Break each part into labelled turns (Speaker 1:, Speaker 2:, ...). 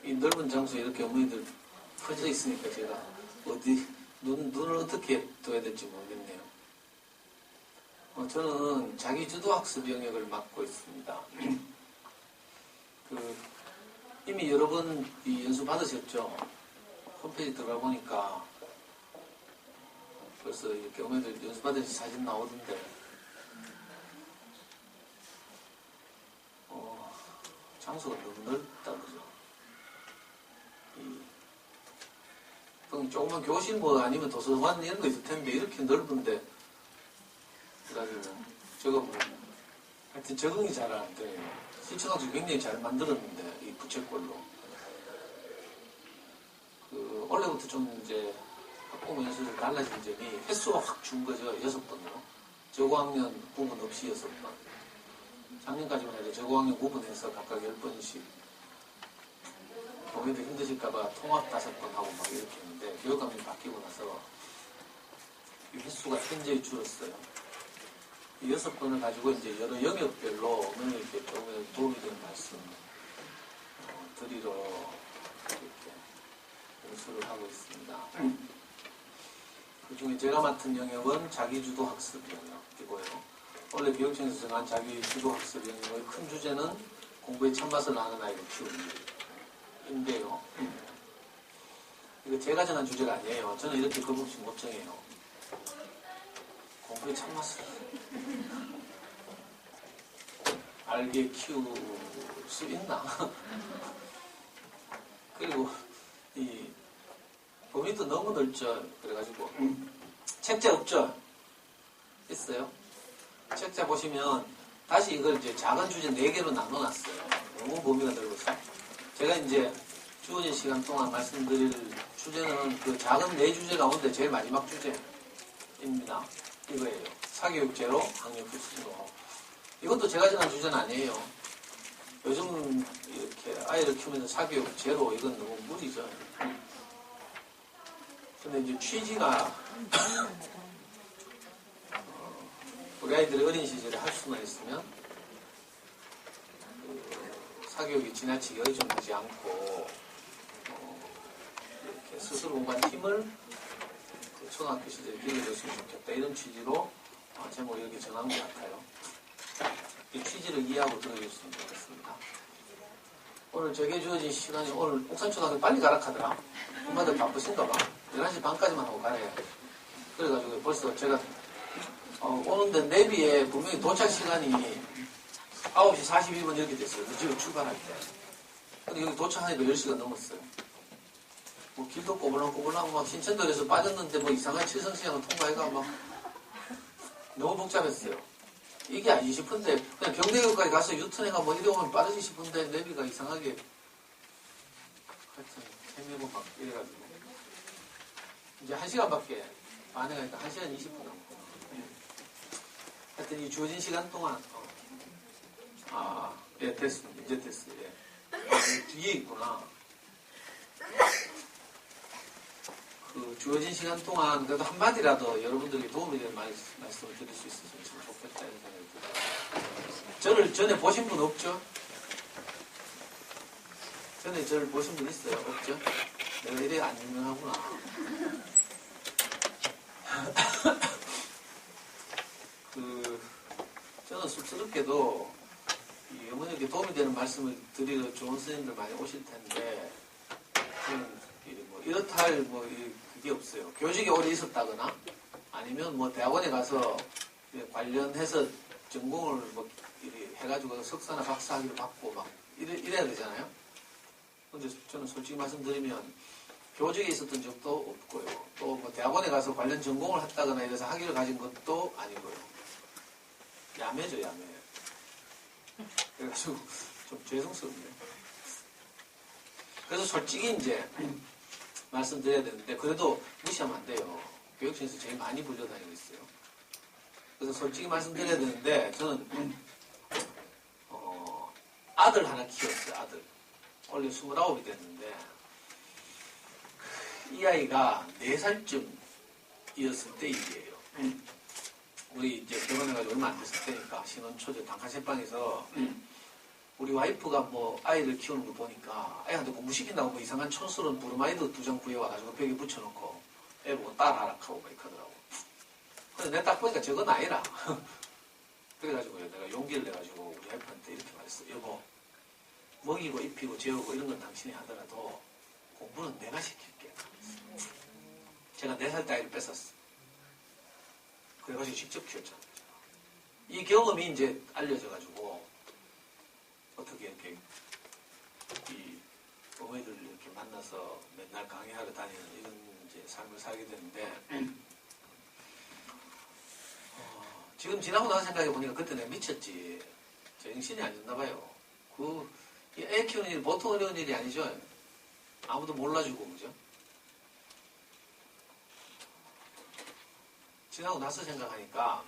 Speaker 1: 이 넓은 장소에 이렇게 어머니들 퍼져 있으니까 제가 눈을 어떻게 둬야 될지 모르겠네요. 저는 자기주도학습 영역을 맡고 있습니다. 이미 여러 번 이 연수 받으셨죠? 홈페이지 들어가 보니까 벌써 이렇게 어머니들 연수 받으신 사진 나오던데, 장소가 너무 넓다, 그죠? 조그만 교실 뭐 아니면 도서관 이런 거 있을 텐데, 이렇게 넓은데, 그래가지고, 저거 뭐, 하여튼 적응이 잘 안 돼요. 시청학습 굉장히 잘 만들었는데, 이 부채꼴로. 원래부터 좀 이제 학부모 연수를 달라진 점이 횟수가 확 준 거죠. 6번으로. 저고학년 구분 없이 6번. 작년까지만 해도 저고학년 구분해서 각각 10번씩. 보기도 힘드실까봐 통합 5번 하고 막 이렇게 했는데, 교육감이 바뀌고 나서 이 횟수가 현저히 줄었어요. 이 6번을 가지고 이제 여러 영역별로 어머니께 조금 도움이 되는 말씀 드리러 이렇게 연수를 하고 있습니다. 그 중에 제가 맡은 영역은 자기주도 학습 영역이고요. 원래 교육청에서 정한 자기주도 학습 영역의 큰 주제는 공부에 참맛을 나는 아이를 키우는 일인데요. 이거 제가 정한 주제가 아니에요. 저는 이렇게 거북씩 못 정해요. 공부에 참맛을 알게 키울 수 있나? 그리고 이 범위도 너무 넓죠. 그래가지고 책자 없죠? 있어요? 책자 보시면 다시 이걸 이제 작은 주제 4개로 나눠놨어요. 너무 범위가 넓어서. 제가 이제 주어진 시간 동안 말씀드릴 주제는 그 작은 4주제 가운데 제일 마지막 주제입니다. 이거예요. 사교육 제로, 학력 급수로. 이것도 제가 정한 주제는 아니에요. 요즘 이렇게 아이를 키우면서 사교육 제로, 이건 너무 무리죠. 근데 이제 취지가 우리 아이들이 어린 시절에 할 수만 있으면 사교육이 지나치게 의존하지 않고 이렇게 스스로 공부한 힘을 초등학교 시절에 길러줬으면 좋겠다, 이런 취지로 제목을 이렇게 정한 것 같아요. 이 취지를 이해하고 들어줬으면 좋겠습니다. 오늘 저에게 주어진 시간이, 오늘 옥산초등학교 빨리 가라 하더라. 엄마들 바쁘신가 봐. 11시 반까지만 하고 가래요. 그래가지고 벌써 제가 오는데 내비에 분명히 도착 시간이 9시 42분 이렇게 됐어요. 집에 출발할 때. 근데 여기 도착하니까 10시가 넘었어요. 뭐 길도 꼬불랑꼬불랑 막 신천도에서 빠졌는데 뭐 이상한 칠성시장을 통과해가 막 너무 복잡했어요. 이게 아니지 싶은데 그냥 경대교까지 가서 유턴해가 뭐 이래 오면 빠르지 싶은데 내비가 이상하게 하여튼 헤매고 막 이래가지고 이제 1시간밖에 반에 가니까 1시간 20분 남고 하여튼 이 주어진 시간 동안 예, 됐습니다. 이제 됐어요. 예. 뒤에 있구나. 그 주어진 시간 동안 그래도 한마디라도 여러분들에게 도움이 되는 말씀을 드릴 수 있었으면 참 좋겠다, 이런 생각이 들어요. 저를 전에 보신 분 없죠? 전에 저를 보신 분 있어요? 없죠? 내가 이래 안 유명하구나. 저는 쑥스럽게도 이 어머니에게 도움이 되는 말씀을 드리러 좋은 선생님들 많이 오실 텐데, 저는 뭐 이렇다 할 그게 없어요. 교직에 오래 있었다거나, 아니면 뭐 대학원에 가서 관련해서 전공을 뭐 해가지고 석사나 박사 학위를 받고 막 이래야 되잖아요. 근데 저는 솔직히 말씀드리면 교직에 있었던 적도 없고요. 또 뭐 대학원에 가서 관련 전공을 했다거나 이래서 학위를 가진 것도 아니고요. 야매죠, 야매. 그래가지고 좀 죄송스럽네요. 그래서 솔직히 이제 말씀드려야 되는데, 그래도 무시하면 안 돼요. 교육청에서 제일 많이 불려다니고 있어요. 그래서 솔직히 말씀드려야 되는데, 저는 아들 하나 키웠어요. 아들. 원래 29이 됐는데 이 아이가 4살쯤이었을 때 일이에요. 우리 이제 결혼해가지고 얼마 안 됐을 때니까 신혼 초제 단칸센방에서 우리 와이프가 뭐 아이를 키우는 거 보니까 애한테 공부시킨다고 뭐 이상한 촌스러운 브로마이드 2장 구해와가지고 벽에 붙여놓고 애 보고 따라하라 하고 막 이러더라고. 근데 내가 딱 보니까 저건 아니라. 그래가지고 내가 용기를 내가지고 우리 와이프한테 이렇게 말했어. 여보, 먹이고 입히고 재우고 이런 건 당신이 하더라도 공부는 내가 시킬게. 제가 4살 때 아이를 뺏었어. 그래가지고 직접 키웠잖아. 이 경험이 이제 알려져가지고 어떻게 이렇게 이 어머니들 이렇게 만나서 맨날 강의하러 다니는 이런 이제 삶을 살게 되는데 지금 지나고 나서 생각해 보니까 그때 내가 미쳤지. 정신이 아니었나 봐요. 이 애 키우는 일이 보통 어려운 일이 아니죠. 아무도 몰라주고 그죠? 지나고 나서 생각하니까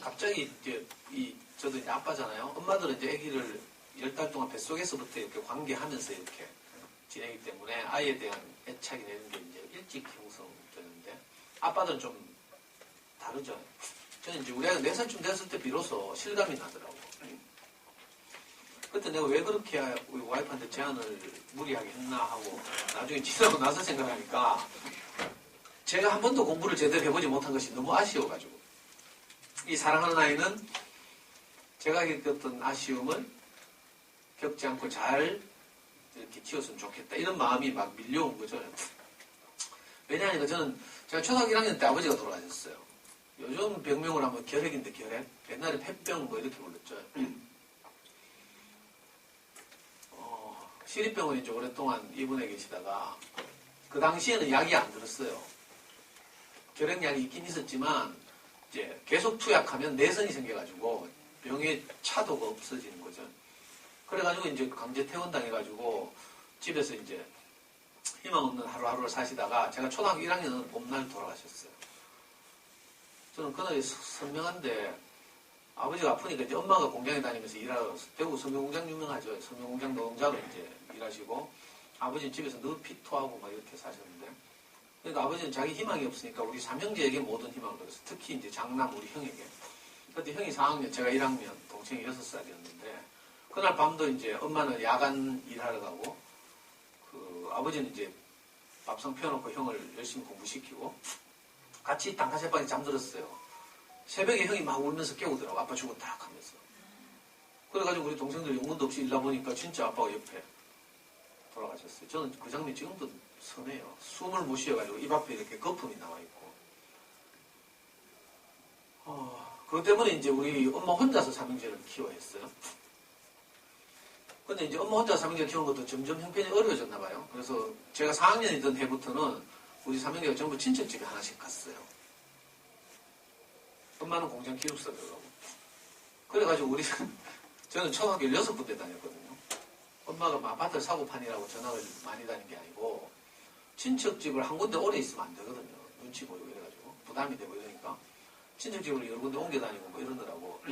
Speaker 1: 갑자기 이제 저도 이제 아빠잖아요. 엄마들은 이제 아기를 10달 동안 뱃속에서부터 이렇게 관계하면서 이렇게 지내기 때문에 아이에 대한 애착이나 이런 게 이제 일찍 형성되는데 아빠들은 좀 다르죠. 저는 이제 우리 아이가 4살쯤 됐을 때 비로소 실감이 나더라고. 그때 내가 왜 그렇게 우리 와이프한테 제안을 무리하게 했나 하고 나중에 지나고 나서 생각하니까 제가 한 번도 공부를 제대로 해보지 못한 것이 너무 아쉬워가지고 이 사랑하는 아이는 제가 겪었던 아쉬움을 겪지 않고 잘 이렇게 키웠으면 좋겠다 이런 마음이 막 밀려온 거죠. 왜냐하니까 저는 제가 초등학교 1학년 때 아버지가 돌아가셨어요. 요즘 병명을 하면 결핵인데 결핵. 옛날에 폐병 뭐 이렇게 불렀죠. 시립병원에 이제 오랫동안 입원해 계시다가 그 당시에는 약이 안 들었어요. 결핵약이 있긴 있었지만 이제 계속 투약하면 내성이 생겨가지고 병의 차도가 없어지는 거죠. 그래가지고 이제 강제 퇴원당해가지고 집에서 이제 희망 없는 하루하루를 사시다가 제가 초등학교 1학년 봄날 돌아가셨어요. 저는 그날이 선명한데 아버지가 아프니까 이제 엄마가 공장에 다니면서 일하러 대구 성명공장 유명하죠. 성명공장 노동자로 이제 일하시고 아버지는 집에서 늘 피토하고 막 이렇게 사셨는데 그러니까 아버지는 자기 희망이 없으니까 우리 삼형제에게 모든 희망을 드렸어요. 특히 이제 장남 우리 형에게. 그때 형이 4학년, 제가 1학년, 동생이 6살이었는데 그날 밤도 이제 엄마는 야간 일하러 가고 아버지는 이제 밥상 펴놓고 형을 열심히 공부시키고 같이 단가세방에 잠들었어요. 새벽에 형이 막 울면서 깨우더라고. 아빠 죽었다 하면서. 그래가지고 우리 동생들 영문도 없이 일다 보니까 진짜 아빠가 옆에 돌아가셨어요. 저는 그 장면이 지금도 선해요. 숨을 못 쉬어가지고 입 앞에 이렇게 거품이 나와있고. 그것 때문에 이제 우리 엄마 혼자서 삼형제를 키워했어요. 근데 이제 엄마 혼자 삼형제 키우는 것도 점점 형편이 어려워졌나 봐요. 그래서 제가 4학년이던 해부터는 우리 삼형제가 전부 친척집에 하나씩 갔어요. 엄마는 공장 기숙사더라고. 그래가지고 저는 초등학교 16군데 다녔거든요. 엄마가 막 아파트 사고판이라고 전학을 많이 다닌 게 아니고 친척집을 한 군데 오래 있으면 안 되거든요. 눈치 보이고 이래가지고 부담이 되고 이러니까 친척집을 여러 군데 옮겨 다니고 뭐 이러느라고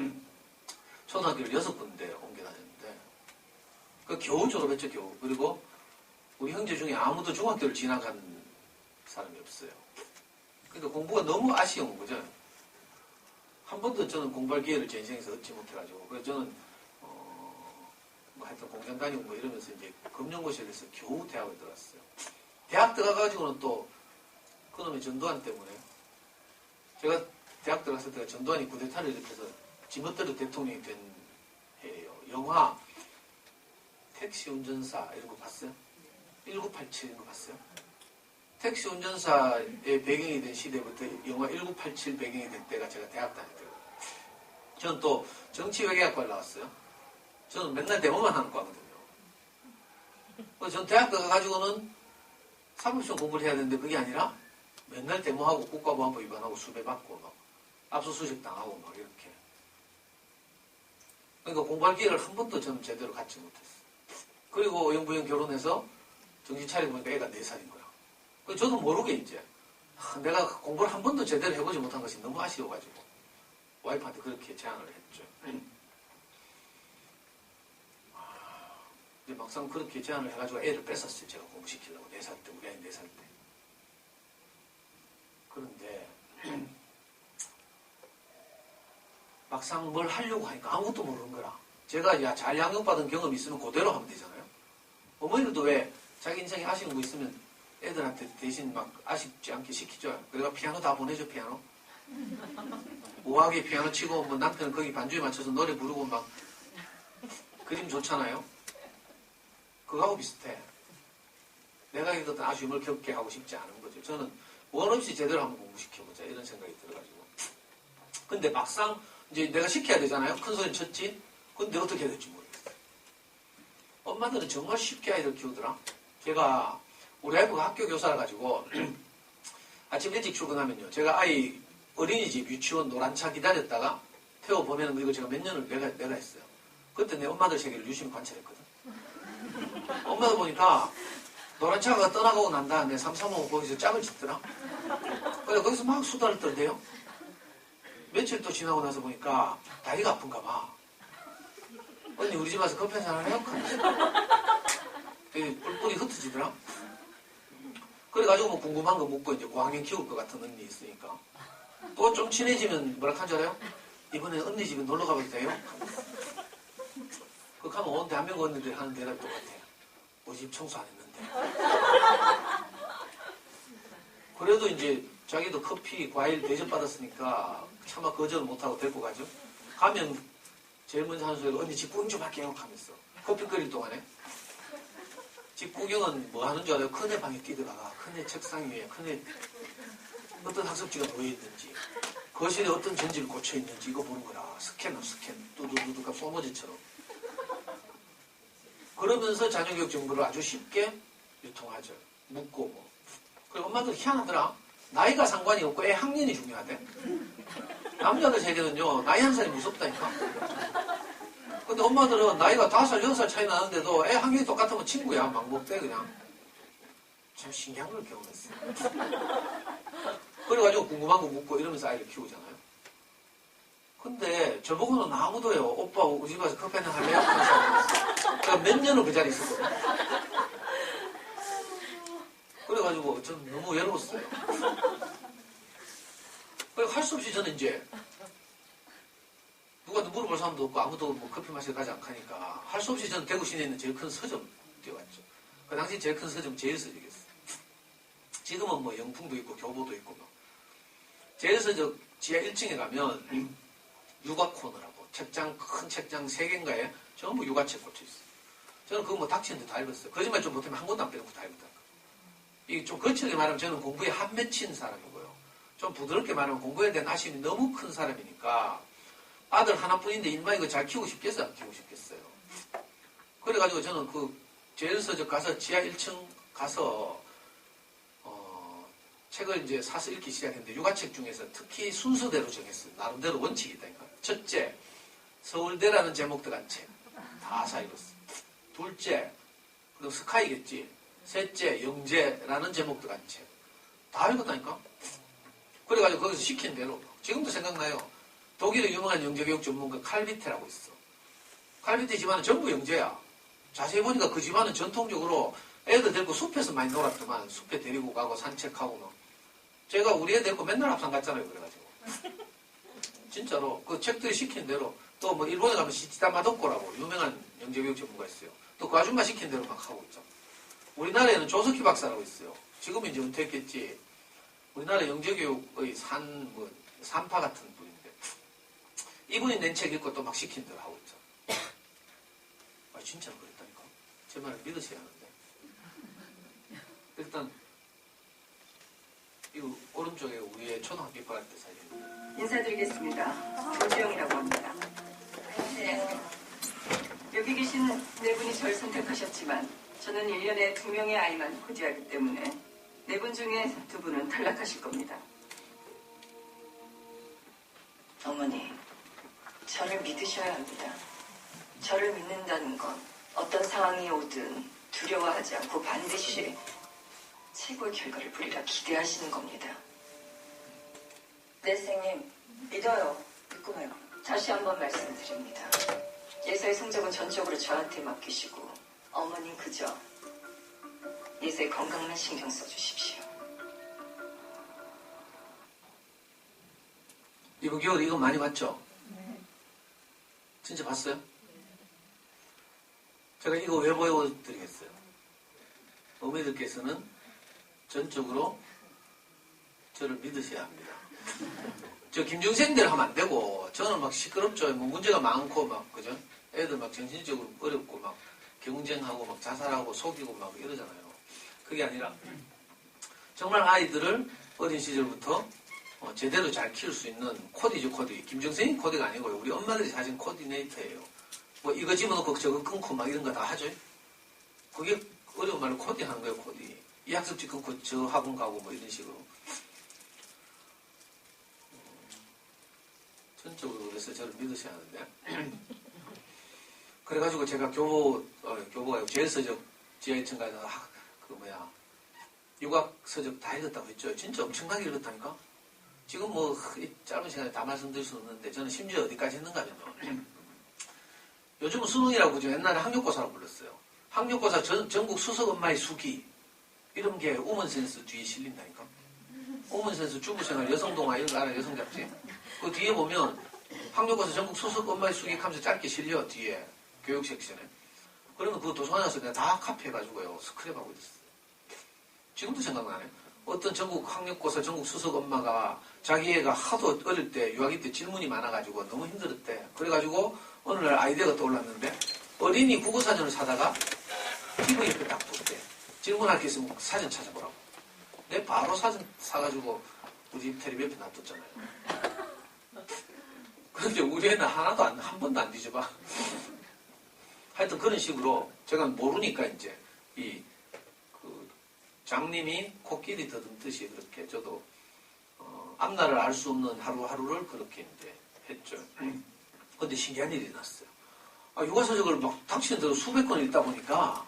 Speaker 1: 초등학교를 6군데 옮겨 다녔는데 겨우 졸업했죠, 겨우. 그리고 우리 형제 중에 아무도 중학교를 지나간 사람이 없어요. 그러니까 공부가 너무 아쉬운 거죠. 한 번도 저는 공부할 기회를 제 인생에서 얻지 못해가지고 그래서 저는 뭐 하여튼 공장 다니고 뭐 이러면서 이제 금융고시에서 겨우 대학을 들어갔어요. 대학 들어가가지고는 또 그놈의 전두환 때문에 제가 대학 들어갔을 때가 전두환이 쿠데타를 일으켜서 지멋대로 대통령이 된 해예요. 영화 택시 운전사 이런 거 봤어요? 1987 이런 거 봤어요? 택시 운전사의 배경이 된 시대부터 영화 1987 배경이 된 때가 제가 대학 다닐 때거든요. 저는 또 정치외교학과를 나왔어요. 저는 맨날 데모만 하는 거거든요. 그래서 전 대학 가가지고는 사법시험 공부를 해야 되는데 그게 아니라 맨날 데모하고 국가보안법 위반하고 수배 받고 막 압수수색 당하고 막 이렇게. 그러니까 공부할 기회를 한 번도 저는 제대로 갖지 못했어요. 그리고 영부인 결혼해서 정신 차려보니까 애가 4살인 거야. 저도 모르게 이제 내가 공부를 한 번도 제대로 해보지 못한 것이 너무 아쉬워가지고 와이프한테 그렇게 제안을 했죠. 근데 막상 그렇게 제안을 해가지고 애를 뺏었어요. 제가 공부시키려고 4살 때, 우리 아이 4살 때. 그런데 막상 뭘 하려고 하니까 아무것도 모르는 거라. 제가 야, 잘 양육받은 경험이 있으면 그대로 하면 되잖아요. 어머니들도 왜 자기 인생에 아쉬운 거 있으면 애들한테 대신 막 아쉽지 않게 시키죠. 내가 피아노 다 보내줘, 피아노. 우아하게 피아노 치고 뭐 남편은 거기 반주에 맞춰서 노래 부르고 막 그림 좋잖아요. 그거하고 비슷해. 내가 어떤 아쉬움을 겪게 하고 싶지 않은 거죠. 저는 원 없이 제대로 한번 공부시켜보자 이런 생각이 들어가지고. 근데 막상 이제 내가 시켜야 되잖아요. 큰 소리 쳤지? 근데 어떻게 해야 될지 모르겠어요. 엄마들은 정말 쉽게 아이들 키우더라. 제가 우리 와이프가 학교 교사라 가지고 아침 일찍 출근하면요. 제가 아이 어린이집 유치원 노란차 기다렸다가 태워보내는 거 이거 제가 몇 년을 내가 했어요. 그때 내 엄마들 세계를 유심히 관찰했거든. 엄마들 보니까 노란차가 떠나가고 난 다음에 삼삼오오 거기서 짝을 짓더라. 그래서 거기서 막 수다를 떨대요. 며칠 또 지나고 나서 보니까 다리가 아픈가 봐. 언니 우리 집 와서 커피 한잔 할래요? 뿔뿔이 흩어지더라. 그래가지고 뭐 궁금한 거 묻고 이제 고학년 키울 것 같은 언니 있으니까 또 좀 친해지면 뭐라 한 줄 알아요? 이번에 언니 집에 놀러 가봐도 돼요? 그렇게 하면 온 대한민국 언니들이 하는 대답이 똑같아요. 우리 집 청소 안 했는데. 그래도 이제 자기도 커피, 과일 대접받았으니까 차마 거절을 못하고 데리고 가죠. 가면 제일 먼저 하는 소리가 언니 집 구경 좀 할게요 하면서 커피 끓일 동안에 집 구경은 뭐 하는 줄 알아요? 큰애 방에 뛰어가가 큰애 책상 위에 큰애 어떤 학습지가 놓여있는지 거실에 어떤 전지를 고쳐있는지 이거 보는 거라. 스캔 뚜두두두가 소머지처럼. 그러면서 자녀교육 정보를 아주 쉽게 유통하죠. 묻고 뭐. 그리고 엄마들 희한하더라. 나이가 상관이 없고 애 학년이 중요하대. 남자들 세계는요. 나이 한 살이 무섭다니까. 근데 엄마들은 나이가 5살, 6살 차이 나는데도 애 학년이 똑같으면 친구야. 막 먹대 그냥. 참 신기한 걸 경험했어요. 그래가지고 궁금한 거 묻고 이러면서 아이를 키우잖아요. 근데 저보고는 아무도요. 오빠 우리 집 와서 커피 한잔 할래요? 제가 몇 년을 그 자리에 있었거든요. 그래가지고 저는 너무 외로웠어요. 그래서 할 수 없이 저는 이제 누구한테 물어볼 사람도 없고 아무도 뭐 커피 마시러 가지 않으니까 할 수 없이 저는 대구 시내에 있는 제일 큰 서점 뛰어갔죠. 그 당시 제일 큰 서점 제일서적이었어요. 지금은 뭐 영풍도 있고 교보도 있고 뭐. 제일서적 지하 1층에 가면 육아 코너라고 큰 책장 3개인가에 전부 육아책 꽂혀있어요. 저는 그거 뭐 닥치는데 다 읽었어요. 거짓말 좀 못하면 한 권도 안 빼놓고 다 읽었다. 이게 좀 거칠게 말하면 저는 공부에 한 맺힌 사람이고요. 좀 부드럽게 말하면 공부에 대한 아쉬움이 너무 큰 사람이니까 아들 하나뿐인데 인마 이거 잘 키우고 싶겠어요? 안 키우고 싶겠어요? 그래가지고 저는 그 제일서적 가서 지하 1층 가서 책을 이제 사서 읽기 시작했는데 육아책 중에서 특히 순서대로 정했어요. 나름대로 원칙이 있다니까. 첫째, 서울대라는 제목 들어간 책. 다 사 읽었어요. 둘째, 그럼 스카이겠지. 셋째, 영재라는 제목 들어간 책. 다 읽었다니까. 그래가지고 거기서 시킨 대로. 지금도 생각나요. 독일의 유명한 영재교육 전문가 칼비테라고 있어. 칼비테 집안은 전부 영재야. 자세히 보니까 그 집안은 전통적으로 애들 데리고 숲에서 많이 놀았더만. 숲에 데리고 가고 산책하고 뭐. 제가 우리 애 데리고 맨날 합산 갔잖아요. 그래가지고. 진짜로. 그 책들이 시킨 대로. 또 뭐 일본에 가면 시치다 마도코라고 유명한 영재교육 전문가 있어요. 또 그 아줌마 시킨 대로 막 하고 있죠. 우리나라에는 조석희 박사라고 있어요. 지금은 이제 은퇴했겠지. 우리나라 영재교육의 산파 같은 분인데. 이분이 낸 책 읽고 또 막 시킨 대로 하고 있죠. 아, 진짜로 그랬다니까. 제 말을 믿으셔야 하는데. 일단, 이 오른쪽에 우리의 초등학교 입학할 때 사진입니다.
Speaker 2: 인사드리겠습니다. 조지영이라고 합니다. 네. 여기 계신 네 분이 저를 선택하셨지만 저는 1년에 2명의 아이만 보지하기 때문에 4분 중에 2분은 탈락하실 겁니다. 어머니, 저를 믿으셔야 합니다. 저를 믿는다는 건 어떤 상황이 오든 두려워하지 않고 반드시 최고의 결과를 보리라 기대하시는 겁니다. 네, 선생님. 믿어요. 믿고요. 다시 한번 말씀드립니다. 예서의 성적은 전적으로 저한테 맡기시고 어머님 그저 예서의 건강만 신경 써주십시오.
Speaker 1: 이번 겨울에 이거 많이 봤죠? 진짜 봤어요? 제가 이거 왜 보여드리겠어요? 어머니들께서는 전적으로 저를 믿으셔야 합니다. 저 김중생대로 하면 안 되고, 저는 막 시끄럽죠. 뭐 문제가 많고, 막, 그죠? 애들 막 정신적으로 어렵고, 막 경쟁하고, 막 자살하고, 속이고, 막 이러잖아요. 그게 아니라, 정말 아이들을 어린 시절부터 제대로 잘 키울 수 있는 코디죠, 코디. 김정생이 코디가 아니고요. 우리 엄마들이 사진 코디네이터예요. 뭐 이거 집어넣고 저거 끊고 막 이런 거 다 하죠. 그게 어려운 말로 코디하는 거예요, 코디. 이 학습지 끊고 저 학원 가고 뭐 이런 식으로. 전적으로 그래서 저를 믿으셔야 하는데. 그래가지고 제가 교보가 제일서적 지하 2층 가서 유학 서적 다 읽었다고 했죠. 진짜 엄청나게 읽었다니까. 지금 뭐 짧은 시간에 다 말씀드릴 수 없는데 저는 심지어 어디까지 했는가 하면요. 요즘은 수능이라고 그죠. 옛날에 학력고사라고 불렀어요. 학력고사 전국 수석 엄마의 수기 이런 게 우먼센스 뒤에 실린다니까. 우먼센스 주부생활 여성동화 이런 거 알아요? 여성잡지. 그 뒤에 보면 학력고사 전국 수석 엄마의 수기 하면서 짧게 실려 뒤에 교육 섹션에. 그러면 그 도서관에 가서 내가 다 카피해가지고요. 스크랩하고 있었어요. 지금도 생각나네. 어떤 전국 학력고사 전국 수석 엄마가 자기 애가 하도 어릴 때 유아기 때 질문이 많아가지고 너무 힘들었대. 그래가지고 어느 날 아이디어가 떠올랐는데 어린이 국어사전을 사다가 TV 옆에 딱 뒀대. 질문할 게 있으면 사전 찾아보라고. 내 바로 사전 사가지고 우리 집 텔레비 옆에 놔뒀잖아요. 그런데 우리 애는 하나도 한 번도 안 뒤져봐. 하여튼 그런 식으로 제가 모르니까 이제 장님이 코끼리 더듬듯이 그렇게 저도 앞날을 알 수 없는 하루하루를 그렇게 이제 했죠. 근데 신기한 일이 났어요. 육아서적을 막 닥치는 수백 권 읽다 보니까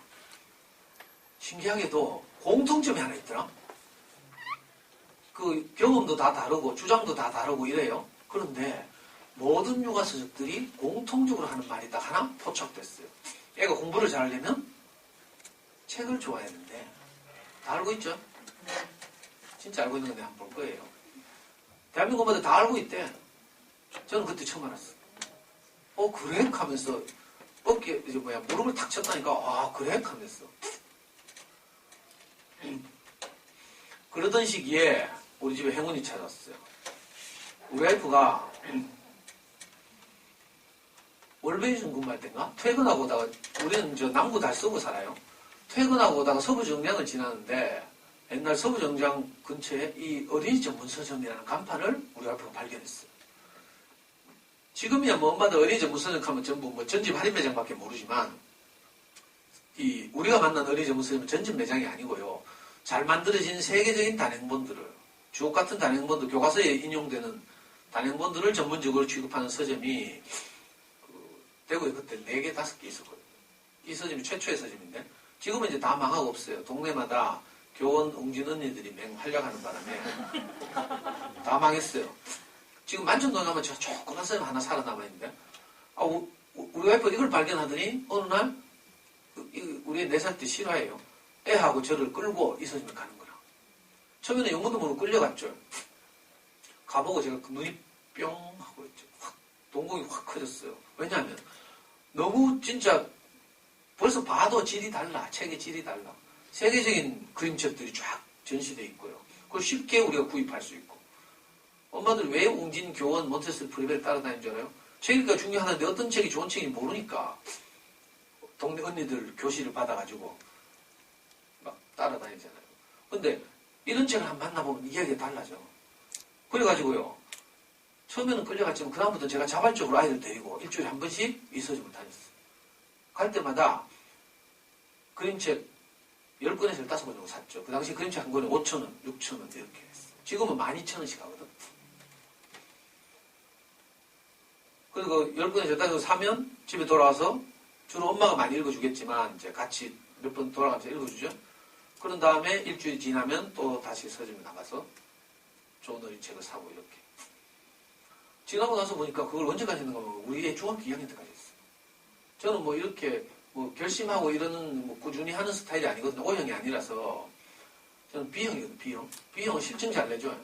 Speaker 1: 신기하게도 공통점이 하나 있더라. 그 경험도 다 다르고 주장도 다 다르고 이래요. 그런데 모든 육아서적들이 공통적으로 하는 말이 딱 하나 포착됐어요. 애가 공부를 잘하려면 책을 좋아했는데 다 알고 있죠? 진짜 알고 있는 건데 한번 볼 거예요. 대한민국 엄마들 다 알고 있대. 저는 그때 처음 알았어. 그래? 하면서 무릎을 탁 쳤다니까 그래? 하면서 그러던 시기에 우리 집에 행운이 찾아왔어요. 우리 와이프가 월베이션 근무할 때인가? 퇴근하고 오다가 우리는 저 남구 다 서구 살아요. 퇴근하고 오다가 서부정장을 지나는데 옛날 서부정장 근처에 이 어린이 전문 서점이라는 간판을 우리 와이프가 발견했어요. 지금이야 뭐 엄마들 어린이 전문 서점 하면 전부 뭐 전집 할인 매장밖에 모르지만 우리가 만난 어린이 전문 서점은 전집 매장이 아니고요. 잘 만들어진 세계적인 단행본들을 주옥 같은 단행본들 교과서에 인용되는 단행본들을 전문적으로 취급하는 서점이 대구에 그때 4개, 5개 있었거든요. 이 서점이 최초의 서점인데 지금은 이제 다 망하고 없어요. 동네마다 교원 웅진 언니들이 맹활약하는 바람에 다 망했어요. 지금 만천동에 가면 저 조그만 서점 하나 살아남아있는데 우리 와이프가 이걸 발견하더니 어느 날 우리 4살 때 실화예요. 애하고 저를 끌고 이 서점에 가는 거라. 처음에는 영문도 모르고 끌려갔죠. 가보고 제가 눈이 뿅 하고 있죠. 동공이 확 커졌어요. 왜냐하면 너무 진짜 벌써 봐도 질이 달라. 책의 질이 달라. 세계적인 그림책들이 쫙 전시되어 있고요. 그걸 쉽게 우리가 구입할 수 있고. 엄마들 왜 웅진, 교원, 몬테소리, 프리벨 따라다니는 줄 알아요? 책이니까 중요하는데 어떤 책이 좋은 책인지 모르니까 동네 언니들 교실을 받아가지고 막 따라다니잖아요. 근데 이런 책을 한번 만나보면 이야기가 달라져. 그래가지고요. 처음에는 끌려갔지만 그다음부터 제가 자발적으로 아이들 데리고 일주일에 한 번씩 이 서점을 다녔어요. 갈 때마다 그림책 10권에서 15권 정도 샀죠. 그 당시 그림책 한 권에 5,000원, 6,000원 이렇게 했어요. 지금은 12,000원씩 하거든. 그리고 10권에서 15권 사면 집에 돌아와서 주로 엄마가 많이 읽어주겠지만 이제 같이 몇 번 돌아가면서 읽어주죠. 그런 다음에 일주일 지나면 또 다시 서점에 나가서 좋은 어린책을 사고 이렇게. 지나고 나서 보니까 그걸 언제까지 했는가 하면 우리 애 중학교 2학년 때까지 했어요. 저는 뭐 이렇게 결심하고 이러는 꾸준히 하는 스타일이 아니거든요. O형이 아니라서 저는 B형이거든요. B형은 실증 잘 내줘요.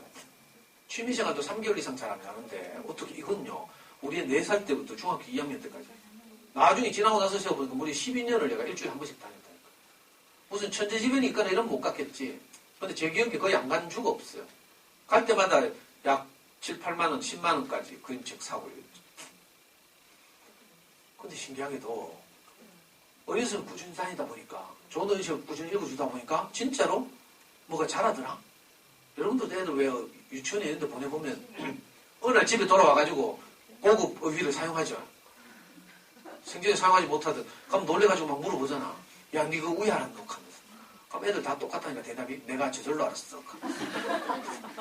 Speaker 1: 취미생활도 3개월 이상 잘 안 가는데 어떻게 이건요. 우리 4살 때부터 중학교 2학년 때까지. 나중에 지나고 나서 세어보니까 우리 12년을 내가 일주일에 한 번씩 다녔다니까. 무슨 천재지변이 있거나 이러면 못 갔겠지. 근데 제 기억에 거의 안 간 주가 없어요. 갈 때마다 약 7, 8만 원, 10만 원까지 그림책 사고 이랬죠. 근데 신기하게도 어린이집을 꾸준히 다니다 보니까 좋은 어린이집을 꾸준히 읽어주다 보니까 진짜로 뭐가 잘하더라. 여러분들도 애들 왜 유치원에 이런 데 보내보면 어느 날 집에 돌아와가지고 고급 어휘를 사용하죠. 생전에 사용하지 못하던 그럼 놀래가지고 막 물어보잖아. 야, 니 그거 우회 알았노? 하면서. 그럼 애들 다 똑같다니까 대답이 내가 저절로 알았어.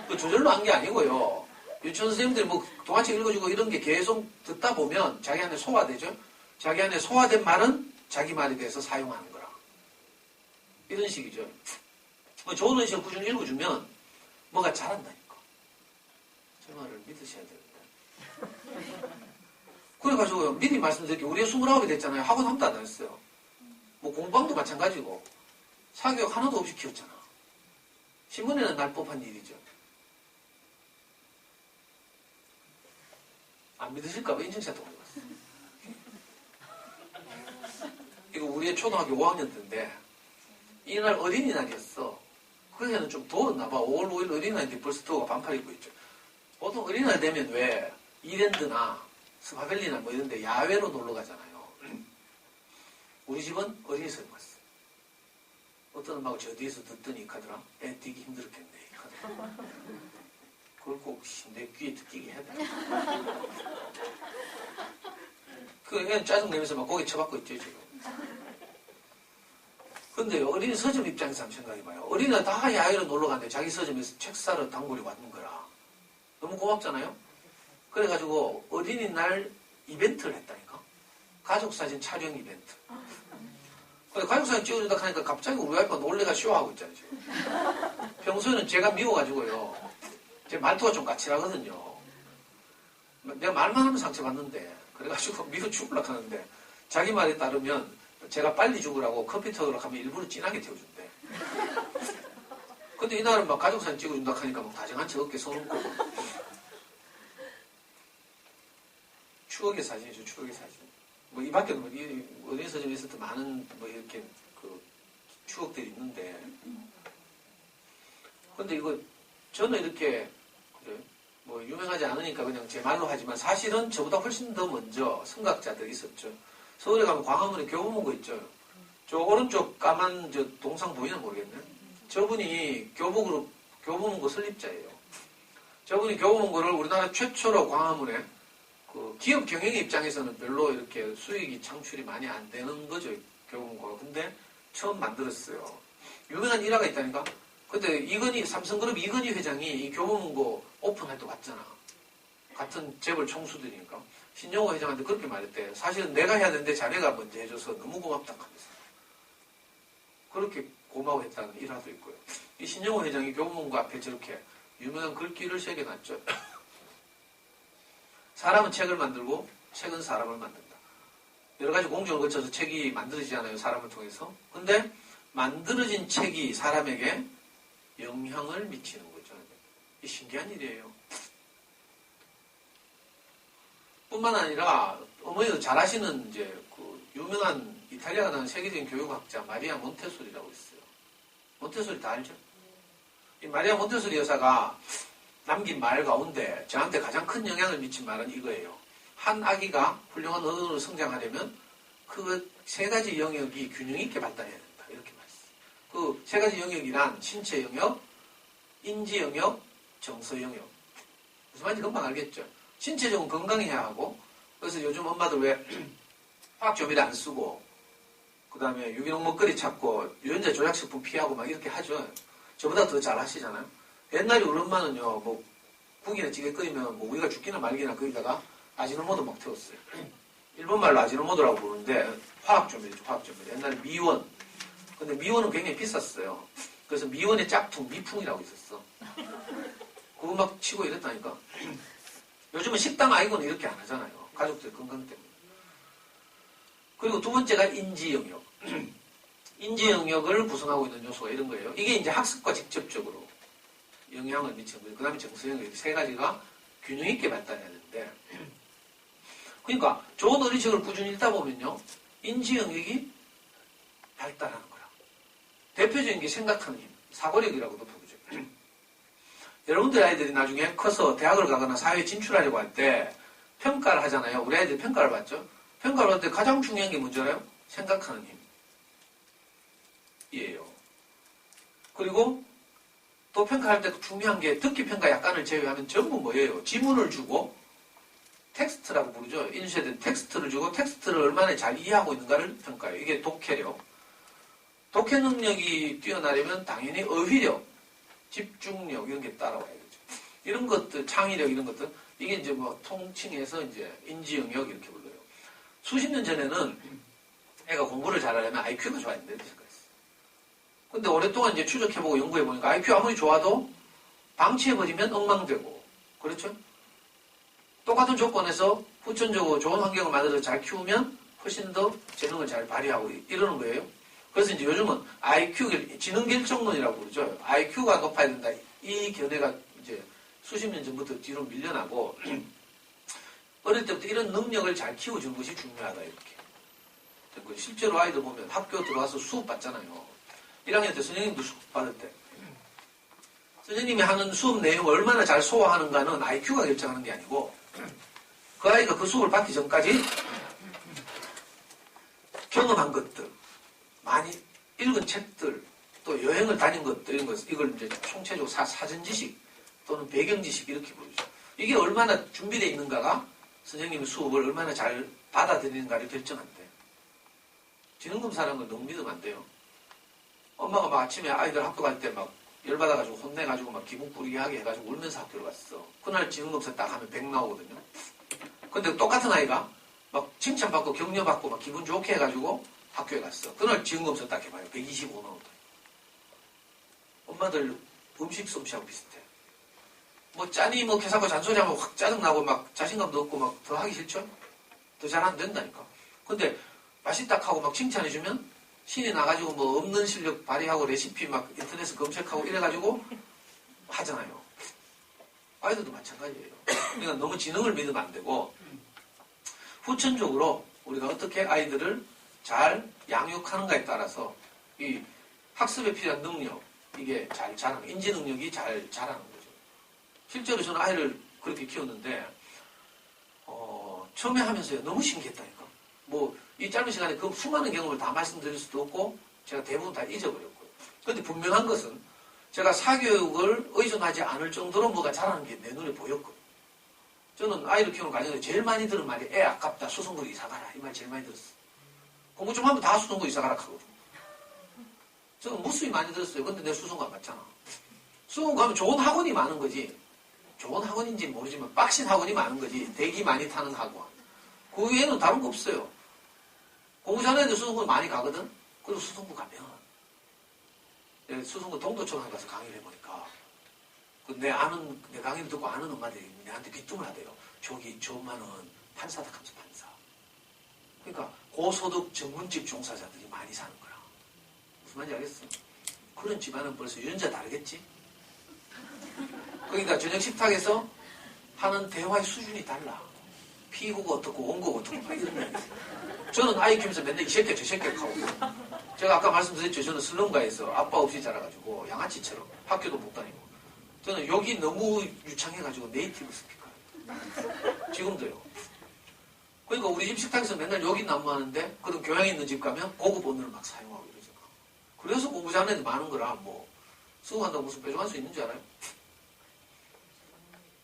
Speaker 1: 그 저절로 한 게 아니고요. 유치원 선생님들이 뭐 동화책 읽어주고 이런 게 계속 듣다 보면 자기 안에 소화되죠. 자기 안에 소화된 말은 자기 말에 대해서 사용하는 거라. 이런 식이죠. 좋은 의식을 꾸준히 읽어주면 뭐가 잘한다니까. 제 말을 믿으셔야 됩니다. 그래가지고 미리 말씀드릴게 우리 29이 됐잖아요. 학원 한 번도 안 다녔어요. 뭐 공부방도 마찬가지고 사교육 하나도 없이 키웠잖아. 신문에는 날 법한 일이죠. 안 믿으실까봐 인증샷도 가져왔어요. 이거 우리의 초등학교 5학년 때인데 이날 어린이날이었어. 그 해는 좀 더웠나 봐. 5월 5일 어린이날인데 벌써 더워 반팔 입고 있죠. 보통 어린이날 되면 왜 이랜드나 스파밸리나 뭐 이런 데 야외로 놀러 가잖아요. 우리 집은 어린이집을 갔어. 어떤 음악을 저 뒤에서 듣더니 하더라. 애 뛰기 힘들었겠네. 하더라. 그걸 꼭 내 귀에 듣기게 해야 돼. 그 애는 짜증내면서 막 고개 쳐박고 있죠, 지금. 근데 어린이 서점 입장에서 한번 생각해봐요. 어린이가 다 야외로 놀러 갔는데 자기 서점에서 책 사러 단골이 왔는 거라. 너무 고맙잖아요? 그래가지고 어린이날 이벤트를 했다니까. 가족사진 촬영 이벤트. 가족사진 찍어준다 하니까 갑자기 우리 와이프가 놀래가 쇼하고 있잖아요, 지금. 평소에는 제가 미워가지고요. 제 말투가 좀 까칠하거든요. 내가 말만 하면 상처받는데, 그래가지고 미워 죽으려고 하는데, 자기 말에 따르면 제가 빨리 죽으라고 컴퓨터로 가면 일부러 진하게 태워준대. 근데 이날은 막 가족사진 찍어준다 하니까 막 다정한 척 어깨 손을 꼽고. 추억의 사진이죠, 추억의 사진. 뭐, 이 밖에도 뭐, 어린이 서점에 있었던 많은, 뭐, 이렇게, 그, 추억들이 있는데. 근데 이거, 저는 이렇게, 그래, 뭐, 유명하지 않으니까 그냥 제 말로 하지만 사실은 저보다 훨씬 더 먼저 선각자들이 있었죠. 서울에 가면 광화문에 교보문고 있죠. 저 오른쪽 까만 저 동상 보이나 모르겠네. 저분이 교보문고 설립자예요. 저분이 교보문고를 우리나라 최초로 광화문에 그 기업 경영의 입장에서는 별로 이렇게 수익이 창출이 많이 안 되는 거죠. 교보문고가. 근데 처음 만들었어요. 유명한 일화가 있다니까. 근데 삼성그룹 이건희 회장이 이 교보문고 오픈할 때 왔잖아. 같은 재벌 총수들이니까. 신영호 회장한테 그렇게 말했대. 사실은 내가 해야 되는데 자네가 먼저 해줘서 너무 고맙다 하면서. 그렇게 고마워했다는 일화도 있고요. 이 신영호 회장이 교보문고 앞에 저렇게 유명한 글귀를 새겨놨죠. 사람은 책을 만들고 책은 사람을 만든다. 여러 가지 공정을 거쳐서 책이 만들어지잖아요. 사람을 통해서. 근데 만들어진 책이 사람에게 영향을 미치는 거죠. 이 신기한 일이에요. 뿐만 아니라 어머니도 잘 아시는 이제 그 유명한 이탈리아가 나온 세계적인 교육학자 마리아 몬테소리라고 있어요. 몬테소리 다 알죠? 이 마리아 몬테소리 여사가 남긴 말 가운데 저한테 가장 큰 영향을 미친 말은 이거예요. 한 아기가 훌륭한 어른으로 성장하려면 그 세 가지 영역이 균형 있게 발달해야 된다. 이렇게 말했어요. 그 세 가지 영역이란 신체 영역, 인지 영역, 정서 영역. 무슨 말인지 금방 알겠죠? 신체적으로 건강해야 하고, 그래서 요즘 엄마들 왜 화학조미료 안 쓰고, 그 다음에 유기농 먹거리 찾고, 유전자 조작식품 피하고 막 이렇게 하죠. 저보다 더 잘 하시잖아요. 옛날에 우리 엄마는요, 뭐, 국이나 찌개 끓이면 뭐 우리가 죽기나 말기나 거기다가 아지노모토 막 태웠어요. 일본 말로 아지노모토라고 부르는데, 화학조미료죠, 화학조미료. 옛날에 미원. 근데 미원은 굉장히 비쌌어요. 그래서 미원의 짝퉁, 미풍이라고 있었어. 그거 막 치고 이랬다니까. 요즘은 식당 아이고는 이렇게 안 하잖아요. 가족들 건강 때문에. 그리고 두 번째가 인지 영역. 인지 영역을 구성하고 있는 요소가 이런 거예요. 이게 이제 학습과 직접적으로 영향을 미치는 거예요. 그 다음에 정서 영역. 세 가지가 균형 있게 발달해야 되는데, 그러니까 좋은 어린이책을 꾸준히 읽다 보면요. 인지 영역이 발달하는 거라. 대표적인 게 생각하는 힘, 사고력이라고도 부르죠. 여러분들 아이들이 나중에 커서 대학을 가거나 사회에 진출하려고 할 때 평가를 하잖아요. 우리 아이들이 평가를 받죠. 평가를 받을 때 가장 중요한 게 뭔지 알아요? 생각하는 힘이에요. 그리고 또 평가할 때 중요한 게 듣기 평가 약간을 제외하면 전부 뭐예요? 지문을 주고 텍스트라고 부르죠. 인쇄된 텍스트를 주고 텍스트를 얼마나 잘 이해하고 있는가를 평가해요. 이게 독해력. 독해 능력이 뛰어나려면 당연히 어휘력, 집중력 이런 게 따라와야겠죠. 이런 것들, 창의력 이런 것들 이게 이제 뭐 통칭해서 이제 인지 영역 이렇게 불러요. 수십 년 전에는 애가 공부를 잘하려면 IQ가 좋아야 된다는 생각했어요. 근데 오랫동안 이제 추적해보고 연구해보니까 IQ 아무리 좋아도 방치해버리면 엉망되고, 그렇죠? 똑같은 조건에서 후천적으로 좋은 환경을 만들어서 잘 키우면 훨씬 더 재능을 잘 발휘하고 이러는 거예요. 그래서 이제 요즘은 IQ, 지능결정론이라고 그러죠. IQ가 높아야 된다. 이 견해가 이제 수십 년 전부터 뒤로 밀려나고, 어릴 때부터 이런 능력을 잘 키워주는 것이 중요하다, 이렇게. 실제로 아이들 보면 학교 들어와서 수업 받잖아요. 1학년 때 선생님도 수업 받을 때. 선생님이 하는 수업 내용을 얼마나 잘 소화하는가는 IQ가 결정하는 게 아니고, 그 아이가 그 수업을 받기 전까지 경험한 것들, 많이 읽은 책들, 또 여행을 다닌 것들, 이런 것, 이걸 이제 총체적으로 사전 지식 또는 배경 지식 이렇게 부르죠. 이게 얼마나 준비되어 있는가가 선생님의 수업을 얼마나 잘 받아들이는가를 결정한대. 지능검사라는 걸 너무 믿으면 안 돼요. 엄마가 막 아침에 아이들 학교 갈 때 막 열받아가지고 혼내가지고 막 기분 꾸리게 하게 해가지고 울면서 학교를 갔어. 그날 지능검사 딱 하면 100 나오거든요. 근데 똑같은 아이가 막 칭찬받고 격려받고 막 기분 좋게 해가지고 학교에 갔어. 그날 지능검사 딱 해봐요. 125 나오더라고. 엄마들 음식 솜씨하고 비슷해. 뭐 짠이 뭐 개사고 잔소리하면 확 짜증나고 막 자신감도 없고 막 더 하기 싫죠? 더 잘 안 된다니까. 근데 맛있다 하고 막 칭찬해주면 신이 나가지고 뭐 없는 실력 발휘하고 레시피 막 인터넷에 검색하고 이래가지고 하잖아요. 아이들도 마찬가지예요. 그러니까 너무 지능을 믿으면 안 되고 후천적으로 우리가 어떻게 아이들을 잘 양육하는가에 따라서 이 학습에 필요한 능력 이게 잘 자라는 인지 능력이 잘 자라는 거죠. 실제로 저는 아이를 그렇게 키웠는데 처음에 하면서요 너무 신기했다니까. 뭐 이 짧은 시간에 그 수많은 경험을 다 말씀드릴 수도 없고 제가 대부분 다 잊어버렸고요. 그런데 분명한 것은 제가 사교육을 의존하지 않을 정도로 뭐가 자라는 게 내 눈에 보였거든요. 저는 아이를 키우는 과정에서 제일 많이 들은 말이 애 아깝다 수성구로 이사가라 이 말 제일 많이 들었어요. 공부 좀 하면 다 수성구 이사가라 하거든. 저는 무수히 많이 들었어요. 근데 내 수성구 안 갔잖아. 수성구 가면 좋은 학원이 많은 거지. 좋은 학원인지는 모르지만 빡신 학원이 많은 거지. 대기 많이 타는 학원. 그 외에는 다른 거 없어요. 공부 잘하는 애들 수성구 많이 가거든. 그리고 수성구 가면 수성구 동도초등학교 가서 강의를 해보니까 내 강의를 듣고 아는 엄마들이 내한테 귀뚱을 하대요. 저기 저 엄마는 판사다 하면서 판사. 그러니까 고소득 전문직 종사자들이 많이 사는 거라. 무슨 말인지 알겠어? 그런 집안은 벌써 유전자 다르겠지? 그러니까 저녁 식탁에서 하는 대화의 수준이 달라. 피고가 어떻고 원고가 어떻고 막 이런 거 저는 아이 키우면서 맨날 이 새끼 저 새끼 하고 제가 아까 말씀드렸죠. 저는 슬럼가에서 아빠 없이 자라가지고 양아치처럼 학교도 못 다니고 저는 여기 너무 유창해가지고 네이티브 스피커 지금도요. 그러니까 우리 집 식탁에서 맨날 여기 난무하는데 그런 교양 있는 집 가면 고급 언어를 막 사용하고 이러잖아. 그래서 공부 잘하는 애들 많은 거라 뭐 수능한다고 무슨 뾰족할 수 있는 줄 알아요?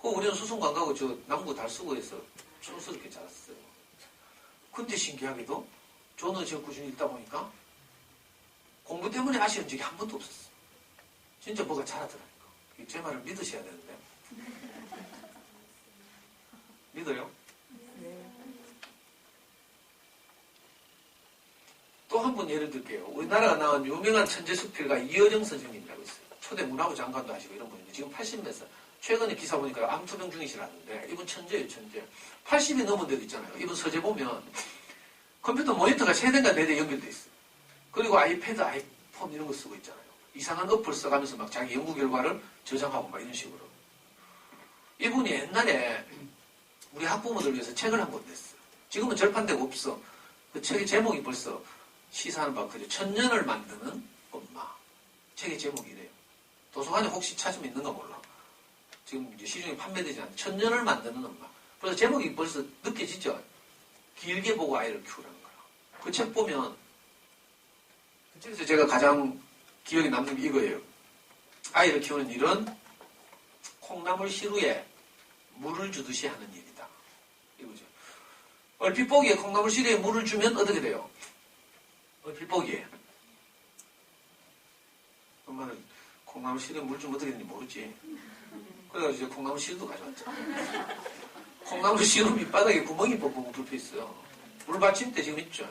Speaker 1: 우리는 수성고 안 가고 저 남구 달수구에서 촌스럽게 자랐어요. 근데 신기하게도 저는 지금 꾸준히 읽다 보니까 공부 때문에 아쉬운 적이 한 번도 없었어요. 진짜 뭐가 잘하더라니까. 제 말을 믿으셔야 되는데. 믿어요?
Speaker 3: 네.
Speaker 1: 또 한 번 예를 들게요. 우리나라가 나온 유명한 천재수필가 이어정 선생님이라고 있어요. 초대 문화부 장관도 하시고 이런 분인데 지금 80몇 살. 최근에 기사 보니까 암투병 중이시라는데 이분 천재예요, 천재. 80이 넘은 데도 있잖아요. 이분 서재 보면 컴퓨터 모니터가 3대인가 4대 연결돼 있어요. 그리고 아이패드, 아이폰 이런 거 쓰고 있잖아요. 이상한 어플 써가면서 막 자기 연구 결과를 저장하고 막 이런 식으로. 이분이 옛날에 우리 학부모들 위해서 책을 한 권 냈어요. 지금은 절판되고 없어. 그 책의 제목이 벌써 시사하는 바 그죠. 천년을 만드는 엄마. 책의 제목이 이래요. 도서관에 혹시 찾으면 있는가 몰라. 지금 이제 시중에 판매되지 않는 천년을 만드는 엄마. 그래서 제목이 벌써 느껴지죠? 길게 보고 아이를 키우라는 거야. 그 책 보면, 그 책에서 제가 가장 기억에 남는 게 이거예요. 아이를 키우는 일은 콩나물 시루에 물을 주듯이 하는 일이다. 이거죠. 얼핏 보기에 콩나물 시루에 물을 주면 어떻게 돼요? 얼핏 보기에. 엄마는 콩나물 시루에 물 주면 어떻게 되는지 모르지. 그래가지고 이제 콩나물 시루도 가져왔죠. 콩나물 시루 밑바닥에 구멍이 뻥뻥 뚫혀 있어요. 물 받침대 지금 있죠.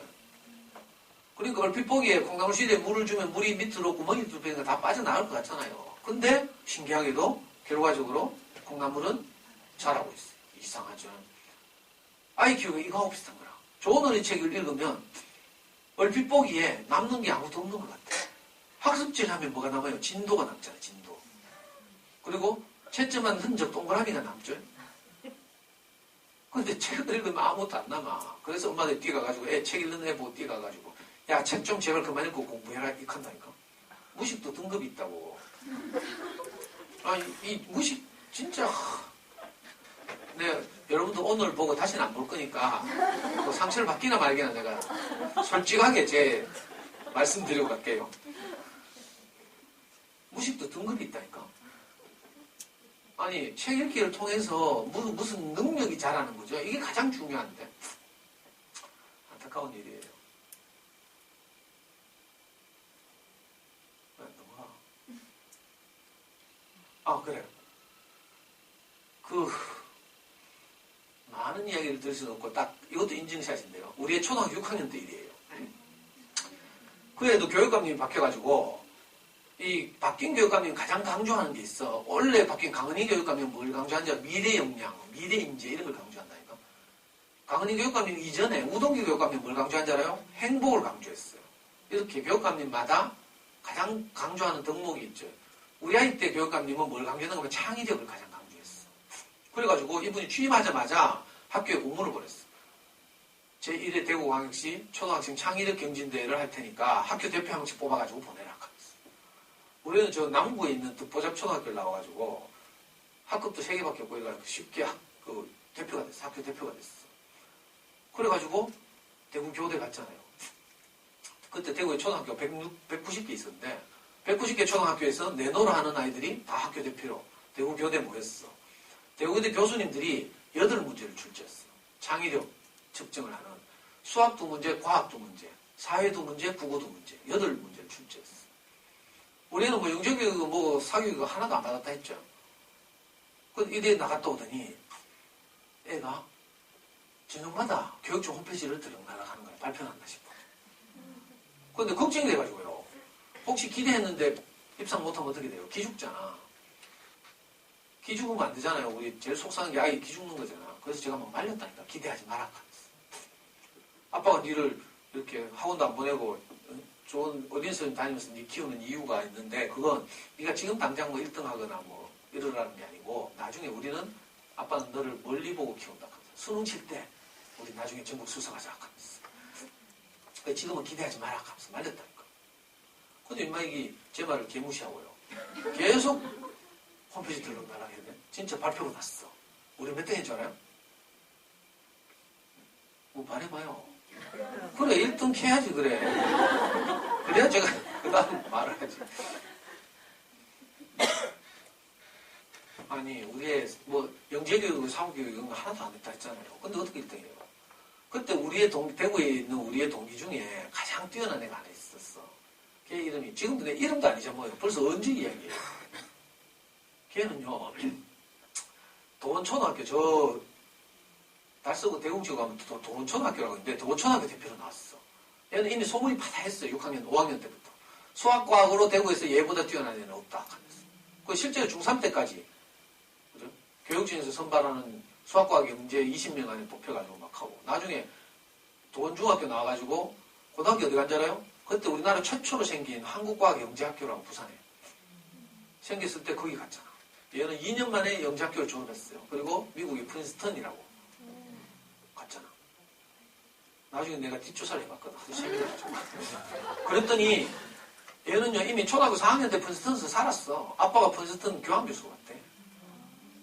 Speaker 1: 그러니까 얼핏 보기에 콩나물 시루에 물을 주면 물이 밑으로 구멍이 뚫혀 있는 거 다 빠져나갈 것 같잖아요. 근데 신기하게도 결과적으로 콩나물은 자라고 있어요. 이상하죠. 아이 키우기 이거하고 비슷한 거라. 좋은 어린이책을 읽으면 얼핏 보기에 남는 게 아무것도 없는 것 같아. 학습질 하면 뭐가 남아요? 진도가 남잖아요. 진도. 그리고 채점한 흔적 동그라미가 남죠. 근데 책을 읽으면 아무것도 안 남아. 그래서 엄마들 뛰어가가지고 책 읽는 애 보고 뛰어가가지고 야, 책 좀 제발 그만 읽고 공부해라 이칸다니까. 무식도 등급이 있다고. 아니, 이 무식 진짜 내가 여러분도 오늘 보고 다시는 안 볼 거니까 뭐 상처를 받기나 말기나 내가 솔직하게 제 말씀드리고 갈게요. 무식도 등급이 있다니까. 아니, 책 읽기를 통해서 무슨 능력이 자라는 거죠. 이게 가장 중요한데. 안타까운 일이에요. 넘어가. 아, 그래요. 많은 이야기를 들을 수는 없고, 딱, 이것도 인증샷인데요. 우리의 초등학교 6학년 때 일이에요. 그 애도 교육감님이 바뀌어가지고, 이 바뀐 교육감님이 가장 강조하는 게 있어. 원래 바뀐 강은희 교육감님은 뭘 강조하는지 미래 역량, 미래 인재 이런 걸 강조한다니까. 강은희 교육감님 이전에 우동기 교육감님 뭘 강조한 줄 알아요? 행복을 강조했어요. 이렇게 교육감님마다 가장 강조하는 덕목이 있죠. 우리 아이 때 교육감님은 뭘 강조했는가 하면 창의력을 가장 강조했어. 그래가지고 이분이 취임하자마자 학교에 공문을 보냈어. 제1회 대구광역시 초등학생 창의력 경진대회를 할 테니까 학교 대표 한 명씩 뽑아가지고 보내라. 우리는 저 남구에 있는 득보잡 초등학교를 나와가지고 학급도 3개밖에 없고 이래가지고 쉽게 대표가 됐어. 학교 대표가 됐어. 그래가지고 대구 교대 갔잖아요. 그때 대구에 초등학교 190개 있었는데 190개 초등학교에서 내노라 하는 아이들이 다 학교 대표로 대구 교대 모였어. 대구 교대 교수님들이 8문제를 출제했어. 창의력 측정을 하는 수학 2문제, 과학 2문제, 사회 2문제, 국어 2문제 8문제를 출제했어. 우리는 뭐 영재교육, 뭐 사교육 하나도 안 받았다 했죠. 그 이대에 나갔다 오더니 애가 저녁마다 교육청 홈페이지를 들여나가는 거예요. 발표한다 싶어. 그런데 걱정이 돼가지고요. 혹시 기대했는데 입상 못하면 어떻게 돼요? 기죽잖아. 기죽으면 안 되잖아요. 우리 제일 속상한 게 아이 기죽는 거잖아. 그래서 제가 막 말렸다니까. 기대하지 마라. 아빠가 니를 이렇게 학원도 안 보내고 좋은 어린이집 다니면서 네 키우는 이유가 있는데 그건 네가 지금 당장 뭐 1등 하거나 뭐 이러라는 게 아니고 나중에 우리는 아빠는 너를 멀리 보고 키운다. 수능 칠 때 우리 나중에 전국 수상하자 하면서 지금은 기대하지 마라 하면서 말렸다니까. 근데 인마 이게 제 말을 개무시하고요. 계속 홈페이지 들러나라 해야 돼. 진짜 발표가 났어. 우리 몇 등 했줄 알아요? 뭐 말해봐요. 그래 1등 해야지 그래. 그래야 제가 그 다음 말을 하지. 아니 우리의 뭐 영재교육, 사고교육 이런 거 하나도 안 했다 했잖아요. 근데 어떻게 1등해요? 그때 우리의 대구에 있는 우리의 동기 중에 가장 뛰어난 애가 하나 있었어. 걔 이름이 지금도 내 이름도 안 잊어먹어요. 벌써 언제 이야기예요. 걔는요 도원초등학교 저 달서구 대웅지구 가면 도원초등학교라고 있는데 도원초등학교 대표로 나왔어. 얘는 이미 소문이 파다했어요. 6학년, 5학년 때부터. 수학과학으로 대구에서 얘보다 뛰어난 애는 없다. 하면서. 그 실제로 중3 때까지 그죠? 교육청에서 선발하는 수학과학 영재 20명 안에 뽑혀가지고 막 하고 나중에 도원중학교 나와가지고 고등학교 어디 간 줄 알아요? 그때 우리나라 최초로 생긴 한국과학 영재학교라고 부산에 생겼을 때 거기 갔잖아. 얘는 2년 만에 영재학교를 졸업했어요. 그리고 미국의 프린스턴이라고 갔잖아. 나중에 내가 뒷조사를 해봤거든. 아주 재미있죠. 그랬더니 얘는요 이미 초등학교 4학년 때 펀스턴에서 살았어. 아빠가 펀스턴 교환교수 같대.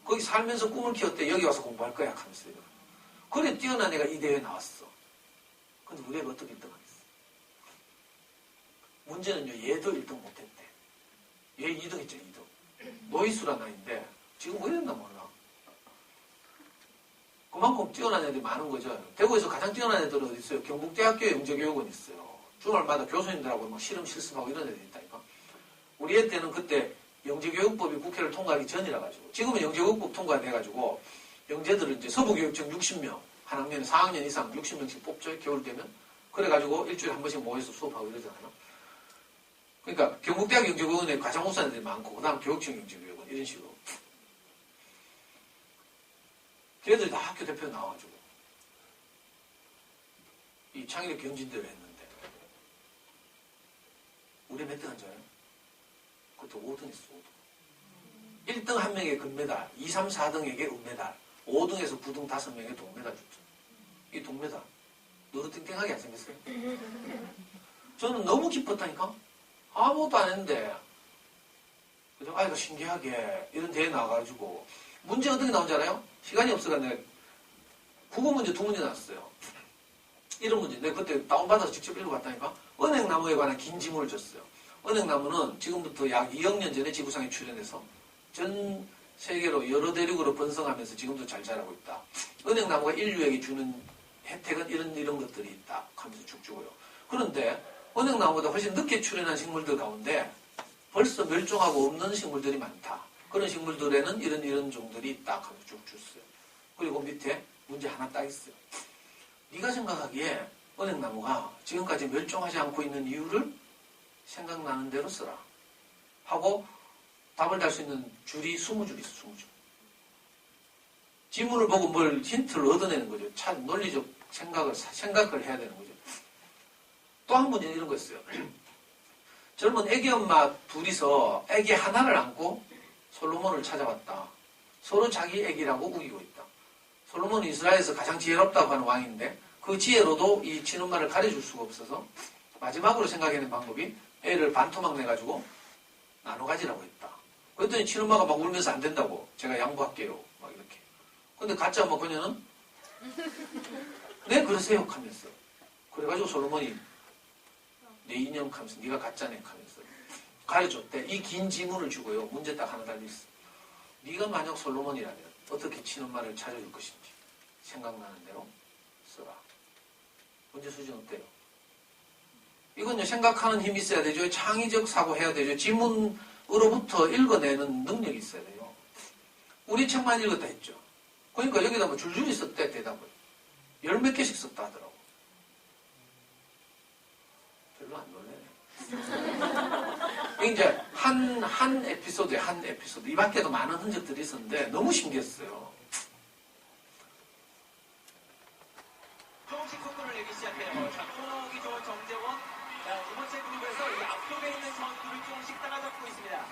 Speaker 1: 거기 살면서 꿈을 키웠대. 여기 와서 공부할 거야 하면서요. 그래 뛰어난 애가 이 대회에 나왔어. 근데 우리 애가 어떻게 1등 하겠어? 문제는요 얘도 1등 못했대. 얘 2등 했죠 2등. 노이수란 아이인데 지금 왜 됐나 몰라. 그만큼 뛰어난 애들이 많은 거죠. 대구에서 가장 뛰어난 애들은 어디 있어요? 경북대학교에 영재교육원 있어요. 주말마다 교수님들하고 막 실험 실습하고 이런 애들이 있다니까. 우리 애 때는 그때 영재교육법이 국회를 통과하기 전이라 가지고 지금은 영재교육법 통과돼가지고 영재들을 이제 서부교육청 60명 한 학년에 4학년 이상 60명씩 뽑죠. 겨울 되면. 그래가지고 일주일에 한 번씩 모여서 수업하고 이러잖아요. 그러니까 경북대학 영재교육원에 가장 우수한 애들이 많고 그 다음 교육청 영재교육원 이런 식으로. 걔들이 다 학교 대표 나와가지고 이 창의력 경진대회 했는데 우리 몇 등 한 줄 알아요? 그때 5등 했어 5등. 1등 한 명에 금메달, 2, 3, 4등에게 은메달, 5등에서 9등 5명에 동메달 줬죠. 이 동메달 너르땡땡하게 안 생겼어요? 저는 너무 기뻤다니까. 아무것도 안 했는데 그죠? 아이가 신기하게 이런 대회 나와가지고 문제 어떻게 나온지 알아요? 시간이 없어가 내가 국어 문제 2문제 나왔어요. 이런 문제 내가 그때 다운받아서 직접 읽어봤다니까. 은행나무에 관한 긴 지문을 줬어요. 은행나무는 지금부터 약 2억 년 전에 지구상에 출현해서 전 세계로 여러 대륙으로 번성하면서 지금도 잘 자라고 있다. 은행나무가 인류에게 주는 혜택은 이런 것들이 있다 하면서 쭉 주고요. 그런데 은행나무보다 훨씬 늦게 출현한 식물들 가운데 벌써 멸종하고 없는 식물들이 많다. 그런 식물들에는 이런 종들이 있다 하면서 쭉 줬어요. 그리고 밑에 문제 하나 딱 있어요. 네가 생각하기에 은행나무가 지금까지 멸종하지 않고 있는 이유를 생각나는 대로 써라. 하고 답을 달 수 있는 줄이 20줄 있어. 20줄. 지문을 보고 뭘 힌트를 얻어내는 거죠. 참 논리적 생각을 해야 되는 거죠. 또 한 문제는 이런 거였어요. 젊은 애기 엄마 둘이서 애기 하나를 안고 솔로몬을 찾아왔다. 서로 자기 애기라고 우기고 있다. 솔로몬은 이스라엘에서 가장 지혜롭다고 하는 왕인데 그 지혜로도 이 친엄마를 가려줄 수가 없어서 마지막으로 생각해낸 방법이 애를 반토막 내가지고 나눠 가지라고 했다. 그랬더니 친엄마가 막 울면서 안 된다고. 제가 양보할게요. 막 이렇게. 근데 가짜 엄마 그녀는 네 그러세요 하면서. 그래가지고 솔로몬이 내 인형 하면서 네가 가짜네 하면서 가르쳤대. 이 긴 지문을 주고요. 문제 딱 하나 달려있어. 네가 만약 솔로몬이라면 어떻게 친엄마를 찾아줄 것인지 생각나는 대로 써라. 문제 수준 어때요? 이건요 생각하는 힘이 있어야 되죠. 창의적 사고 해야 되죠. 지문으로부터 읽어내는 능력이 있어야 돼요. 우리 책만 읽었다 했죠. 그러니까 여기다 뭐 줄줄이 썼대 대답을. 10몇 개씩 썼다 하더라고. 별로 안 놀래네. 이제 한 에피소드에 한 에피소드. 이 밖에도 많은 흔적들이 있었는데 너무 신기했어요.
Speaker 3: 조금씩 속도를 내기 시작해요. 자, 코너기 좋은 정재원. 자, 두 번째 그룹에서 이 앞쪽에 있는 선수를 조금씩 따라잡고 있습니다.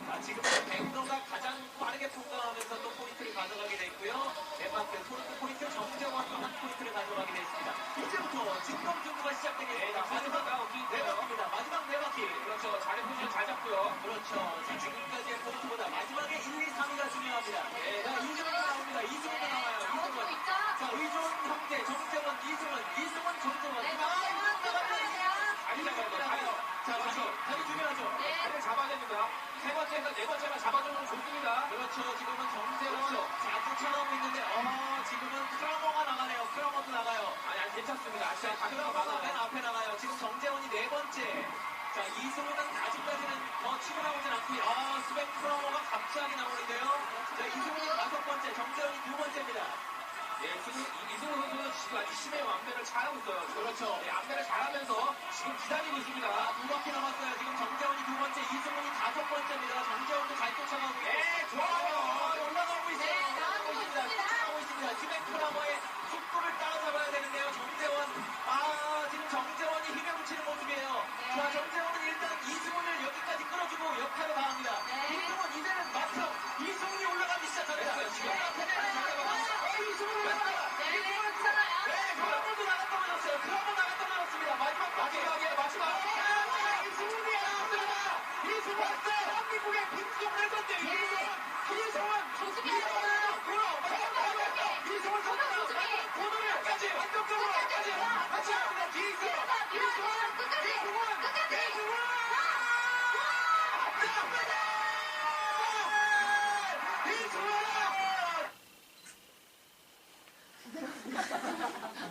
Speaker 3: 자, 지금 뱅더가 가장 빠르게 통과하면서 또 포인트를 가져가게 돼 있고요. 덴마크 토르코 포인트 정재원도 한 포인트를 가져가게 돼 있습니다. 이제부터 직접 중부가 시작되겠습니다. 마지막 네 바퀴입니다. 마지막 네 바퀴. 그렇죠. 자리 포지션 잘 잡고요. 그렇죠. 자, 지금까지의 포인트보다 마지막에 1, 2, 3위가 중요합니다. 네, 자, 이승원도 나옵니다. 이승원도 나와요. 이승원. 자, 의존 형제, 정재원, 이승원, 정재원. 자리 잡아야 돼요. 자리. 자, 그렇죠. 자리 중요하죠. 자리를 잡아야 됩니다. 세 번째에서 네 번째만 잡아주면 좋습니다. 그렇죠. 지금은 정재원. 자, 쫓아가고 있는데, 지금은 크라머가 나가네요. 크라머도 나가요. 아니, 괜찮습니다. 자, 크라머가 맨 앞에 나가요. 지금 정재원이 네 번째. 자, 이승우는 아직까지는 더 치고 나오진 않고요. 스벤 크라머가 갑자기 나오는데요. 자, 이승우는 5번째, 정재원이 2번째입니다. 예, 이승우 선수는 지금 아주 심해요. 앞면을 잘하고 있어요. 그렇죠. 예, 앞면을 잘하면서 지금 기다리고 있습니다. 2바퀴 남았어요. 지금 정재원이 2번째, 이승훈이 5번째입니다. 정재원도 잘 쫓아가고 있어요. 네, 좋아요. 올라가고 있어요. 올라가고 있습니다. 쫓아가고 있습니다. 지금 크라머의 속도를 따라잡아야 되는데요. 정재원. 지금 정재원이 힘에 붙이는 모습이에요. 자, 정재원은 일단 이승훈을 여기까지 끌어주고 역할을 다합니다. 이승훈, 이제는 막상 이승훈이 올라가기 시작합니다. 지금 앞에 잡아가고 이승훈 올라가요. 네, 크라머도 나갔다 오셨어요.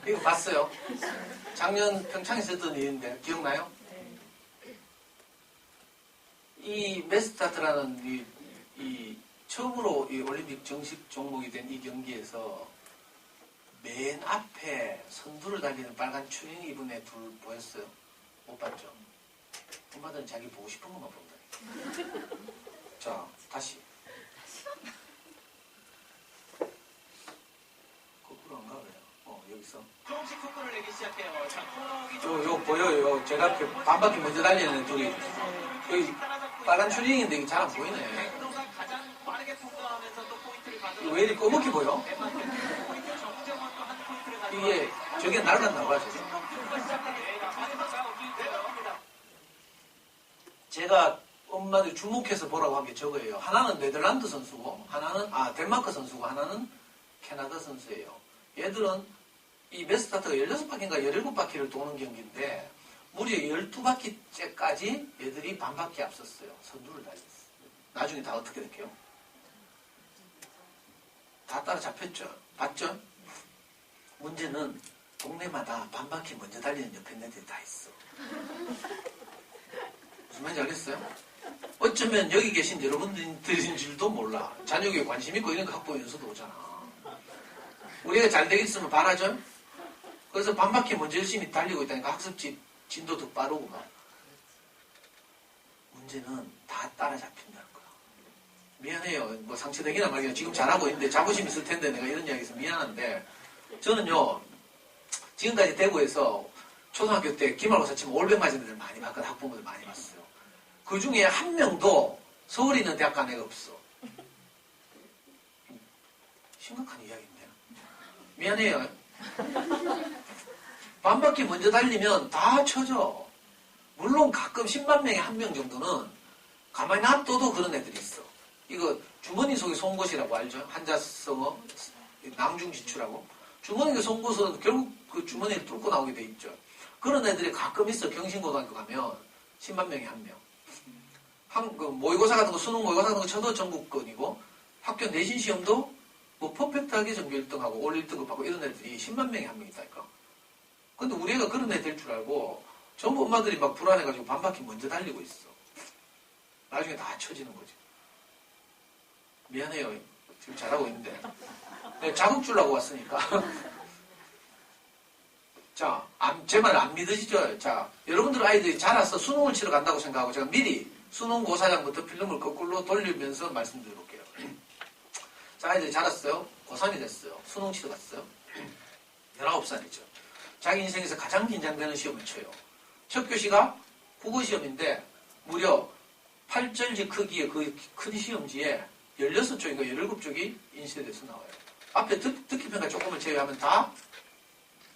Speaker 1: 이거 봤어요? 작년 평창에서 했던 일인데 기억나요? 이 메스타트라는 이 처음으로 이 올림픽 정식 종목이 된 이 경기에서 맨 앞에 선두를 달리는 빨간 추리닝 입은 애 둘 보였어요? 못 봤죠? 엄마들은 자기 보고 싶은 것만 본다. 자, 다시. 거꾸로 안 가, 그래요? 여기서.
Speaker 3: 조금씩 속도를 내기 시작해요. 자, 코너기
Speaker 1: 요 보여요. 제가 그 반바퀴 먼저 달리는 애 둘이. 여기 빨간 추리닝인데 이게 잘 안 보이네.
Speaker 3: 백도가 가장 빠르게 통과하면서 또 포인트를 가져가.
Speaker 1: 왜 이렇게 꺼멓게 보여?
Speaker 3: 포인트 정재원도 한 포인트를 가져가.
Speaker 1: 이게 저게 날아갔나 봐, 저게. 제가 엄마들 주목해서 보라고 한 게 저거예요. 하나는 네덜란드 선수고, 하나는, 덴마크 선수고, 하나는 캐나다 선수예요. 얘들은 이 메스타트가 16바퀴인가 17바퀴를 도는 경기인데, 무려 12바퀴째까지 얘들이 반바퀴 앞섰어요. 선두를 달렸어요. 나중에 다 어떻게 될게요? 다 따라잡혔죠? 봤죠? 문제는 동네마다 반바퀴 먼저 달리는 옆에 애들이 다 있어. 무슨 말인지 알겠어요? 어쩌면 여기 계신 여러분들인 줄도 몰라. 자녀교육 관심 있고 이런 거 학부 연수도 오잖아. 우리가 잘 되겠으면 바라죠? 그래서 반바퀴 먼저 열심히 달리고 있다니까 학습지 진도도 빠르고 막. 문제는 다 따라잡힌다는 거야. 미안해요. 뭐 상처되기나 말기나 지금 잘하고 있는데 자부심 있을 텐데 내가 이런 이야기해서 미안한데 저는요 지금까지 대구에서 초등학교 때 기말고사 치면 올백 맞은 애들 많이 봤거든. 학부모들 많이 봤어요. 그 중에 한 명도 서울에 있는 대학 간 애가 없어. 심각한 이야기인데. 미안해요. 반바퀴 먼저 달리면 다 쳐져. 물론 가끔 10만 명에 한 명 정도는 가만히 놔둬도 그런 애들이 있어. 이거 주머니 속에 쏜 것이라고 알죠? 한자성어, 낭중지추라고. 주머니에 쏜 것은 결국 그 주머니를 뚫고 나오게 돼 있죠. 그런 애들이 가끔 있어. 경신고등학교 가면 10만 명에 한 명. 모의고사 같은 거, 수능 모의고사 같은 거 쳐도 전국권이고 학교 내신 시험도 뭐 퍼펙트하게 전교 1등하고 올 1등급 하고 이런 애들이 10만 명에 한 명 있다니까. 근데 우리 애가 그런 애 될 줄 알고 전부 엄마들이 막 불안해가지고 반바퀴 먼저 달리고 있어. 나중에 다 쳐지는 거지. 미안해요. 지금 잘하고 있는데. 내가 자극 주려고 왔으니까. 자, 제 말 안 믿으시죠? 자, 여러분들 아이들이 자라서 수능을 치러 간다고 생각하고 제가 미리 수능고사장부터 필름을 거꾸로 돌리면서 말씀드려볼게요. 자, 아이들이 자랐어요. 고3이 됐어요. 수능 치러 갔어요. 19살이죠. 자기 인생에서 가장 긴장되는 시험을 쳐요. 첫 교시가 국어시험인데 무려 8절지 크기의 그 큰 시험지에 16쪽인가 17쪽이 인쇄돼서 나와요. 앞에 듣기평가 조금을 제외하면 다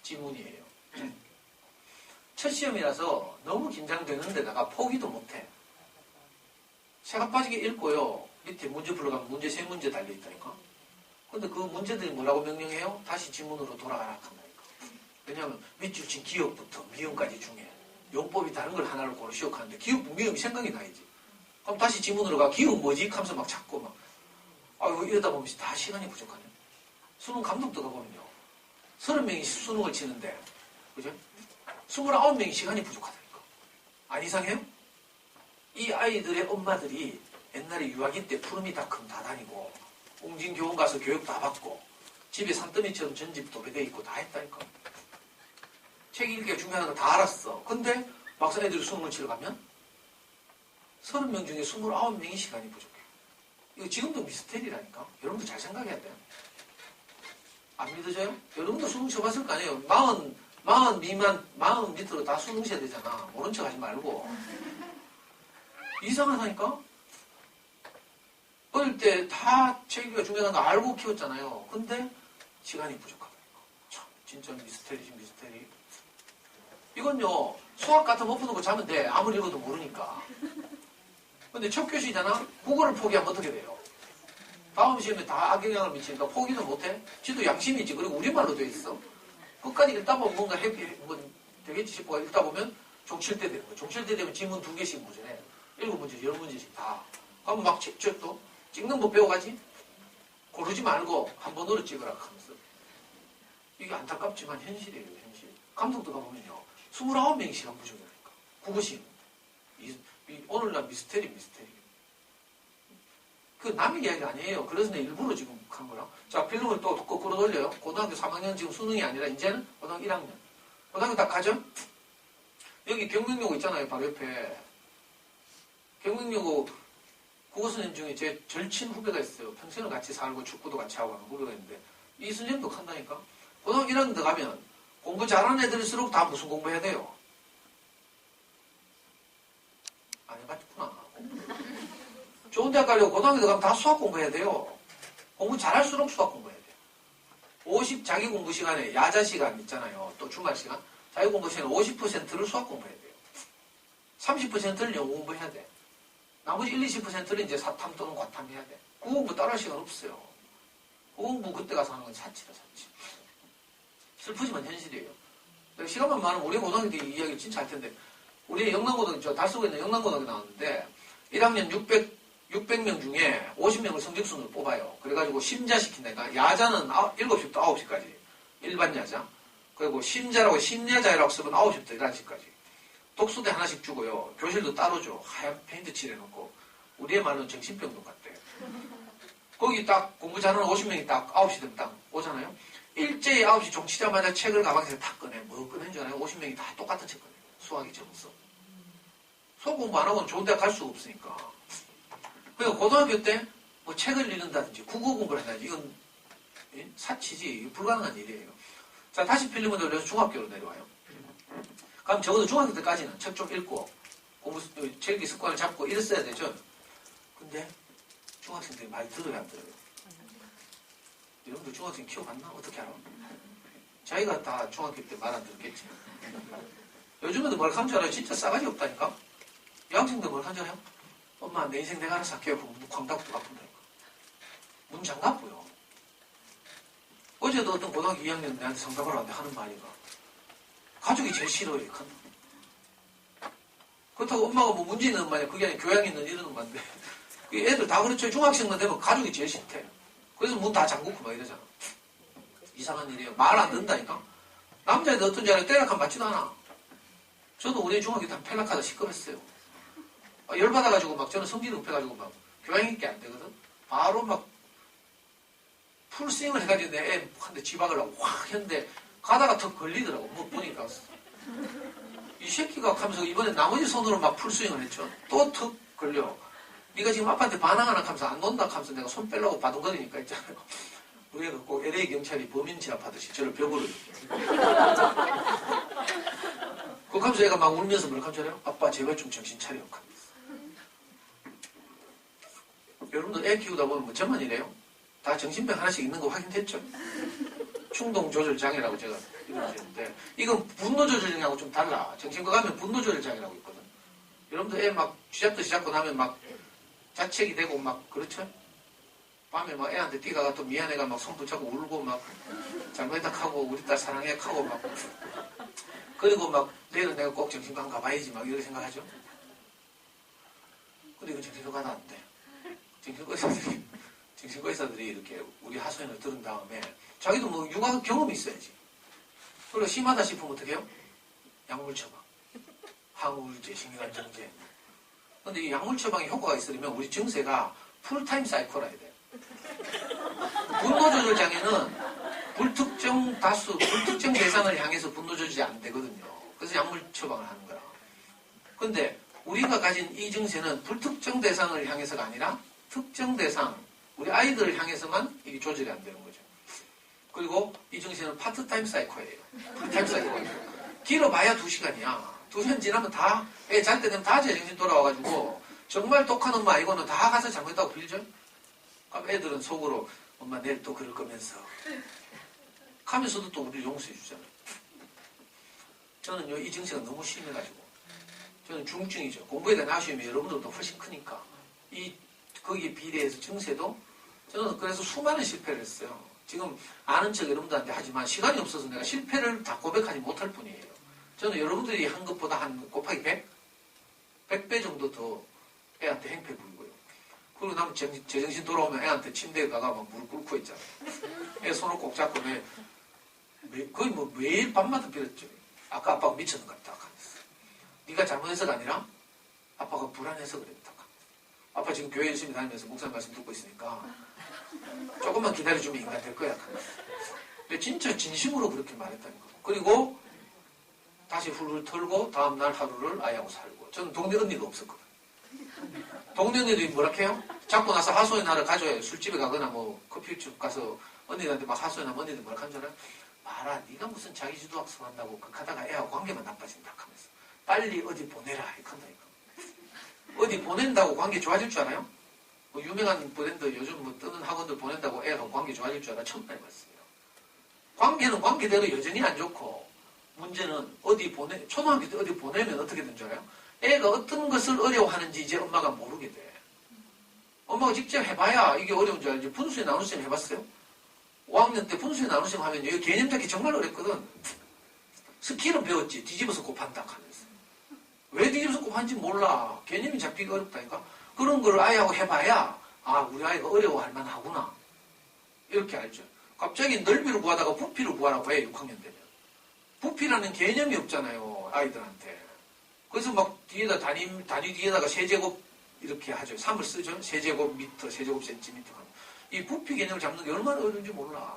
Speaker 1: 지문이에요. 첫 시험이라서 너무 긴장되는 데다가 포기도 못해. 새가 빠지게 읽고요. 밑에 문제 불러가면 문제 3문제 달려있다니까. 근데 그 문제들이 뭐라고 명령해요? 다시 지문으로 돌아가라 한다니까. 왜냐하면 밑줄친 기억부터 미음까지 중요해. 용법이 다른 걸 하나를 고르시오 하는데 기억, 미음이 생각이 나야지. 그럼 다시 지문으로 가. 기억 뭐지? 하면서 막 찾고 막. 이러다 보면 다 시간이 부족하네. 수능 감독도 가보면요. 30명이 수능을 치는데, 그죠? 29명이 시간이 부족하다니까. 안 이상해요? 이 아이들의 엄마들이 옛날에 유아기 때 푸르미닷컴 다 다니고, 웅진교원 가서 교육 다 받고, 집에 산더미처럼 전집 도배돼 있고 다 했다니까. 책 읽기가 중요한 거 다 알았어. 근데 막상 애들이 수능을 치러 가면 30명 중에 29명이 시간이 부족해. 이거 지금도 미스테리라니까. 여러분도 잘 생각해야 돼요. 안 믿어져요? 여러분도 수능 쳐봤을 거 아니에요. 40 밑으로 다 수능 쳐야 되잖아. 모른 척 하지 말고. 이상하다니까? 어릴 때 다 체육이 중요한 거 알고 키웠잖아요. 근데 시간이 부족하다니까. 참, 진짜 미스테리지, 미스테리. 이건요, 수학 같은 거 엎어놓고 자면 돼. 아무리 읽어도 모르니까. 근데 첫 교시잖아? 국어를 포기하면 어떻게 돼요? 다음 시험에 다 악영향을 미치니까 포기도 못해? 지도 양심이 있지. 그리고 우리말로 돼 있어. 끝까지 읽다 보면 뭔가 되겠지 싶고 읽다 보면 종칠 때 되는 거예요. 종칠 때 되면 지문 2개씩 무전해. 7문제, 10문제씩 다. 그럼 막 직접 또 찍는 법 배워가지? 고르지 말고 한 번으로 찍으라 하면서. 이게 안타깝지만 현실이에요, 현실. 감독도 가보면요. 29명이 시간 부족이니까. 국어시험. 오늘날 미스테리. 그 남의 이야기가 아니에요. 그래서 내가 일부러 지금 한 거라. 자, 필름을 또 거꾸로 돌려요. 고등학교 3학년 지금 수능이 아니라 이제는 고등학교 1학년. 고등학교 다 가죠? 여기 경명여고 있잖아요. 바로 옆에. 경명여고 국어선생님 중에 제 절친 후배가 있어요. 평생을 같이 살고 축구도 같이 하고 하는 후배가 있는데 이 선생님도 한다니까. 고등학교 1학년 더 가면 공부 잘하는 애들일수록 다 무슨 공부해야 돼요? 안 해봤구나. 좋은 대학 가려고 고등학교 더 가면 다 수학 공부해야 돼요. 공부 잘할수록 수학 공부해야 돼요. 50 자기 공부 시간에 야자 시간 있잖아요. 또 주말 시간. 자기 공부 시간에 50%를 수학 공부해야 돼요. 30%를 영어 공부해야 돼. 나머지 20%를 이제 사탐 또는 과탐 해야 돼. 국어공부 따라할 시간 없어요. 국어공부 그때 가서 하는 건 사치다, 사치. 슬프지만 현실이에요. 내가 시간만 많으면 우리 고등학교 때 이 이야기 진짜 할 텐데, 우리 영남고등학교, 저 달서구에 있는 영남고등학교 나왔는데, 1학년 600명 중에 50명을 성적순으로 뽑아요. 그래가지고 심자 시킨다니까. 야자는 7시부터 9시까지. 일반 야자. 그리고 심자라고 심야자라고 쓰면 9시부터 11시까지. 독서대 하나씩 주고요. 교실도 따로 줘. 하얀 페인트 칠해놓고. 우리의 말로는 정신병동 같대. 거기 딱 공부 잘하는 50명이 딱 9시 되면 딱 오잖아요. 일제히 9시 종치자마자 책을 가방에서 탁 꺼내. 뭐 꺼낸 줄 알아요? 50명이 다 똑같은 책 꺼내. 수학이 정서. 수학 공부 안 하고는 좋은 대학 갈 수가 없으니까. 그러니까 고등학교 때 뭐 책을 읽는다든지 국어 공부를 한다든지 이건 사치지. 불가능한 일이에요. 자, 다시 필름을 돌려서 중학교로 내려와요. 그럼 적어도 중학교 때까지는 책 좀 읽고 공부, 책기 습관을 잡고 이랬어야 되죠. 근데 중학생들이 많이 들어요, 안 들어요? 여러분들 중학생 키워봤나? 어떻게 알아? 자기가 다 중학교 때 말 안 들었겠지. 요즘에도 뭘 한 줄 알아요? 진짜 싸가지 없다니까? 여학생들 뭘 한 줄 알아요? 엄마, 내 인생 내가 알아서 할게요. 그럼 광답도 갚는다니까. 문 잠가고요. 어제도 어떤 고등학교 2학년 내한테 상담을 하는데 하는 말이가 가족이 제일 싫어요. 그렇다고 엄마가 뭐 문제 있는 엄마냐, 그게 아니라 교양 있는 이런 엄마인데 애들 다 그렇죠. 중학생만 되면 가족이 제일 싫대. 그래서 문 다 잠그고 막 이러잖아. 이상한 일이에요. 말 안 듣는다니까. 남자애들 어떤지 알아요? 때락하면 맞지도 않아. 저도 우리 중학교 때 펠락하다 시끄럽했어요. 열받아가지고 막 저는 성질이 급해가지고 막 교양 있게 안 되거든. 바로 막 풀스윙을 해가지고 내 애 한 대 지박을 하고 확 했는데 가다가 턱 걸리더라고. 뭐 보니까 이 새끼가 하면서 이번에 나머지 손으로 막 풀스윙을 했죠. 또 턱 걸려. 네가 지금 아빠한테 반항하나 하면서 안 논다 하면서 내가 손 빼려고 바둥거리니까 있잖아요. 우리가 꼭 LA 경찰이 범인 진압하듯이 저를 벽으로 그거 하면서 애가 막 울면서 뭐라고 하면 알아요? 아빠 제발 좀 정신 차려. 여러분들 애 키우다 보면 뭐 저만 이래요? 다 정신병 하나씩 있는 거 확인됐죠? 충동조절장애라고 제가 이러는데 이건 분노조절장애하고 좀 달라. 정신과 가면 분노조절장애라고 있거든. 여러분들 애 막 쥐잡듯이 잡고 나면 막 자책이 되고 막 그렇죠? 밤에 막 애한테 뛰다가 또 미안해가 막 손 붙잡고 울고 막 잘못했다 하고 우리 딸 사랑해 하고 막 그리고 막 내일은 내가 꼭 정신과 가봐야지 막 이렇게 생각하죠? 근데 이건 정신과 가도 안 돼. 정신과 의사들이 이렇게 우리 하소연을 들은 다음에 자기도 뭐 육아 경험이 있어야지. 그리고 심하다 싶으면 어떻게 해요? 약물 처방. 항우울제, 신경안 정제. 근데 이 약물 처방에 효과가 있으려면 우리 증세가 풀타임 사이클 해야 돼. 분노 조절 장애는 불특정 다수, 불특정 대상을 향해서 분노 조절이 안 되거든요. 그래서 약물 처방을 하는 거라. 근데 우리가 가진 이 증세는 불특정 대상을 향해서가 아니라 특정 대상, 우리 아이들을 향해서만 이게 조절이 안 되는 거죠. 그리고 이 증세는 파트타임 사이클이에요. 풀타임 사이클이에요. 길어봐야 2시간이야. 2시간 지나면 다, 애 잘 때 되면 다 제정신 돌아와가지고 정말 독한 엄마 이거는 다 가서 잘못했다고 빌죠? 그럼 애들은 속으로 엄마 내일 또 그럴 거면서 하면서도 또 우리를 용서해 주잖아요. 저는요 이 증세가 너무 심해가지고 저는 중증이죠. 공부에 대한 아쉬움이 여러분들도 훨씬 크니까 거기에 비례해서 증세도 저는 그래서 수많은 실패를 했어요. 지금 아는 척 여러분들한테 하지만 시간이 없어서 내가 실패를 다 고백하지 못할 뿐이에요. 저는 여러분들이 한 것보다 한 곱하기 100배 정도 더 애한테 행패 부리고요. 그리고 나면 제정신 돌아오면 애한테 침대에 가가 막 무릎 꿇고 있잖아요. 애 손을 꼭 잡고 거의 뭐 매일 밤마다 빌었죠. 아까 아빠가 미쳤는 것 같다. 네가 잘못해서가 아니라 아빠가 불안해서 그랬다. 아빠 지금 교회 열심히 다니면서 목사님 말씀 듣고 있으니까 조금만 기다려주면 인간 될 거야. 근데 진짜 진심으로 그렇게 말했다는 거. 그리고 다시 훌훌 털고 다음날 하루를 아이하고 살고. 저는 동네 언니가 없었거든. 동네 언니들이 뭐라 해요? 잡고 나서 하소연하러 가줘요. 술집에 가거나 뭐 커피집 가서 언니들한테 막 하소연하면 언니들 뭐라 하는 줄 알아요? 말아, 네가 무슨 자기주도 학습한다고 극하다가 애하고 관계만 나빠진다 하면서 빨리 어디 보내라 이칸다니까. 어디 보낸다고 관계 좋아질 줄 알아요? 뭐 유명한 브랜드 요즘 뭐 뜨는 학원들 보낸다고 애하고 관계 좋아질 줄 알아? 처음 해봤습니다. 관계는 관계대로 여전히 안 좋고 문제는 초등학교 때 어디 보내면 어떻게 된 줄 알아요? 애가 어떤 것을 어려워하는지 이제 엄마가 모르게 돼. 엄마가 직접 해봐야 이게 어려운 줄 알지. 분수에 나누셈 해봤어요? 5학년 때 분수에 나누셈 하면 이 개념 잡기 정말 어렵거든. 스킬은 배웠지. 뒤집어서 곱한다 하면서. 왜 뒤집어서 곱한지 몰라. 개념이 잡기가 어렵다니까. 그런 걸 아이하고 해봐야 우리 아이가 어려워할 만하구나. 이렇게 알죠. 갑자기 넓이를 구하다가 부피를 구하라고 해. 6학년 되면. 부피라는 개념이 없잖아요. 아이들한테. 그래서 막 뒤에다 단위 뒤에다가 세제곱 이렇게 하죠. 3을 쓰죠. 세제곱 미터, 세제곱 센티미터. 이 부피 개념을 잡는 게 얼마나 어려운지 몰라.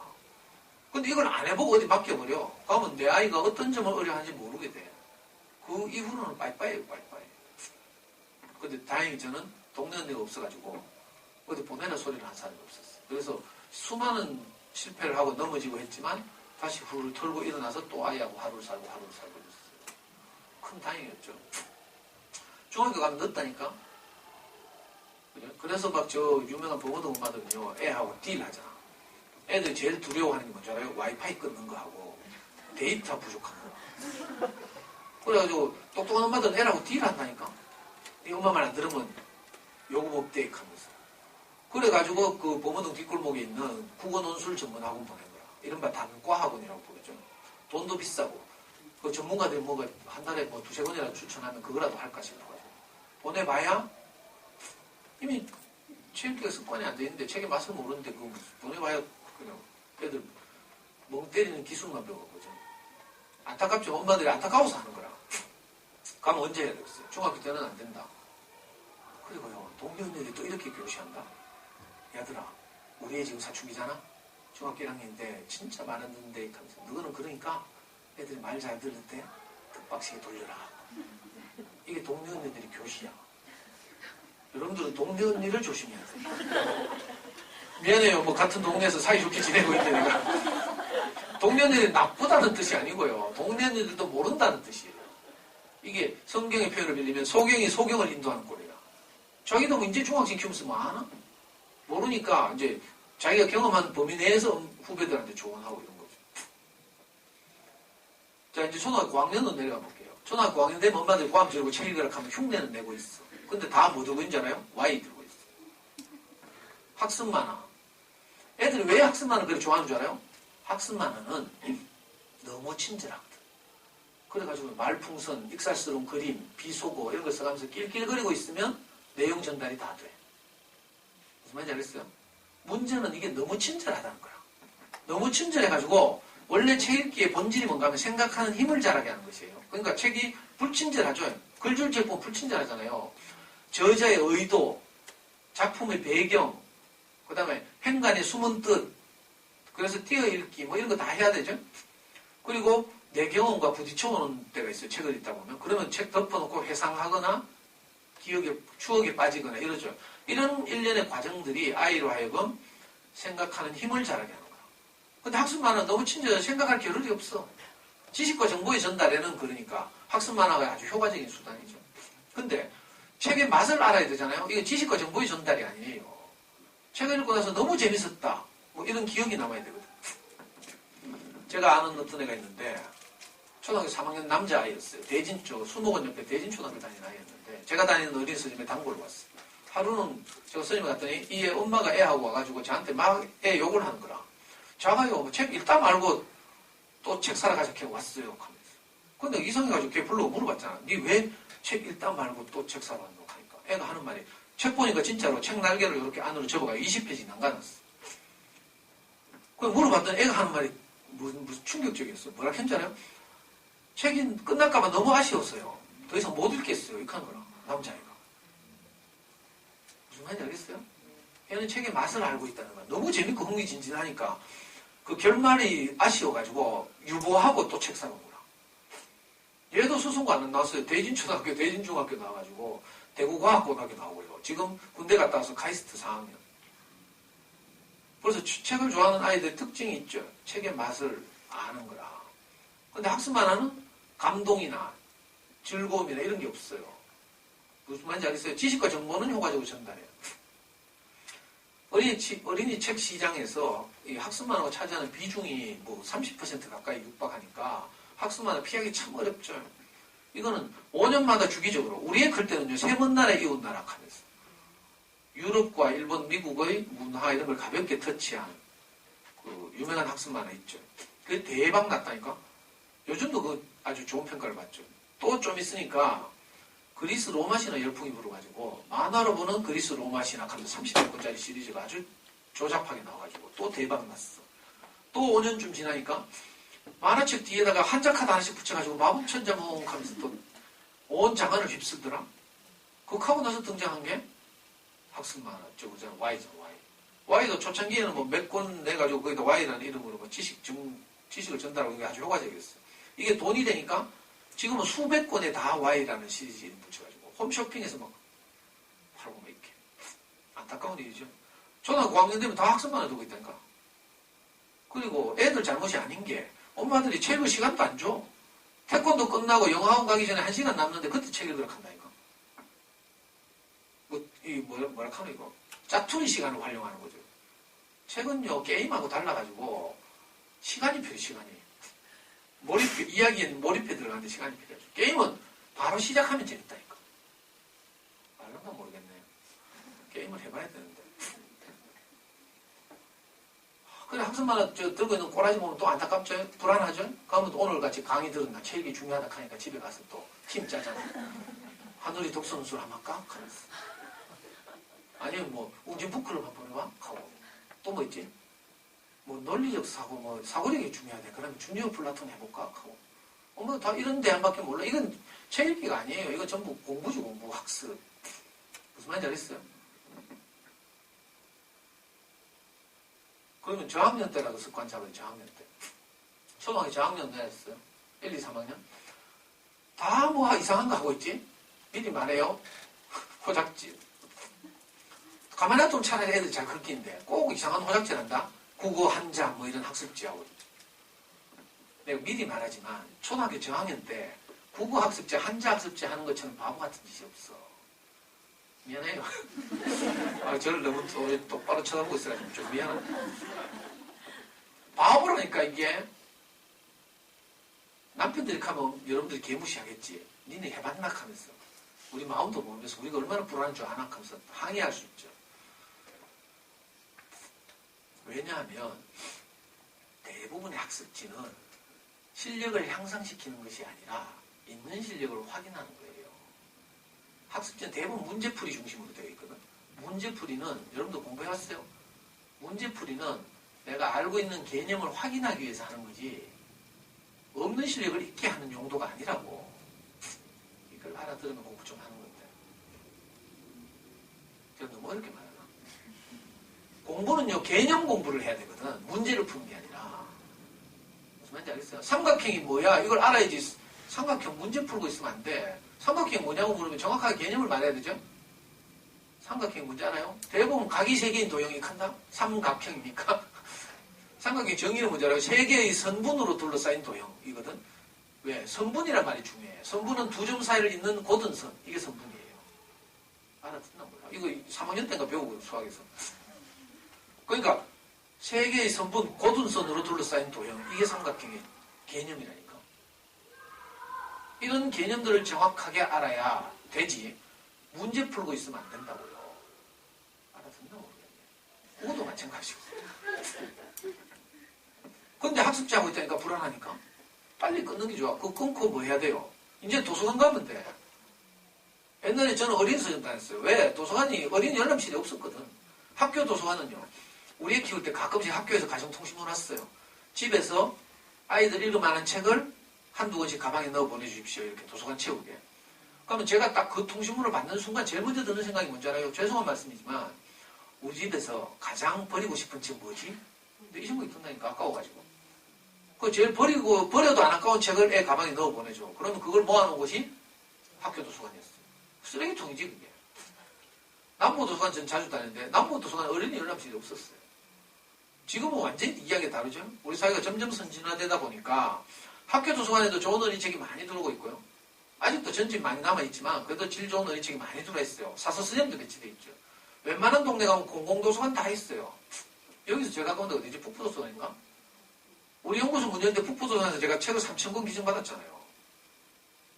Speaker 1: 근데 이걸 안 해보고 어디 맡겨버려. 그러면 내 아이가 어떤 점을 어려워하는지 모르게 돼. 그 이후로는 빠이빠이예요, 빠이빠이. 근데 다행히 저는 동네 언니가 없어가지고 어디 보내라 소리를 한 사람이 없었어요. 그래서 수많은 실패를 하고 넘어지고 했지만 다시 훌 털고 일어나서 또 아이하고 하루를 살고 있었어요. 큰 다행이었죠. 중학교 가면 늦다니까. 그래서 막 저 유명한 버거동 엄마들은요, 애하고 딜 하잖아. 애들 제일 두려워하는 게 뭔지 알아요? 와이파이 끊는 거 하고 데이터 부족한 거. 그래가지고 똑똑한 엄마들은 애하고 딜 한다니까. 이 엄마 말 안 들으면 요금 업데이트 하면서. 그래가지고 그 범어동 뒷골목에 있는 국어 논술 전문 학원 보낸 거야. 이른바 단과 학원이라고 부르죠. 돈도 비싸고. 그 전문가들이 뭐가 한 달에 뭐 두세 번이라도 추천하면 그거라도 할까 싶어가지고. 보내봐야 이미 체육기가 습관이 안 돼 있는데 책의 맛을 모르는데 그거 보내봐야 그냥 애들 멍 때리는 기술만 배워보죠. 안타깝죠. 엄마들이 안타까워서 하는 거라. 가면 언제 해야 되겠어요? 중학교 때는 안 된다. 그리고요, 동네 언니들이 또 이렇게 교시한다. 얘들아, 우리 애 지금 사춘기잖아? 중학교 1학년인데 진짜 말 안 듣는데 하면서 너는 그러니까 애들이 말 잘 들을 때 뜻박시게 돌려라. 이게 동네 언니들이 교시야. 여러분들은 동네 언니를 조심해야 돼. 미안해요. 뭐 같은 동네에서 사이좋게 지내고 있는데 내가. 동네 언니들이 나쁘다는 뜻이 아니고요. 동네 언니들도 모른다는 뜻이에요. 이게 성경의 표현을 빌리면 소경이 소경을 인도하는 꼴이야. 자기도 뭐 이제 중학생 키우면서 뭐 하나? 모르니까 이제 자기가 경험한 범위 내에서 후배들한테 조언하고 이런 거죠. 자, 이제 초등학교 5학년으로 내려가 볼게요. 초등학교 5학년 되면 엄마들이 고함 지르고 책 읽으라 하면 흉내는 내고 있어. 근데 다 뭐 들고 있는지 알아요? Y 들고 있어. 학습 만화. 애들이 왜 학습 만화를 그렇게 좋아하는 줄 알아요? 학습 만화는 너무 친절하거든. 그래가지고 말풍선, 익살스러운 그림, 비속어 이런 걸 써가면서 낄낄거리고 있으면 내용 전달이 다 돼. 무슨 말인지 알겠어요? 문제는 이게 너무 친절하다는 거야. 너무 친절해가지고 원래 책 읽기의 본질이 뭔가 하면 생각하는 힘을 자라게 하는 것이에요. 그러니까 책이 불친절하죠. 글줄 책 보면 불친절하잖아요. 저자의 의도, 작품의 배경, 그 다음에 행간의 숨은 뜻, 그래서 띄어읽기 뭐 이런 거 다 해야 되죠. 그리고 내 경험과 부딪혀오는 때가 있어요. 책을 읽다 보면. 그러면 책 덮어놓고 회상하거나 추억에 빠지거나 이러죠. 이런 일련의 과정들이 아이로 하여금 생각하는 힘을 자라게 하는 거야. 근데 학습 만화는 너무 친절해서 생각할 겨를이 없어. 지식과 정보의 전달에는 그러니까 학습 만화가 아주 효과적인 수단이죠. 근데 책의 맛을 알아야 되잖아요. 이게 지식과 정보의 전달이 아니에요. 책을 읽고 나서 너무 재밌었다. 뭐 이런 기억이 남아야 되거든. 제가 아는 어떤 애가 있는데 초등학교 3학년 남자아이였어요. 대진 쪽 수목원 옆에 대진초등학교 다니는 아이였는데 제가 다니는 어린이 스님에 단골을 왔어요. 하루는 제가 스님에 갔더니 이 애 엄마가 애하고 와가지고 저한테 막 애 욕을 하는 거라. 자가요 뭐 책 읽다 말고 또 책 사러 가자고 왔어요. 하면서. 근데 이상해가지고 걔 불러고 물어봤잖아. 니 왜 책 읽다 말고 또 책 사러 왔노? 하니까 애가 하는 말이 책 보니까 진짜로 책 날개를 이렇게 안으로 접어가 20페이지 남가놨어. 그 물어봤더니 애가 하는 말이 무슨 충격적이었어. 뭐라 했잖아요. 책이 끝날까봐 너무 아쉬웠어요. 더 이상 못 읽겠어요. 이렇게 하는 거라. 남자애가. 무슨 말인지 알겠어요? 얘는 책의 맛을 알고 있다는 거야. 너무 재밌고 흥미진진하니까 그 결말이 아쉬워가지고 유보하고 또 책 사는 거라. 얘도 수성고 안 나왔어요. 대진초등학교, 대진중학교 나와가지고 대구과학고등학교 나오고요. 지금 군대 갔다 와서 카이스트 4학년. 그래서 책을 좋아하는 아이들의 특징이 있죠. 책의 맛을 아는 거라. 근데 학습만 하는 감동이나 즐거움이나 이런 게 없어요. 무슨 말인지 알겠어요? 지식과 정보는 효과적으로 전달해요. 어린이 책 시장에서 이 학습만화가 차지하는 비중이 뭐 30% 가까이 육박하니까 학습만화 피하기 참 어렵죠. 이거는 5년마다 주기적으로 우리 애 클 때는요, 세 먼 나라에 이웃 나라 하면서 유럽과 일본, 미국의 문화 이런 걸 가볍게 터치한 그 유명한 학습만화 있죠. 그게 대박 났다니까. 요즘도 그 아주 좋은 평가를 받죠. 또 좀 있으니까 그리스 로마 신화 열풍이 불어가지고 만화로 보는 그리스 로마 신화 하면서 30권짜리 시리즈가 아주 조잡하게 나와가지고 또 대박 났어. 또 5년쯤 지나니까 만화책 뒤에다가 한자카드 하나씩 붙여가지고 마법천자몽 하면서 또 온 장안을 휩쓸더라. 그거 하고 나서 등장한 게 학습 만화, 저거잖아, Y죠, Y. Y도 초창기에는 뭐 몇 권 내가지고 거기다 Y라는 이름으로 뭐 지식을 전달하고 이게 아주 효과적이었어요. 이게 돈이 되니까 지금은 수백 권에 다 Y라는 시리즈 이름 붙여가지고 홈쇼핑에서 막 팔고 막 이렇게. 안타까운 일이죠. 초등학교 5학년 되면 다 학습 만화 두고 있다니까. 그리고 애들 잘못이 아닌 게 엄마들이 책을 시간도 안 줘. 태권도 끝나고 영화관 가기 전에 1시간 남는데 그때 책 읽으라 한다니까. 뭐라 하노 이거. 짜투리 시간을 활용하는 거죠. 책은요, 게임하고 달라가지고 시간이 필요해, 시간이. 이야기에는 몰입해 들어가는데 시간이 필요하죠. 게임은 바로 시작하면 재밌다니까. 말른가 모르겠네요. 게임을 해봐야 되는데. 그래, 학습만화 들고 있는 꼬라지 보면 또 안타깝죠? 불안하죠? 그러면 오늘 같이 강의 들은 날 책이 중요하다 하니까 집에 가서 또 힘 짜잖아. 하늘이 독서문술 한번 할까? 하면서. 아니면 뭐, 웅진부크를 한번 해봐? 하고. 또 뭐 있지? 뭐, 논리적 사고, 뭐, 사고력이 중요하대. 그러면 중요 플라톤 해볼까? 하고. 뭐, 다 이런 대안밖에 몰라. 이건 책 읽기가 아니에요. 이건 전부 공부지, 공부, 학습. 무슨 말인지 알겠어요? 그러면 저학년 때라도 습관 잡아요, 저학년 때. 초등학교 저학년 때였어요. 1, 2, 3학년. 다 뭐 이상한 거 하고 있지? 미리 말해요. 호작질. 가만히 놔두면 차라리 애들 잘 긁기인데 꼭 이상한 호작질 한다? 국어, 한자 뭐 이런 학습지하고. 내가 미리 말하지만 초등학교 저학년 때 국어 학습지, 한자 학습지 하는 것처럼 바보 같은 짓이 없어. 미안해요. 저를 너무 똑바로 쳐다보고 있어가지고 좀 미안하다. 바보라니까 이게. 남편들이 가면 여러분들이 개무시하겠지. 니네 해봤나 하면서. 우리 마음도 모르면서 우리가 얼마나 불안한 줄 아나 하면서 항의할 수 있죠. 왜냐하면 대부분의 학습지는 실력을 향상시키는 것이 아니라 있는 실력을 확인하는 거예요. 학습지는 대부분 문제풀이 중심으로 되어 있거든. 문제풀이는 여러분도 공부해왔어요? 문제풀이는 내가 알고 있는 개념을 확인하기 위해서 하는 거지 없는 실력을 잊게 하는 용도가 아니라고. 이걸 알아들으면 공부 좀 하는 건데. 제가 너무 어렵게 말하나? 공부는요, 개념 공부를 해야 되거든. 문제를 푸는 게 아니라. 무슨 말인지 알겠어요? 삼각형이 뭐야? 이걸 알아야지. 삼각형 문제 풀고 있으면 안 돼. 삼각형이 뭐냐고 물으면 정확하게 개념을 말해야 되죠? 삼각형 문제 알아요? 대부분 각이 3개인 도형이 큰다? 삼각형이니까. 삼각형 정의는 뭔지 알아요? 3개의 선분으로 둘러싸인 도형이거든. 왜? 선분이란 말이 중요해. 선분은 두 점 사이를 잇는 곧은 선. 이게 선분이에요. 알아듣나 몰라. 이거 3학년 때인가 배우고 수학에서. 그러니까 3개의 선분, 곧은 선으로 둘러싸인 도형. 이게 삼각형의 개념이라니까. 이런 개념들을 정확하게 알아야 되지. 문제 풀고 있으면 안 된다고요. 알아듣나 모르겠네. 그것도 마찬가지고. 근데 학습지 하고 있다니까 불안하니까. 빨리 끊는 게 좋아. 그거 끊고 뭐 해야 돼요? 이제 도서관 가면 돼. 옛날에 저는 어린 서점 다녔어요. 왜? 도서관이 어린 열람실이 없었거든. 학교 도서관은요. 우리 애 키울 때 가끔씩 학교에서 가정통신문 왔어요. 집에서 아이들 읽을 만한 책을 한두 권씩 가방에 넣어 보내주십시오. 이렇게 도서관 채우게. 그러면 제가 딱 그 통신문을 받는 순간 제일 먼저 드는 생각이 뭔지 알아요? 죄송한 말씀이지만 우리 집에서 가장 버리고 싶은 책 뭐지? 근데 이 생각이 든다니까 아까워가지고. 그 제일 버려도 안 아까운 책을 애 가방에 넣어 보내줘. 그러면 그걸 모아놓은 곳이 학교 도서관이었어요. 쓰레기통이지 그게. 남부도서관 전 자주 다녔는데 남부도서관 어린이 열람실이 없었어요. 지금은 완전히 이야기가 다르죠. 우리 사회가 점점 선진화되다 보니까 학교 도서관에도 좋은 어린이책이 많이 들어오고 있고요. 아직도 전집 많이 남아있지만 그래도 질 좋은 어린이책이 많이 들어있어요. 사서스님도 배치되어 있죠. 웬만한 동네 가면 공공도서관 다 있어요. 여기서 제가 가본 데 어디지? 북부도서관인가? 우리 연구소 문 열는데 북부도서관에서 제가 책을 3,000권 기증받았잖아요.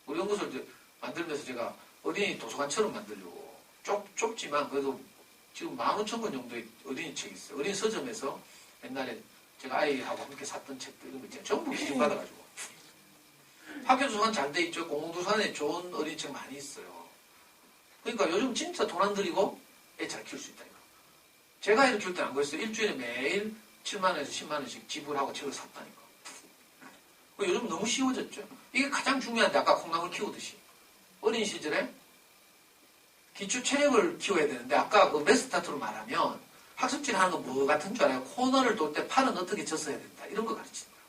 Speaker 1: 우리 연구소를 이제 만들면서 제가 어린이 도서관처럼 만들려고. 좁지만 그래도 지금 15,000권 정도의 어린이 책이 있어요. 어린이 서점에서 옛날에 제가 아이하고 함께 샀던 책들 이런 거 있잖아요. 전부 기증받아가지고. 학교 도서관 잘 돼 있죠. 공공도서관에 좋은 어린이 책 많이 있어요. 그러니까 요즘 진짜 돈 안 들이고 애 잘 키울 수 있다니까. 제가 애를 키울 때는 안 그랬어요. 일주일에 매일 7만원에서 10만원씩 지불하고 책을 샀다니까. 요즘 너무 쉬워졌죠. 이게 가장 중요한데 아까 콩나물 키우듯이. 어린 시절에 기초 체력을 키워야 되는데 아까 그 메스타트로 말하면 학습질 하는 건 뭐 같은 줄 알아요? 코너를 돌 때 팔은 어떻게 쳤어야 된다. 이런 거 가르치는 거예요.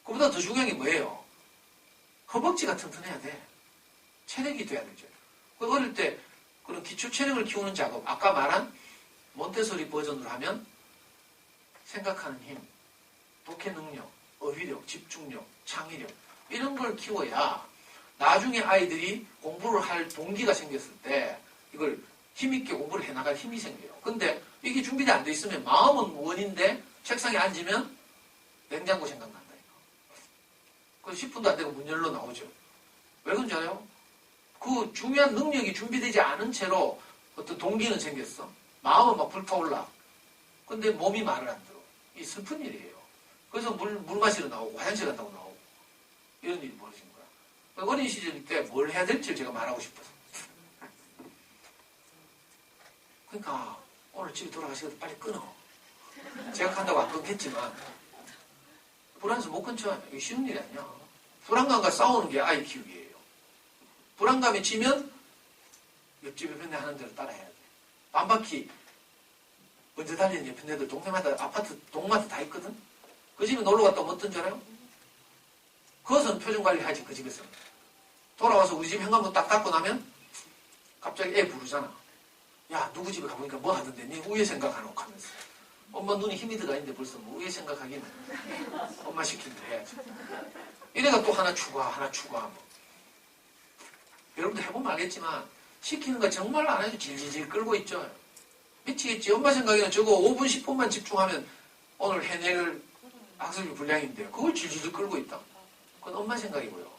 Speaker 1: 그보다 더 중요한 게 뭐예요? 허벅지가 튼튼해야 돼. 체력이 돼야 되죠. 어릴 때 그런 기초 체력을 키우는 작업, 아까 말한 몬테소리 버전으로 하면 생각하는 힘, 독해 능력, 어휘력, 집중력, 창의력 이런 걸 키워야 나중에 아이들이 공부를 할 동기가 생겼을 때 이걸 힘있게 공부를 해나갈 힘이 생겨요. 근데 이게 준비가 안 돼 있으면 마음은 원인데 책상에 앉으면 냉장고 생각난다니까. 그래서 10분도 안 되고 문 열러 나오죠. 왜 그런지 알아요? 그 중요한 능력이 준비되지 않은 채로 어떤 동기는 생겼어. 마음은 막 불타올라. 근데 몸이 말을 안 들어. 이 슬픈 일이에요. 그래서 물 마시러 나오고 화장실 갔다고 나오고 이런 일이 벌어진 거야. 어린 시절 때 뭘 해야 될지 제가 말하고 싶어서. 그러니까 오늘 집에 돌아가시거든 빨리 끊어. 제가 간다고 안 끊겠지만 불안해서 못 끊죠. 이게 쉬운 일이 아니야. 불안감과 싸우는 게 아이 키우기예요. 불안감이 지면 옆집 옆에 하는 대로 따라해야 돼. 반바퀴 먼저 달리는 옆에 애들 동네마다 아파트 동마다 다 있거든. 그 집에 놀러 갔다 오면 어떤 줄 알아요? 그것은 표정 관리하지 그 집에서. 돌아와서 우리 집 현관문 딱 닫고 나면 갑자기 애 부르잖아. 야 누구 집에 가보니까 뭐 하던데 니 우애 생각하노 하면서. 엄마 눈에 힘이 들어가 있는데 벌써 뭐 우애 생각하기는 엄마 시킨 대로 해야지. 이래가 또 하나 추가 뭐. 여러분들 해보면 알겠지만 시키는 거 정말 안 해도 질질질 끌고 있죠. 미치겠지. 엄마 생각에는 저거 5분 10분만 집중하면 오늘 해낼 학습률 불량인데 그걸 질질질 끌고 있다. 그건 엄마 생각이고요.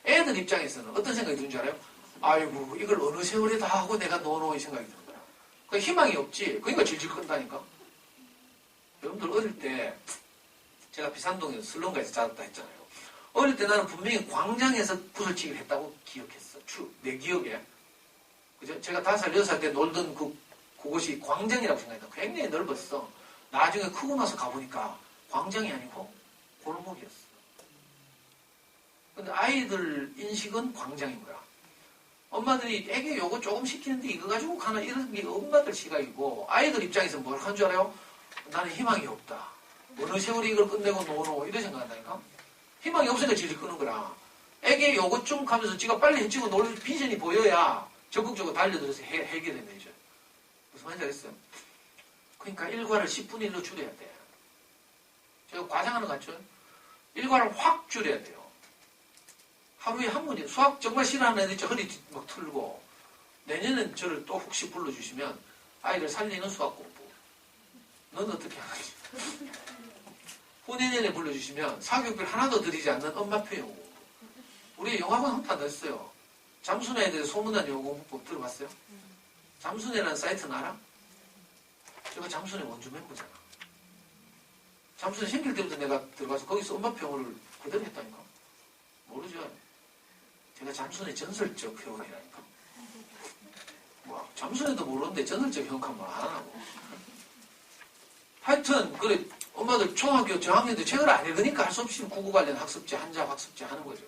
Speaker 1: 애들 입장에서는 어떤 생각이 드는 줄 알아요? 아이고 이걸 어느 세월에 다 하고 내가 노노 이 생각이 드는 거야. 그 희망이 없지. 그러니까 질질 끈다니까. 여러분들 어릴 때 제가 비산동에서 슬럼가에서 자랐다 했잖아요. 어릴 때 나는 분명히 광장에서 구슬치기를 했다고 기억했어. 내 기억에. 그죠? 제가 5살, 6살 때 놀던 그곳이 광장이라고 생각했다. 굉장히 넓었어. 나중에 크고 나서 가보니까 광장이 아니고 골목이었어. 근데 아이들 인식은 광장인 거야. 엄마들이 애기 요거 조금 시키는데 이거 가지고 가나 이런 게 엄마들 시각이고 아이들 입장에서 뭘 하는 줄 알아요? 나는 희망이 없다. 어느 세월이 이걸 끝내고 노노 이래 생각한다니까? 희망이 없으니까 질질 끄는 거라. 애기 요거 좀 하면서 지가 빨리 해치고 놀 비전이 보여야 적극적으로 달려들어서 해결해 내죠. 무슨 말인지 알겠어요? 그러니까 일과를 10분의 1로 줄여야 돼. 제가 과장하는 거 같죠? 일과를 확 줄여야 돼요. 하루에 한 문제. 수학 정말 싫어하는 애들 있죠? 허리 막 틀고. 내년엔 저를 또 혹시 불러주시면 아이를 살리는 수학 공부. 넌 어떻게 하는지. 후내년에 불러주시면 사교육비를 하나도 들이지 않는 엄마표 영어 공부. 우리 영어학원 한 판 냈어요. 잠수내에 대해서 소문난 영어 공부법 들어봤어요? 잠수내라는 사이트는 알아? 제가 잠수내 원주 멤버잖아. 잠수내 생길 때부터 내가 들어가서 거기서 엄마표 영어를 그대로 했다니까. 모르죠. 제가 잠순의 전설적 회원이라니까. 뭐 잠순에도 모르는데 전설적 회원하면 안 하고. 하여튼 그래 엄마들 초등학교 저학년인데 책을 안 읽으니까 할 수 없이 국어 관련 학습지 한자 학습지 하는 거죠.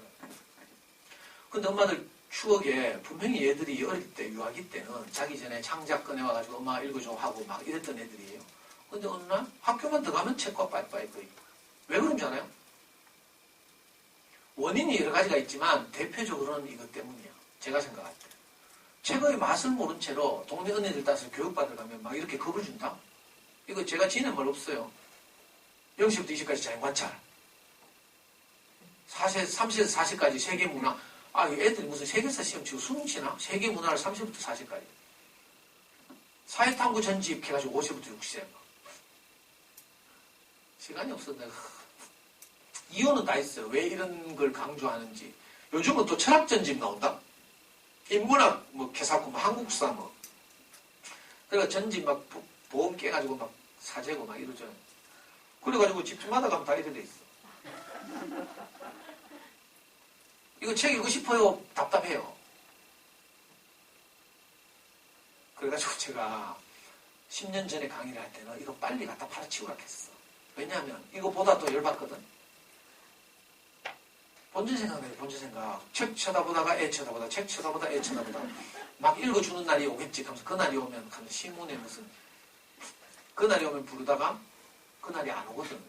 Speaker 1: 근데 엄마들 추억에 분명히 얘들이 어릴 때 유아기 때는 자기 전에 창작 꺼내와가지고 엄마가 읽어줘 하고 막 이랬던 애들이에요. 근데 어느 날 학교만 들어가면 책과 빠이빠이 거의. 왜 그런 줄 알아요? 원인이 여러 가지가 있지만 대표적으로는 이것 때문이야. 제가 생각할 때. 책의 맛을 모른 채로 동네 언니들 따라서 교육받으러 가면 막 이렇게 겁을 준다? 이거 제가 지는 말 없어요. 0시부터 20까지 자연관찰. 30에서 40까지 세계문화. 애들이 무슨 세계사 시험 치고 수능 치나? 세계문화를 30부터 40까지. 사회탐구 전집 해가지고 50부터 60세. 시간이 없어. 내가. 이유는 다 있어요. 왜 이런 걸 강조하는지. 요즘은 또 철학 전집 나온다? 인문학, 뭐, 개사고, 뭐, 한국사, 뭐. 그러니까 전집 막 보험 깨가지고 막 사재고 막 이러죠. 그래가지고 집집마다 가면 다 이래 돼 있어. 이거 책 읽고 싶어요? 답답해요. 그래가지고 제가 10년 전에 강의를 할 때는 이거 빨리 갖다 팔아치우라 했어. 왜냐하면 이거보다 더 열받거든. 본전 생각나요, 본전 생각. 책 쳐다보다가 애 쳐다보다, 책 쳐다보다 애 쳐다보다. 막 읽어주는 날이 오겠지 하면서 그날이 오면 신문에 무슨 그날이 오면 부르다가 그날이 안 오거든.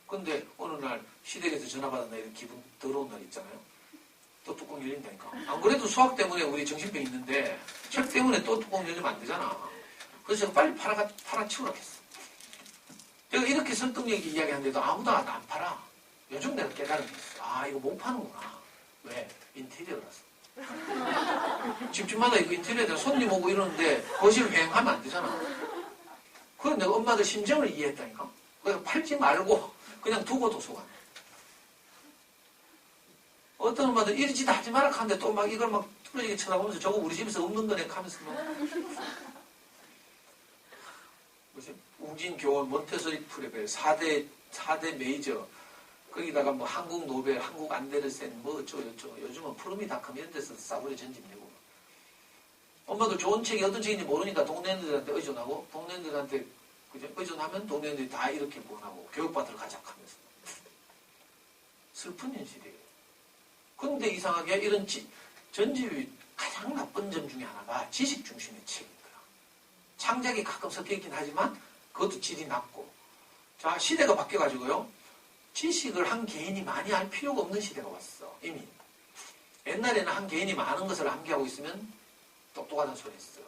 Speaker 1: 근데 어느 날 시댁에서 전화 받았나 이런 기분 더러운 날 있잖아요. 또 뚜껑 열린다니까. 안 그래도 수학 때문에 우리 정신병 있는데 책 때문에 또 뚜껑 열리면 안 되잖아. 그래서 제가 빨리 팔아치우라고 했어. 제가 이렇게 설득력이 이야기하는데도 아무도 안 팔아. 요즘 내가 깨달은 게 있어. 이거 못 파는구나. 왜? 인테리어라서. 집집마다 이거 인테리어에 손님 오고 이러는데 거실 횡하면 안 되잖아. 그래서 내가 엄마들 심정을 이해했다니까. 그래서 팔지 말고 그냥 두고 도서관. 어떤 엄마들 이리 짓 하지 마라 하는데 또 막 이걸 막 뚫어지게 쳐다보면서 저거 우리 집에서 없는 거네 하면서 막. 뭐지? 웅진 교원 몬테소리 프레벨 4대 메이저 거기다가 뭐 한국 노벨, 한국 안데르센 뭐 어쩌고 요즘은 푸르미닷컴 이런 데서 싸구려 전집내고. 엄마도 좋은 책이 어떤 책인지 모르니까 동네인들한테 의존하고 동네인들한테 그죠? 의존하면 동네인들이 다 이렇게 원하고 교육받으러 가자 하면서. 슬픈 현실이에요. 근데 이상하게 이런 전집이 가장 나쁜 점 중에 하나가 지식 중심의 책인 거야. 창작이 가끔 섞여 있긴 하지만 그것도 질이 낮고. 자, 시대가 바뀌어가지고요. 지식을 한 개인이 많이 할 필요가 없는 시대가 왔어. 이미. 옛날에는 한 개인이 많은 것을 암기하고 있으면 똑똑하다는 소리 했어요.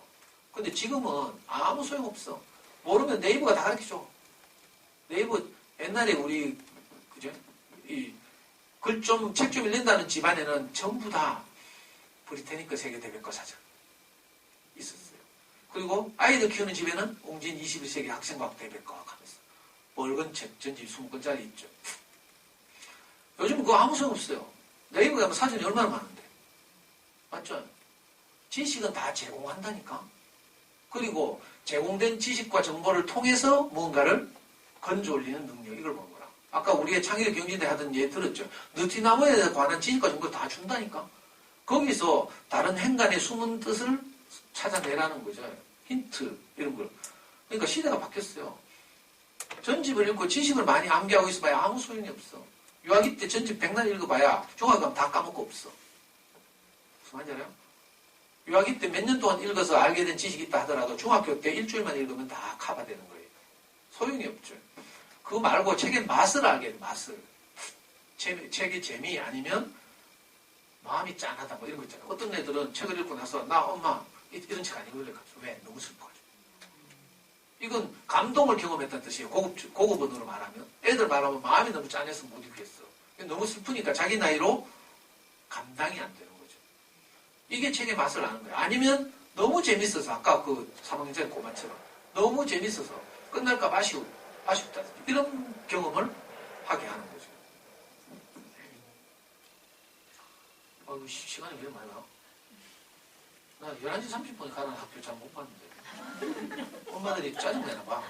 Speaker 1: 근데 지금은 아무 소용없어. 모르면 네이버가 다 가르쳐줘. 네이버, 옛날에 우리, 그죠? 책 좀 읽는다는 집안에는 전부 다 브리테니크 세계대백과 사전 있었어요. 그리고 아이들 키우는 집에는 웅진 21세기 학생과학 대백과 하면서 멀건 책, 전집 20권짜리 있죠. 요즘 그거 아무 소용 없어요. 네이버에 가면 사전이 얼마나 많은데. 맞죠? 지식은 다 제공한다니까. 그리고 제공된 지식과 정보를 통해서 무언가를 건져 올리는 능력, 이걸 보는 거라. 아까 우리의 창의력 경진대 하던 예 들었죠. 느티나무에 관한 지식과 정보를 다 준다니까. 거기서 다른 행간의 숨은 뜻을 찾아내라는 거죠. 힌트, 이런 걸. 그러니까 시대가 바뀌었어요. 전집을 읽고 지식을 많이 암기하고 있어봐야 아무 소용이 없어. 유아기 때 전집 100날 읽어봐야 중학교 가면 다 까먹고 없어. 무슨 말인지 알아요? 유아기 때 몇 년 동안 읽어서 알게 된 지식이 있다 하더라도 중학교 때 일주일만 읽으면 다 커버되는 거예요. 소용이 없죠. 그거 말고 책의 맛을 알게 돼, 맛을. 책의 재미 아니면 마음이 짠하다 뭐 이런 거 있잖아요. 어떤 애들은 책을 읽고 나서 나 엄마 이런 책 안 읽을래. 왜? 너무 슬퍼가지고. 이건 감동을 경험했다는 뜻이에요. 고급 언어로 말하면. 애들 말하면 마음이 너무 짠해서 못 읽겠어. 너무 슬프니까 자기 나이로 감당이 안 되는 거죠. 이게 책의 맛을 아는 거예요. 아니면 너무 재밌어서 아까 그 3학년짜리 고만처럼 너무 재밌어서 끝날까 아쉽다. 이런 경험을 하게 하는 거죠. 시간이 왜 많이 나? 나 11시 30분에 가는 학교 잘 못 봤는데. 엄마들이 짜증내나 봐.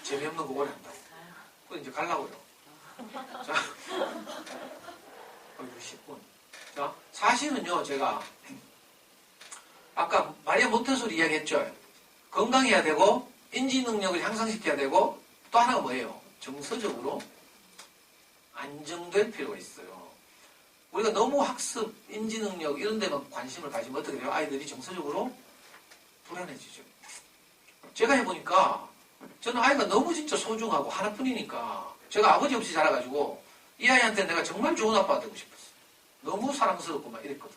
Speaker 1: 재미없는 거 오래 한다고. 그래서 이제 가려고요. 자, 10분. 자, 사실은요, 제가 아까 마리아 몬테소리 이야기했죠. 건강해야 되고 인지 능력을 향상시켜야 되고 또 하나가 뭐예요? 정서적으로 안정될 필요가 있어요. 우리가 너무 학습, 인지 능력 이런 데만 관심을 가지면 어떻게 돼요? 아이들이 정서적으로 불안해지죠. 제가 해보니까 저는 아이가 너무 진짜 소중하고 하나뿐이니까 제가 아버지 없이 자라가지고 이 아이한테 내가 정말 좋은 아빠가 되고 싶었어요. 너무 사랑스럽고 막 이랬거든.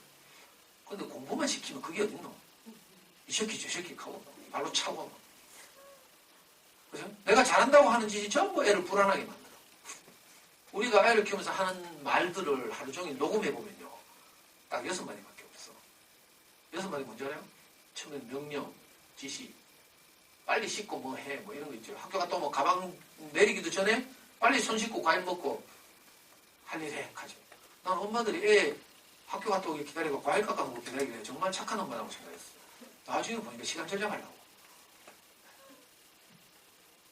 Speaker 1: 근데 공부만 시키면 그게 어딨노? 이 새끼 저 새끼 하고 발로 차고 그죠? 내가 잘한다고 하는 짓이 전부 애를 불안하게 만들어. 우리가 아이를 키우면서 하는 말들을 하루 종일 녹음해보면요. 딱 6마디밖에 없어. 6마디 뭔지 알아요? 처음엔 명령, 지시, 빨리 씻고 뭐 해, 뭐 이런 거 있죠. 학교 갔다 오면 가방 내리기도 전에 빨리 손 씻고 과일 먹고 할 일 해, 가죠. 난 엄마들이 애 학교 갔다 오길 기다리고 과일 깎아먹고 기다리길래 정말 착한 엄마라고 생각했어. 나중에 보니까 시간 절약하려고.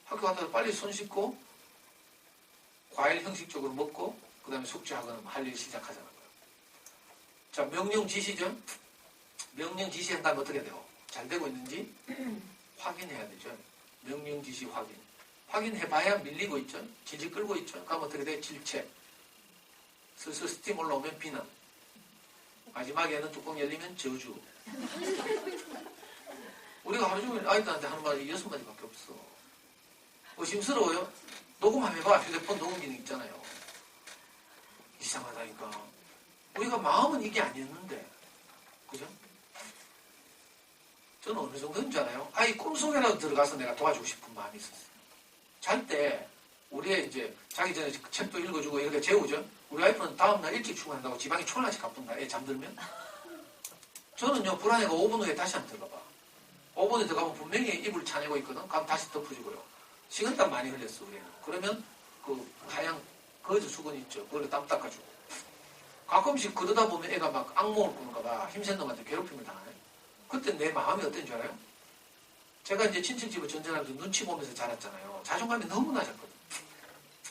Speaker 1: 학교 갔다 와서 빨리 손 씻고 과일 형식적으로 먹고 그 다음에 숙제하거나 할 일 시작하자는 거예요. 자, 명령 지시죠. 명령 지시한 다음에 어떻게 돼요? 잘 되고 있는지 확인해야 되죠. 명령 지시 확인. 확인해봐야 밀리고 있죠. 질질 끌고 있죠. 그럼 어떻게 돼? 질체. 슬슬 스팀 올라오면 비난. 마지막에는 뚜껑 열리면 저주. 우리가 하루 종일 아이들한테 하는 말이 6마디밖에 없어. 의심스러워요? 녹음 한번 해봐. 휴대폰 녹음 기능 있잖아요. 이상하다니까. 우리가 마음은 이게 아니었는데. 그죠? 저는 어느 정도인 줄 알아요? 아이 꿈속에라도 들어가서 내가 도와주고 싶은 마음이 있었어요. 잘 때, 우리 이제 자기 전에 책도 읽어주고 이렇게 재우죠? 우리 와이프는 다음날 일찍 출근한다고 지방에 초라지 가뿐다. 애 잠들면. 저는요, 불안해가 5분 후에 다시 한번 들어가 봐. 5분에 들어가면 분명히 이불 차내고 있거든? 그럼 다시 덮어주고요. 식은땀 많이 흘렸어, 우리는. 그러면 그 하얀 거즈 수건 있죠? 그걸로 땀 닦아주고. 가끔씩 그러다 보면 애가 막 악몽을 꾸는가 봐. 힘센 놈한테 괴롭힘을 당하네. 그때 내 마음이 어땠는 줄 알아요? 제가 이제 친척집을 전전하면서 눈치 보면서 자랐잖아요. 자존감이 너무 낮았거든.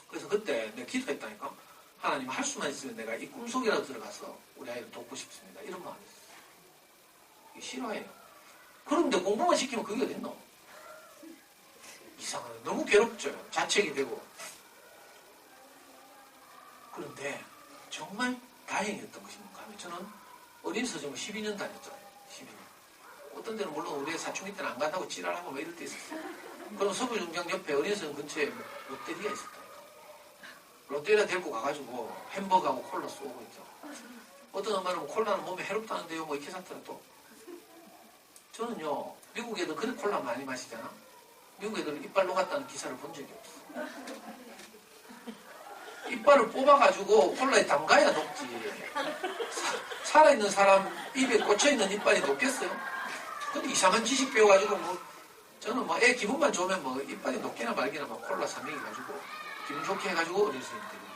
Speaker 1: 그래서 그때 내가 기도했다니까. 하나님 할 수만 있으면 내가 이 꿈속이라도 들어가서 우리 아이를 돕고 싶습니다. 이런 마음이 있어요. 이게 싫어해요. 그런데 공부만 시키면 그게 어딨노? 이상하네. 너무 괴롭죠. 자책이 되고. 그런데 정말 다행이었던 것이 뭔가 하면 저는 어린 서점을 12년 다녔잖아요. 12년. 어떤 데는 물론 우리 사춘기 때는 안 간다고 지랄하고 막 이럴 때 있었어요. 그럼 서부중장 옆에 어린 서점 근처에 롯데리아 있었다니까. 롯데리아 데리고 가가지고 햄버거하고 콜라 쏘고 있죠. 어떤 엄마는 콜라는 몸에 해롭다는데요. 뭐 이렇게 샀더라 또. 저는요, 미국 애들 그래 콜라 많이 마시잖아. 미국 애들 이빨 녹았다는 기사를 본 적이 없어. 이빨을 뽑아가지고 콜라에 담가야 녹지. 살아있는 사람 입에 꽂혀있는 이빨이 녹겠어요? 근데 이상한 지식 배워가지고 뭐, 저는 뭐 애 기분만 좋으면 뭐 이빨이 녹기나 말기나 막 콜라 삼행해가지고 기분 좋게 해가지고 어린 선생님 데리고.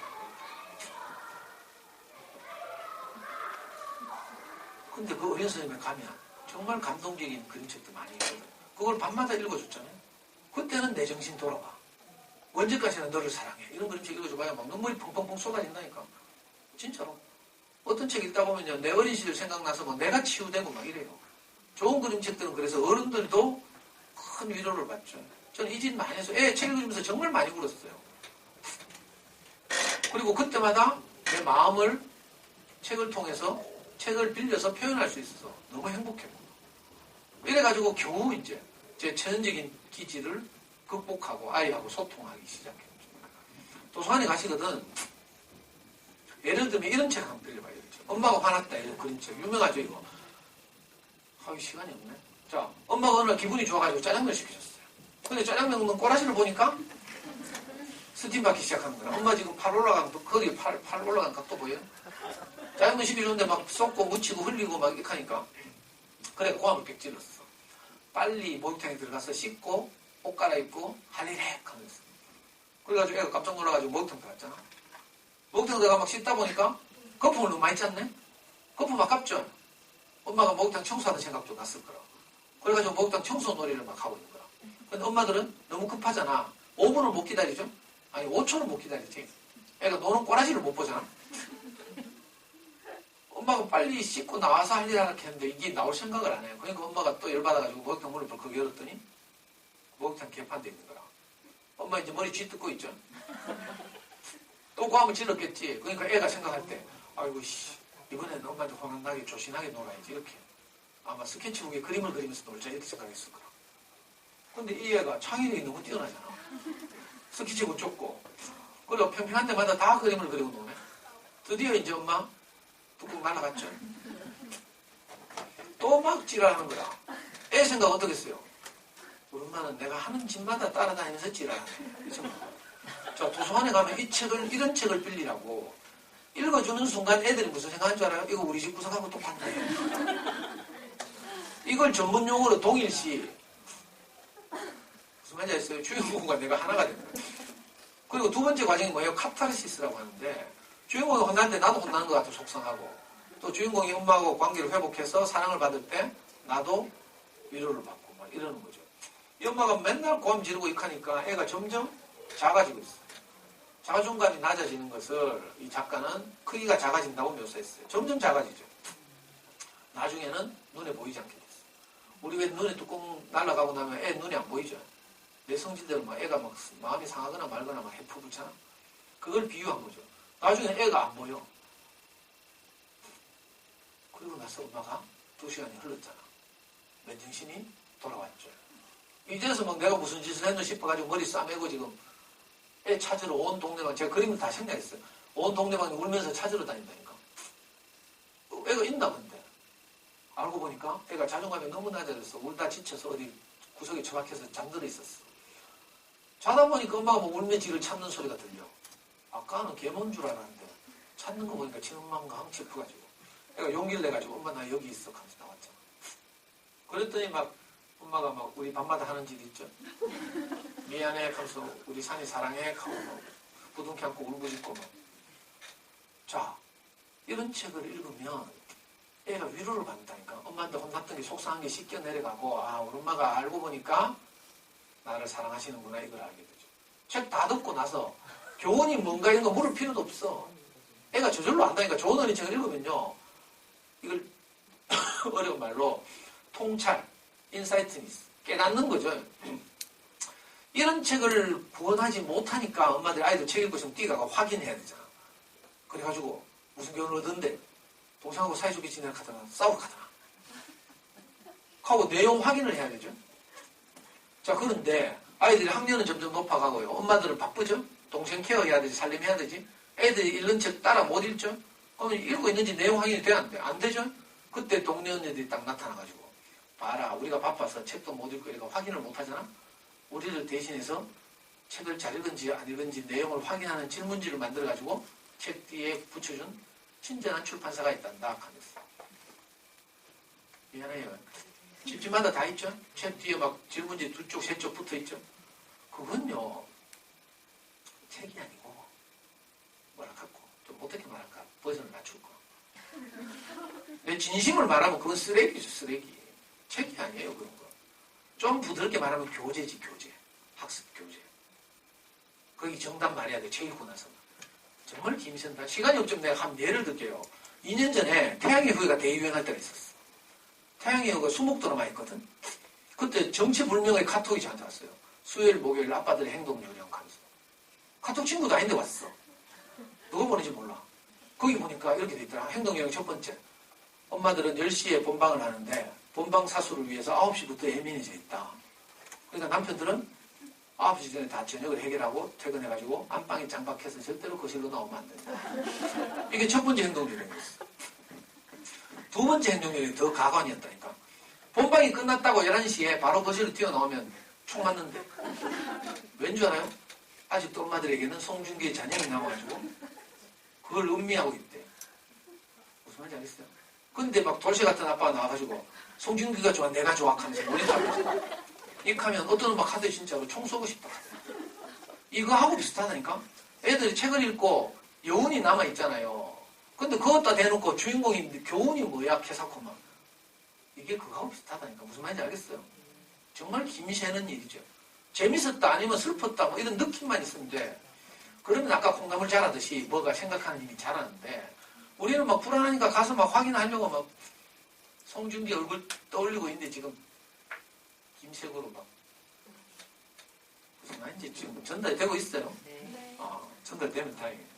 Speaker 1: 근데 그 어린 선생님에 가면 정말 감동적인 그림책도 많이 있거든. 그걸 밤마다 읽어줬잖아요. 그때는 내 정신 돌아와. 언제까지나 너를 사랑해. 이런 그림책 읽어줘봐야 막 눈물이 펑펑펑 쏟아진다니까. 진짜로. 어떤 책 읽다 보면요. 내 어린 시절 생각나서 막 내가 치유되고 막 이래요. 좋은 그림책들은 그래서 어른들도 큰 위로를 받죠. 저는 이 짓 많이 해서 애 책 읽으면서 정말 많이 울었어요. 그리고 그때마다 내 마음을 책을 통해서 책을 빌려서 표현할 수 있어서 너무 행복했고. 이래가지고 겨우 이제 제 천연적인 기질을 극복하고 아이하고 소통하기 시작했죠. 도서관에 가시거든. 예를 들면 이런 책 한번 빌려봐야 되겠죠. 엄마가 화났다 이런 그림책 유명하죠 이거. 시간이 없네. 자, 엄마가 어느 날 기분이 좋아가지고 짜장면 시키셨어요. 근데 짜장면 먹는 꼬라지를 보니까 스팀 받기 시작하는 거야. 엄마 지금 팔 올라간 거기 팔 올라간 각도 보여요? 짜장면 시켜주는데 막 쏟고 묻히고 흘리고 막 이렇게 하니까 그래 고함을 빽 질렀어. 빨리 목욕탕에 들어가서 씻고 옷 갈아입고 할 일 해 하면서. 그래가지고 애가 깜짝 놀라가지고 목욕탕 들어갔잖아. 목욕탕 들어가 막 씻다 보니까 거품을 너무 많이 짰네. 거품 아깝죠? 엄마가 목욕탕 청소하는 생각도 났을 거라. 그래가지고 목욕탕 청소 놀이를 막 하고 있는 거야. 근데 엄마들은 너무 급하잖아. 5분을 못 기다리죠? 아니 5초를 못 기다리지. 애가 노는 꼬라지를 못 보잖아. 엄마가 빨리 씻고 나와서 할 일 하나 했는데 이게 나올 생각을 안 해요. 그러니까 엄마가 또 열받아가지고 목욕탕 문을 벌컥 열었더니 목욕탕 개판돼 있는 거라. 엄마 이제 머리 쥐 뜯고 있죠. 또 고함을 질렀겠지. 그러니까 애가 생각할 때 아이고 씨 이번에는 엄마한테 화가 나게 조신하게 놀아야지 이렇게. 아마 스케치북에 그림을 그리면서 놀자 이렇게 생각했을 거라. 근데 이 애가 창의력이 너무 뛰어나잖아. 스케치북 좁고 그리고 평평한 데마다 다 그림을 그리고 노네. 드디어 이제 엄마 뚝뚝 날아갔죠. 또 막 지랄하는 거야. 애 생각 어떻겠어요? 우리 엄마는 내가 하는 집마다 따라다니면서 지랄하네. 자, 도서관에 가면 이런 책을 빌리라고 읽어주는 순간 애들이 무슨 생각하는 줄 알아요? 이거 우리 집 구석하고 똑같네. 이걸 전문 용어로 동일시. 무슨 말인지 아시겠어요? 주인공과 내가 하나가 된다. 그리고 두 번째 과정이 뭐예요? 카타르시스라고 하는데 주인공이 혼나는데 나도 혼나는 것 같아 속상하고 또 주인공이 엄마하고 관계를 회복해서 사랑을 받을 때 나도 위로를 받고 막 이러는 거죠. 이 엄마가 맨날 고함 지르고 익하니까 애가 점점 작아지고 있어요. 자존감이 낮아지는 것을 이 작가는 크기가 작아진다고 묘사했어요. 점점 작아지죠. 나중에는 눈에 보이지 않게 됐어요. 우리 왜 눈에 뚜껑 날아가고 나면 애 눈이 안 보이죠. 내 성질대로 막 애가 막 마음이 상하거나 말거나 막 해프불잖아. 그걸 비유한 거죠. 나중에 애가 안 보여. 그리고 나서 엄마가 2시간이 흘렀잖아. 맨정신이 돌아왔죠. 이제서 막 내가 무슨 짓을 했나 싶어가지고 머리 싸매고 지금 애 찾으러 온 동네방, 제가 그림을 다 생략했어요. 온 동네방에 울면서 찾으러 다닌다니까. 애가 있나 본데. 알고 보니까 애가 자존감이 너무 낮아져서 울다 지쳐서 어디 구석에 처박혀서 잠들어 있었어. 자다 보니까 엄마가 뭐 울며 지를 찾는 소리가 들려. 아까는 개몬 줄 알았는데 찾는 거 보니까 지엄마가 싶어가지고 애가 용기를 내가지고 엄마 나 여기 있어 하면서 나왔잖아. 그랬더니 막 엄마가 막 우리 밤마다 하는 짓 있죠. 미안해 하면서 우리 산이 사랑해 하고 막 부둥켜 안고 울부짖고 막. 자 이런 책을 읽으면 애가 위로를 받는다니까. 엄마한테 혼났던 게 속상한 게 씻겨 내려가고 아 우리 엄마가 알고 보니까 나를 사랑하시는구나 이걸 알게 되죠. 책 다 듣고 나서 교훈이 뭔가 이런 거 물을 필요도 없어. 애가 저절로 안다니까. 좋은 어린 책을 읽으면요. 이걸 어려운 말로 통찰, 인사이트니스, 깨닫는 거죠. 이런 책을 구원하지 못하니까 엄마들이 아이들 책 읽고 있으면 뛰어가고 확인해야 되잖아. 그래가지고 무슨 교훈을 얻은데 동생하고 사이좋게 지내라 하다가 싸우고 가더라. 하고 내용 확인을 해야 되죠. 자 그런데 아이들이 학년은 점점 높아가고요. 엄마들은 바쁘죠. 동생 케어해야 되지, 살림해야 되지. 애들이 읽는 책 따라 못 읽죠. 그러면 읽고 있는지 내용 확인이 돼야 안 돼? 안 되죠. 그때 동네 언니들이 딱 나타나가지고 봐라 우리가 바빠서 책도 못 읽고 이렇게 확인을 못 하잖아. 우리를 대신해서 책을 잘 읽은지 안 읽은지 내용을 확인하는 질문지를 만들어가지고 책 뒤에 붙여준 친절한 출판사가 있단다 하면서. 미안해요. 집집마다 다 있죠. 책 뒤에 막 질문지 2쪽, 3쪽 붙어있죠. 그건요 책이 아니고 뭐라 갖고 좀 어떻게 말할까 버전을 맞출 거. 내 진심을 말하면 그건 쓰레기죠. 쓰레기. 책이 아니에요 그런 거. 좀 부드럽게 말하면 교재지 교재. 학습 교재. 거기 정답 말해야 돼. 책 읽고 나서. 정말 힘이 센다. 시간이 없지만 내가 한 예를 들게요. 2년 전에 태양의 후예가 대유행할 때가 있었어. 태양의 후예가 수목드라마 했거든. 그때 정체불명의 카톡이 저한테 왔어요. 수요일 목요일 아빠들의 행동 요령 하면서. 카톡 친구도 아닌데 왔어. 누가 보내지 몰라. 거기 보니까 이렇게 돼 있더라. 행동 요령 첫 번째. 엄마들은 10시에 본방을 하는데 본방 사수를 위해서 9시부터 예민해져 있다. 그러니까 남편들은 9시 전에 다 저녁을 해결하고 퇴근해가지고 안방에 장박해서 절대로 거실로 나오면 안 된다. 이게 첫 번째 행동 요령이었어. 두 번째 행동 요령이 더 가관이었다니까. 본방이 끝났다고 11시에 바로 거실로 뛰어나오면 총 맞는데. 왠 줄 알아요? 아직도 엄마들에게는 송중기의 잔영이 남아가지고 그걸 음미하고 있대. 무슨 말인지 알겠어요? 근데 막 돌쇠 같은 아빠가 나와가지고 송중기가 좋아 내가 좋아 하면서 모니터하면서 이렇게 어떤 음악 하도 진짜로 총 쏘고 싶다. 이거 하고 비슷하다니까? 애들이 책을 읽고 여운이 남아있잖아요. 근데 그것다 대놓고 주인공인데 교훈이 뭐야? 캐사코 막. 이게 그거하고 비슷하다니까. 무슨 말인지 알겠어요? 정말 김이 새는 일이죠. 재밌었다 아니면 슬펐다 뭐 이런 느낌만 있으면 돼. 그러면 아까 콩나물 자라듯이 뭐가 생각하는 힘이 자라는데 우리는 막 불안하니까 가서 막 확인하려고 막 송중기 얼굴 떠올리고 있는데 지금 김색으로 막 무슨 말인지 지금 전달이 되고 있어요.
Speaker 4: 네.
Speaker 1: 전달되면 다행이에요.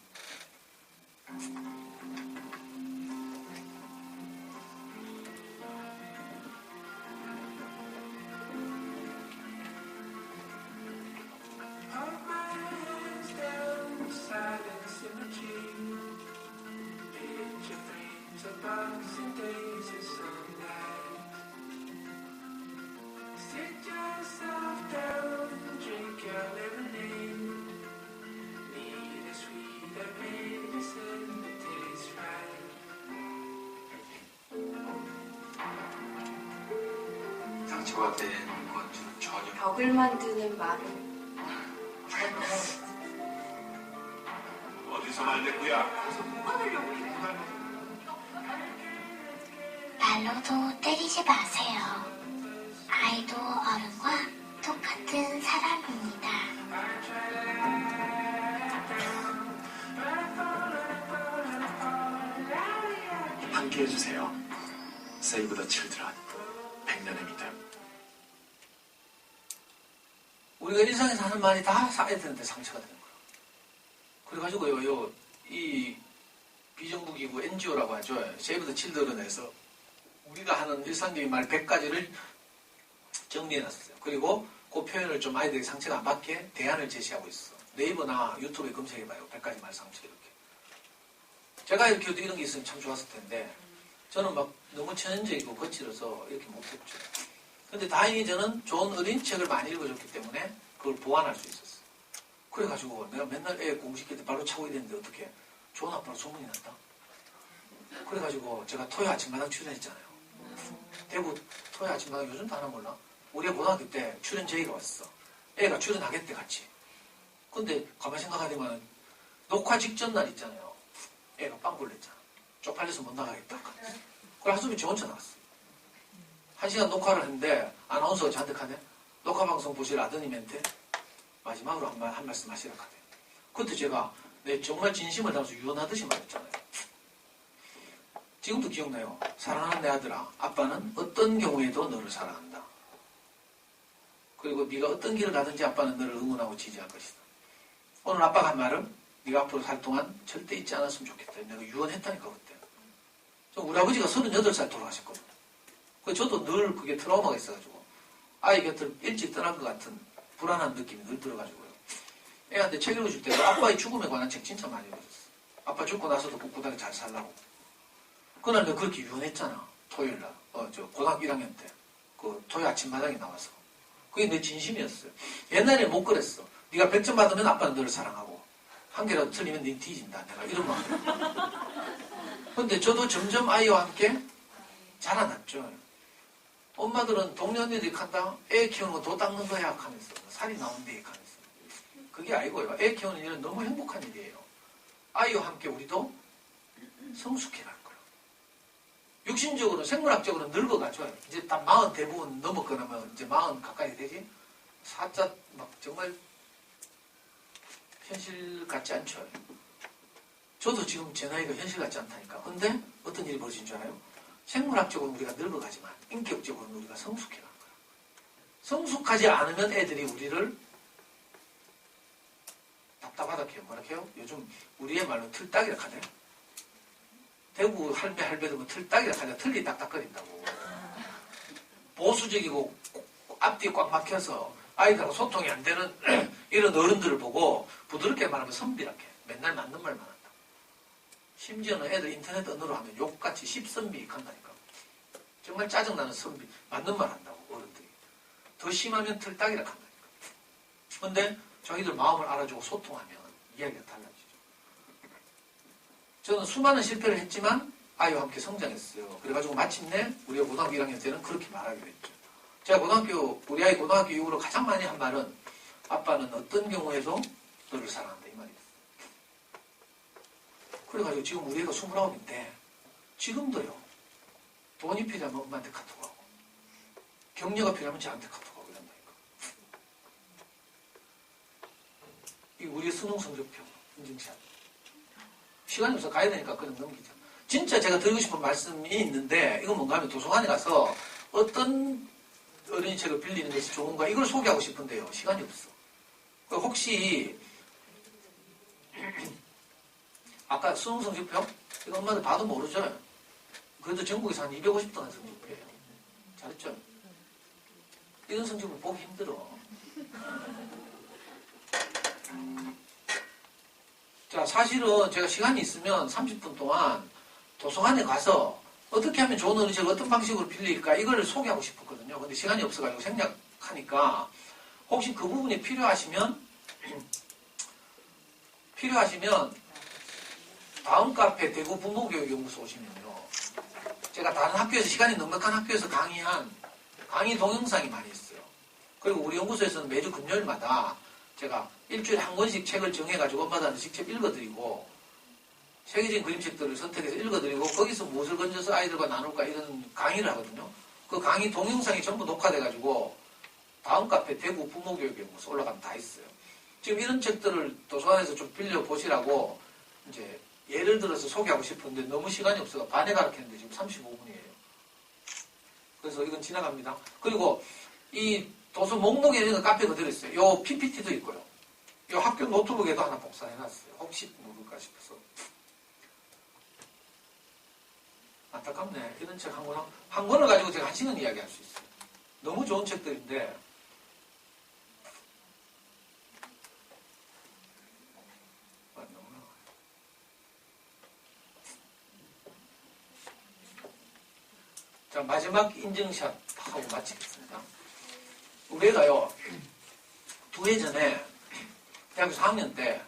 Speaker 5: 상처가 되는 건 전혀
Speaker 4: 벽을 만드는 말을
Speaker 5: 어디서 말대꾸야?
Speaker 6: 말로도 때리지 마세요. 아이도 어른과 똑같은 사람입니다.
Speaker 5: 함께 해주세요. Save the Children. 100년의 믿음.
Speaker 1: 우리가 일상에서 하는 말이 다 아이들한테 상처가 되는 거예요. 그래가지고요, 이 비정부기구 NGO라고 하죠. 세이브 더 칠드런에서 우리가 하는 일상적인 말 100가지를 정리해놨어요. 그리고 그 표현을 좀 아이들에게 상처가 안 받게 대안을 제시하고 있어. 네이버나 유튜브에 검색해봐요. 100가지 말 상처 이렇게. 제가 이렇게 이런 게 있으면 참 좋았을 텐데 저는 막 너무 천연적이고 거칠어서 이렇게 못했죠. 근데 다행히 저는 좋은 어린 책을 많이 읽어줬기 때문에 그걸 보완할 수 있었어. 그래가지고 내가 맨날 애 공부시킬 때 발로 차고 이랬는데 어떻게 좋은 아빠로 소문이 났다. 그래가지고 제가 토요 아침마당 출연했잖아요. 대구 토요 아침마당 요즘도 하나 몰라. 우리가 고등학교 때 출연 제의가 왔어. 애가 출연하겠대 같이. 근데 가만히 생각하더니 녹화 직전 날 있잖아요. 애가 빵 굴렸잖아. 쪽팔려서 못 나가겠다. 그래 한숨이 저 혼자 나갔어. 1시간 녹화를 했는데 아나운서가 저한테 가네. 녹화방송 보실 아드님한테 마지막으로 한 말씀 하시라 하대. 그때 제가 정말 진심을 담아서 유언하듯이 말했잖아요. 지금도 기억나요. 사랑하는 내 아들아, 아빠는 어떤 경우에도 너를 사랑한다. 그리고 네가 어떤 길을 가든지 아빠는 너를 응원하고 지지할 것이다. 오늘 아빠가 한 말은 네가 앞으로 살 동안 절대 잊지 않았으면 좋겠다. 내가 유언했다니까 그때. 우리 아버지가 38살 돌아가셨거든요. 저도 늘 그게 트라우마가 있어가지고 아이 곁을 일찍 떠날 것 같은 불안한 느낌이 늘 들어가지고요. 애한테 책 읽어줄 때도 아빠의 죽음에 관한 책 진짜 많이 읽어줬어. 아빠 죽고 나서도 꿋꿋하게 잘 살라고. 그날 내가 그렇게 유언했잖아. 토요일날. 고등학교 1학년 때. 그 토요 아침마당에 나와서. 그게 내 진심이었어요. 옛날에 못 그랬어. 네가 100점 받으면 아빠는 너를 사랑하고 한 개라도 틀리면 네 뒤진다. 내가 이런 마음. 근데 저도 점점 아이와 함께 자라났죠. 엄마들은 동네 언니들이 간다. 애 키우는 거 도 닦는 거야 하면서 살이 나온대 하면서. 그게 아니고요. 애 키우는 일은 너무 행복한 일이에요. 아이와 함께 우리도 성숙해 갈 거예요. 육신적으로 생물학적으로 늙어가죠. 이제 딱 40 대부분 넘었거나 뭐 이제 40 가까이 되지. 살짝 막 정말 현실 같지 않죠. 저도 지금 제 나이가 현실 같지 않다니까. 근데 어떤 일이 벌어진 줄 알아요? 생물학적으로 우리가 늙어가지만 인격적으로는 우리가 성숙해 갈 거야. 성숙하지 않으면 애들이 우리를 답답하다 해요. 뭐라 해요? 요즘 우리의 말로 틀딱이라 하네. 대구 할배들 뭐 틀딱이라 하냐. 틀리 딱딱거린다고. 보수적이고 앞뒤 꽉 막혀서 아이들하고 소통이 안 되는 이런 어른들을 보고 부드럽게 말하면 선비랗게 맨날 맞는 말만 한다. 심지어는 애들 인터넷 언어로 하면 욕같이 십선비익한다니까. 정말 짜증나는 선비 맞는 말 한다고 어른들이. 더 심하면 틀딱이라 한다니까. 근데 자기들 마음을 알아주고 소통하면 이야기가 달라지죠. 저는 수많은 실패를 했지만 아이와 함께 성장했어요. 그래가지고 마침내 우리가 고등학교 1학년 때는 그렇게 말하기로 했죠. 제가 우리 아이 고등학교 이후로 가장 많이 한 말은 아빠는 어떤 경우에도 너를 사랑한다 이 말이에요. 그래가지고 지금 우리 애가 29인데 지금도요. 돈이 필요하면 엄마한테 카톡하고 격려가 필요하면 저한테 카톡하고 이런다니까. 이 우리의 수능 성적표 인증샷. 시간이 없어 가야 되니까 그냥 넘기죠. 진짜 제가 드리고 싶은 말씀이 있는데 이건 뭔가 하면 도서관에 가서 어떤 어린이 책을 빌리는 것이 좋은가 이걸 소개하고 싶은데요. 시간이 없어. 혹시 아까 수능 성적표? 이거 엄마들 봐도 모르죠? 그래도 전국에서 한 250등 성적표예요. 잘했죠? 이런 성적표 보기 힘들어. 자, 사실은 제가 시간이 있으면 30분 동안 도서관에 가서 어떻게 하면 좋은 어린이책을 어떤 방식으로 빌릴까 이걸 소개하고 싶었거든요. 근데 시간이 없어가지고 생략하니까 혹시 그 부분이 필요하시면 다음 카페 대구 부모교육연구소 오시면요. 제가 다른 학교에서 시간이 넉넉한 학교에서 강의한 강의 동영상이 많이 있어요. 그리고 우리 연구소에서는 매주 금요일마다 제가 일주일에 한 권씩 책을 정해가지고 엄마들한테 직접 읽어드리고 세계적인 그림책들을 선택해서 읽어드리고 거기서 무엇을 건져서 아이들과 나눌까 이런 강의를 하거든요. 그 강의 동영상이 전부 녹화돼가지고 다음 카페 대구 부모교육연구소 올라가면 다 있어요. 지금 이런 책들을 도서관에서 좀 빌려보시라고 이제 예를 들어서 소개하고 싶은데 너무 시간이 없어서 반에 가르쳤는데 지금 35분이에요. 그래서 이건 지나갑니다. 그리고 이 도서 목록에 있는 카페 그대로 있어요. 요 PPT도 있고요. 요 학교 노트북에도 하나 복사해놨어요. 혹시 모를까 싶어서. 안타깝네. 이런 책 한 권을 가지고 제가 1시간 이야기할 수 있어요. 너무 좋은 책들인데 자, 마지막 인증샷 하고 마치겠습니다. 우리 애가요, 2해 전에 대학교 4학년 때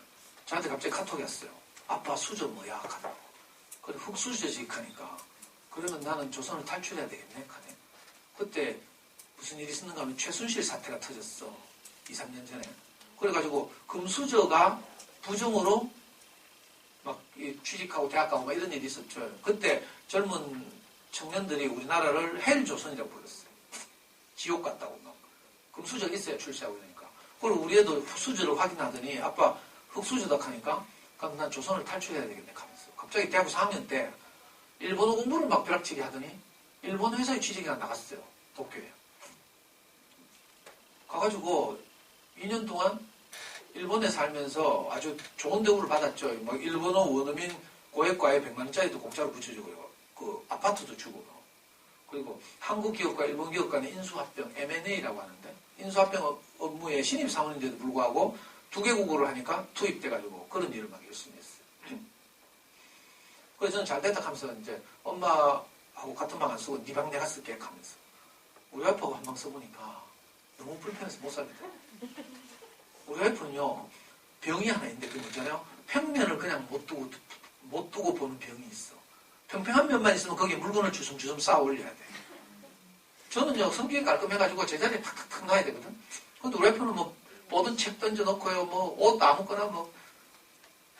Speaker 1: 저한테 갑자기 카톡이 왔어요. 아빠 수저 뭐야? 하더라고. 그래, 흑수저지 하니까 그러면 나는 조선을 탈출해야 되겠네 하네. 그때 무슨 일이 있었는가 하면 최순실 사태가 터졌어. 2, 3년 전에. 그래가지고 금수저가 부정으로 막 취직하고 대학 가고 막 이런 일이 있었죠. 그때 젊은 청년들이 우리나라를 헬조선이라고 불렀어요. 지옥 같다고 막. 금수저가 있어야 출세하고 이러니까. 그리고 우리 애도 수저를 확인하더니 아빠 흑수저다 하니까 그럼 난 조선을 탈출해야 되겠네 하면서. 갑자기 대학교 4학년 때 일본어 공부를 막 벼락치기 하더니 일본 회사에 취직이 나갔어요. 도쿄에. 가가지고 2년 동안 일본에 살면서 아주 좋은 대우를 받았죠. 뭐 일본어 원어민 고액과에 100만 원짜리도 공짜로 붙여주고요. 그 아파트도 주고요. 그리고 한국 기업과 일본 기업 간의 인수합병 M&A라고 하는데 인수합병 업무에 신입 사원인데도 불구하고 2개 국어를 하니까 투입돼가지고 그런 일을 막 열심히 했어요. 그래서 저는 잘 됐다 하면서 이제 엄마하고 같은 방 안 쓰고 네 방 내가 쓸게 하면서 우리 와이프하고 한 방 써보니까 너무 불편해서 못 살겠다. 우리 와이프는요 병이 하나 있는데 그게 뭐잖아요. 평면을 그냥 못 두고 보는 병이 있어. 평평한 면만 있으면 거기에 물건을 주섬주섬 쌓아 올려야 돼. 저는요 성격이 깔끔해가지고 제자리에 탁탁탁 놔야 되거든. 근데 우리 와이프는 뭐 모든 책 던져놓고요 뭐 옷 아무거나 뭐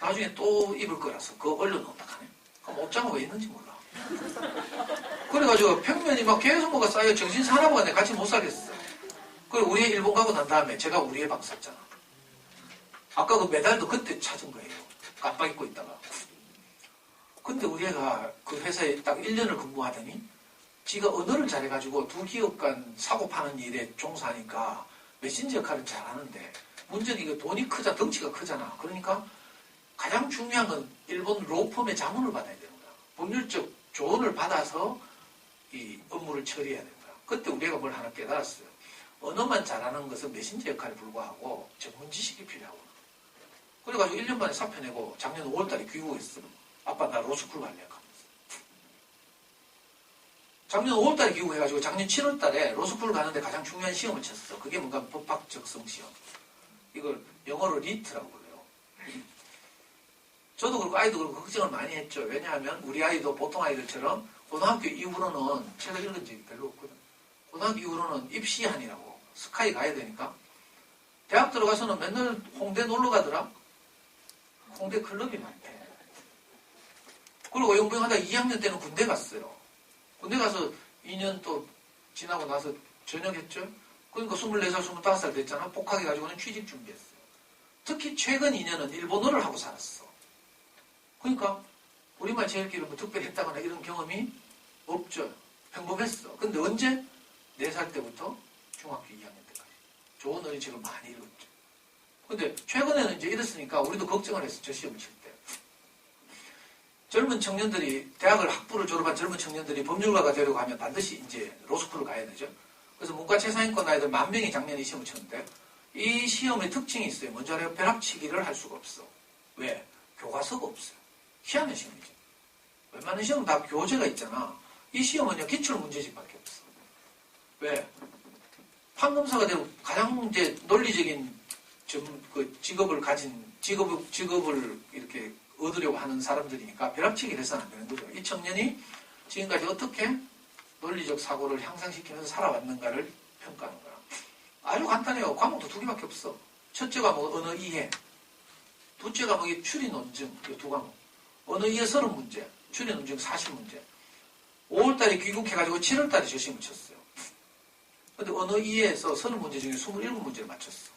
Speaker 1: 나중에 또 입을 거라서 그거 얼려놓는다 하네. 그럼 옷장은 왜 있는지 몰라. 그래가지고 평면이 막 계속 뭐가 쌓여 정신 사나워가 내 같이 못 살겠어. 그리고 우리 애 일본 가고 난 다음에 제가 우리 애 방 샀잖아. 아까 그 메달도 그때 찾은 거예요. 깜빡 잊고 있다가. 근데 우리 애가 그 회사에 딱 1년을 근무하더니 지가 언어를 잘해가지고 2기업 간 사고 파는 일에 종사하니까 메신저 역할은 잘하는데 문제는 이거 돈이 크자 덩치가 크잖아. 그러니까 가장 중요한 건 일본 로펌의 자문을 받아야 되는 거야. 법률적 조언을 받아서 이 업무를 처리해야 되는 거야. 그때 우리 애가 뭘 하나 깨달았어요. 언어만 잘하는 것은 메신저 역할에 불과하고 전문 지식이 필요하고. 그래가지고 1년 만에 사표 내고 작년 5월달에 귀국했어. 아빠 나 로스쿨 갈래 하면서. 작년 5월달에 귀국해가지고 작년 7월달에 로스쿨 가는데 가장 중요한 시험을 쳤어. 그게 뭔가 법학 적성 시험. 이걸 영어로 리트라고 불러요. 저도 그렇고 아이도 그렇고 걱정을 많이 했죠. 왜냐하면 우리 아이도 보통 아이들처럼 고등학교 이후로는 책을 읽은 적이 별로 없거든. 고등학교 이후로는 입시한이라고 스카이 가야 되니까 대학 들어가서는 맨날 홍대 놀러 가더라. 홍대 클럽이 많대. 그리고 연구하다 2학년 때는 군대 갔어요. 군대 가서 2년 또 지나고 나서 전역했죠. 그러니까 24살, 25살 됐잖아. 복학해가지고는 취직 준비했어요. 특히 최근 2년은 일본어를 하고 살았어. 그러니까 우리말 제일기를 뭐 특별히 했다거나 이런 경험이 없죠. 평범했어. 근데 언제? 4살 때부터 중학교 2학년 때까지. 좋은 어린이책을 많이 읽었죠. 근데 최근에는 이제 이랬으니까 우리도 걱정을 했어. 저 시험을 칠 때. 젊은 청년들이, 대학을 학부를 졸업한 젊은 청년들이 법률가가 되려고 하면 반드시 이제 로스쿨을 가야 되죠. 그래서 문과최상위권 아이들 10,000명이 작년에 이 시험을 쳤는데 이 시험의 특징이 있어요. 먼저 알아요. 벼락치기를 할 수가 없어. 왜? 교과서가 없어요. 희한한 시험이죠. 웬만한 시험은 다 교재가 있잖아. 이 시험은요, 기출문제집밖에 없어. 왜? 판검사가 되고 가장 이제 논리적인 직업을 가진, 직업을 이렇게 얻으려고 하는 사람들이니까 벼락치기를 해서는 안 되는 거죠. 이 청년이 지금까지 어떻게 논리적 사고를 향상시키면서 살아왔는가를 평가하는 거야. 아주 간단해요. 과목도 2개밖에 없어. 첫째 과목은 언어 이해. 둘째 과목이 추리 논증. 이 2과목. 언어 이해 30문제. 추리 논증 40문제. 5월달에 귀국해가지고 7월달에 저 시험을 쳤어요. 근데 언어 이해에서 30문제 중에 27문제를 맞췄어.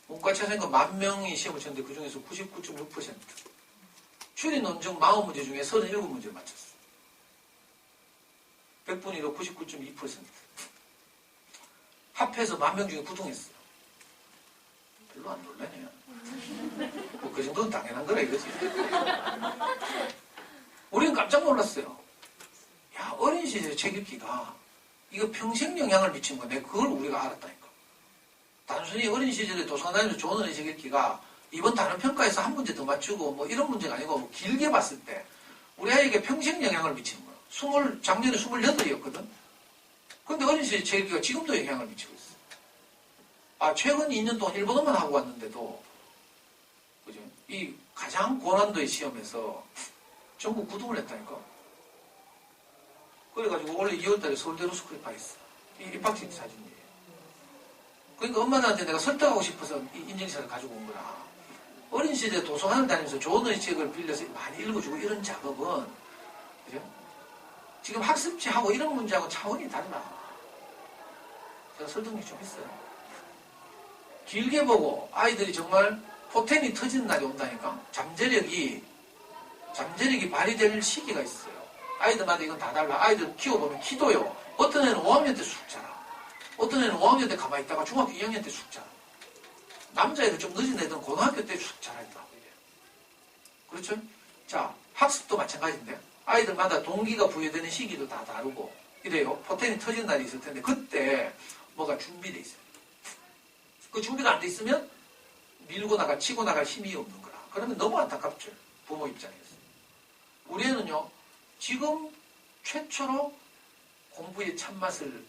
Speaker 1: 문과 최상위권 10,000명이 시험을 쳤는데 그 중에서 99.6%. 추리 논증 40문제 중에 37문제를 맞췄어. 100분위로 99.2%. 합해서 10,000명 중에 9등 했어요. 별로 안 놀라네요. 뭐 그 정도는 당연한 거라 이거지. 우리는 깜짝 놀랐어요. 야, 어린 시절 책 읽기가 이거 평생 영향을 미친 건데 그걸 우리가 알았다니까. 단순히 어린 시절에 도서관 다니면서 좋은 어린 책 읽기가 이번 단원평가에서 한 문제 더 맞추고 뭐 이런 문제가 아니고 뭐 길게 봤을 때 우리 아이에게 평생 영향을 미치는 거야. 작년에 28이었거든. 근데 어린 시절 책 읽기가 지금도 영향을 미치고 있어. 아, 최근 2년 동안 일본어만 하고 왔는데도, 그죠? 이 가장 고난도의 시험에서 전국 9등을 했다니까. 그래가지고 올해 2월달에 서울대 로스쿨에 가 있어. 이 입학식 사진이에요. 그러니까 엄마들한테 내가 설득하고 싶어서 이 인증샷을 가지고 온 거라. 어린 시절에 도서관을 다니면서 좋은 어린이책을 빌려서 많이 읽어주고 이런 작업은, 그죠? 지금 학습지하고 이런 문제하고 차원이 달라. 제가 설득력이 좀 있어요. 길게 보고 아이들이 정말 포텐이 터지는 날이 온다니까. 잠재력이 발휘될 시기가 있어요. 아이들마다 이건 다 달라. 아이들 키워보면 키도요. 어떤 애는 5학년 때 쑥 자라. 어떤 애는 5학년 때 가만히 있다가 중학교 2학년 때 쑥 자라. 남자애들 좀 늦은 애들은 고등학교 때 쑥 자라있다고. 그렇죠? 자, 학습도 마찬가지인데 아이들마다 동기가 부여되는 시기도 다 다르고 이래요. 포텐이 터지는 날이 있을 텐데 그때 뭐가 준비돼 있어요. 그 준비가 안 돼 있으면 밀고 나갈, 치고 나갈 힘이 없는 거라. 그러면 너무 안타깝죠. 부모 입장에서. 우리 애는요, 지금 최초로 공부의 참맛을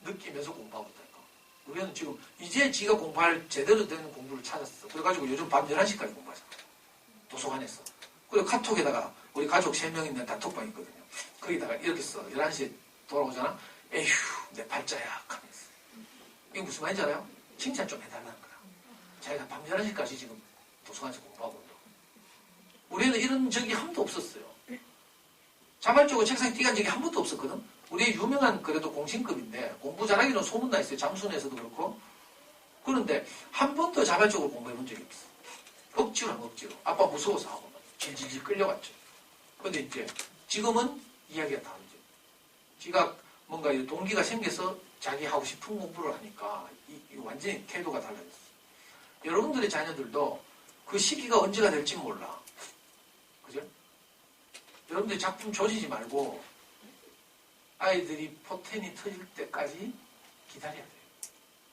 Speaker 1: 느끼면서 공부하고 있다니까. 우리 애는 지금 이제 지가 공부할 제대로 된 공부를 찾았어. 그래가지고 요즘 밤 11시까지 공부하잖아. 도서관에서. 그리고 카톡에다가 우리 가족 3명 있는 단톡방 있거든요. 거기다가 이렇게 써. 11시에 돌아오잖아. 에휴, 내 발자야. 하면서. 이게 무슨 말인지 알아요? 칭찬 좀 해달라는 거야. 자기가 밤 11시까지 지금 도서관에서 공부하고 있다고. 우리는 이런 적이 한 번도 없었어요. 자발적으로 책상에 뛰간 적이 한 번도 없었거든. 우리의 유명한 그래도 공신급인데 공부 잘하기는 소문나 있어요. 장순에서도 그렇고. 그런데 한 번도 자발적으로 공부해본 적이 없어. 억지로 하면 억지로. 아빠 무서워서 하고 질질질 끌려갔죠. 근데 이제 지금은 이야기가 다르죠. 지가 뭔가 동기가 생겨서 자기 하고 싶은 공부를 하니까 완전히 태도가 달라졌어요. 여러분들의 자녀들도 그 시기가 언제가 될지 몰라. 그죠? 여러분들이 작품 조지지 말고 아이들이 포텐이 터질 때까지 기다려야 돼요.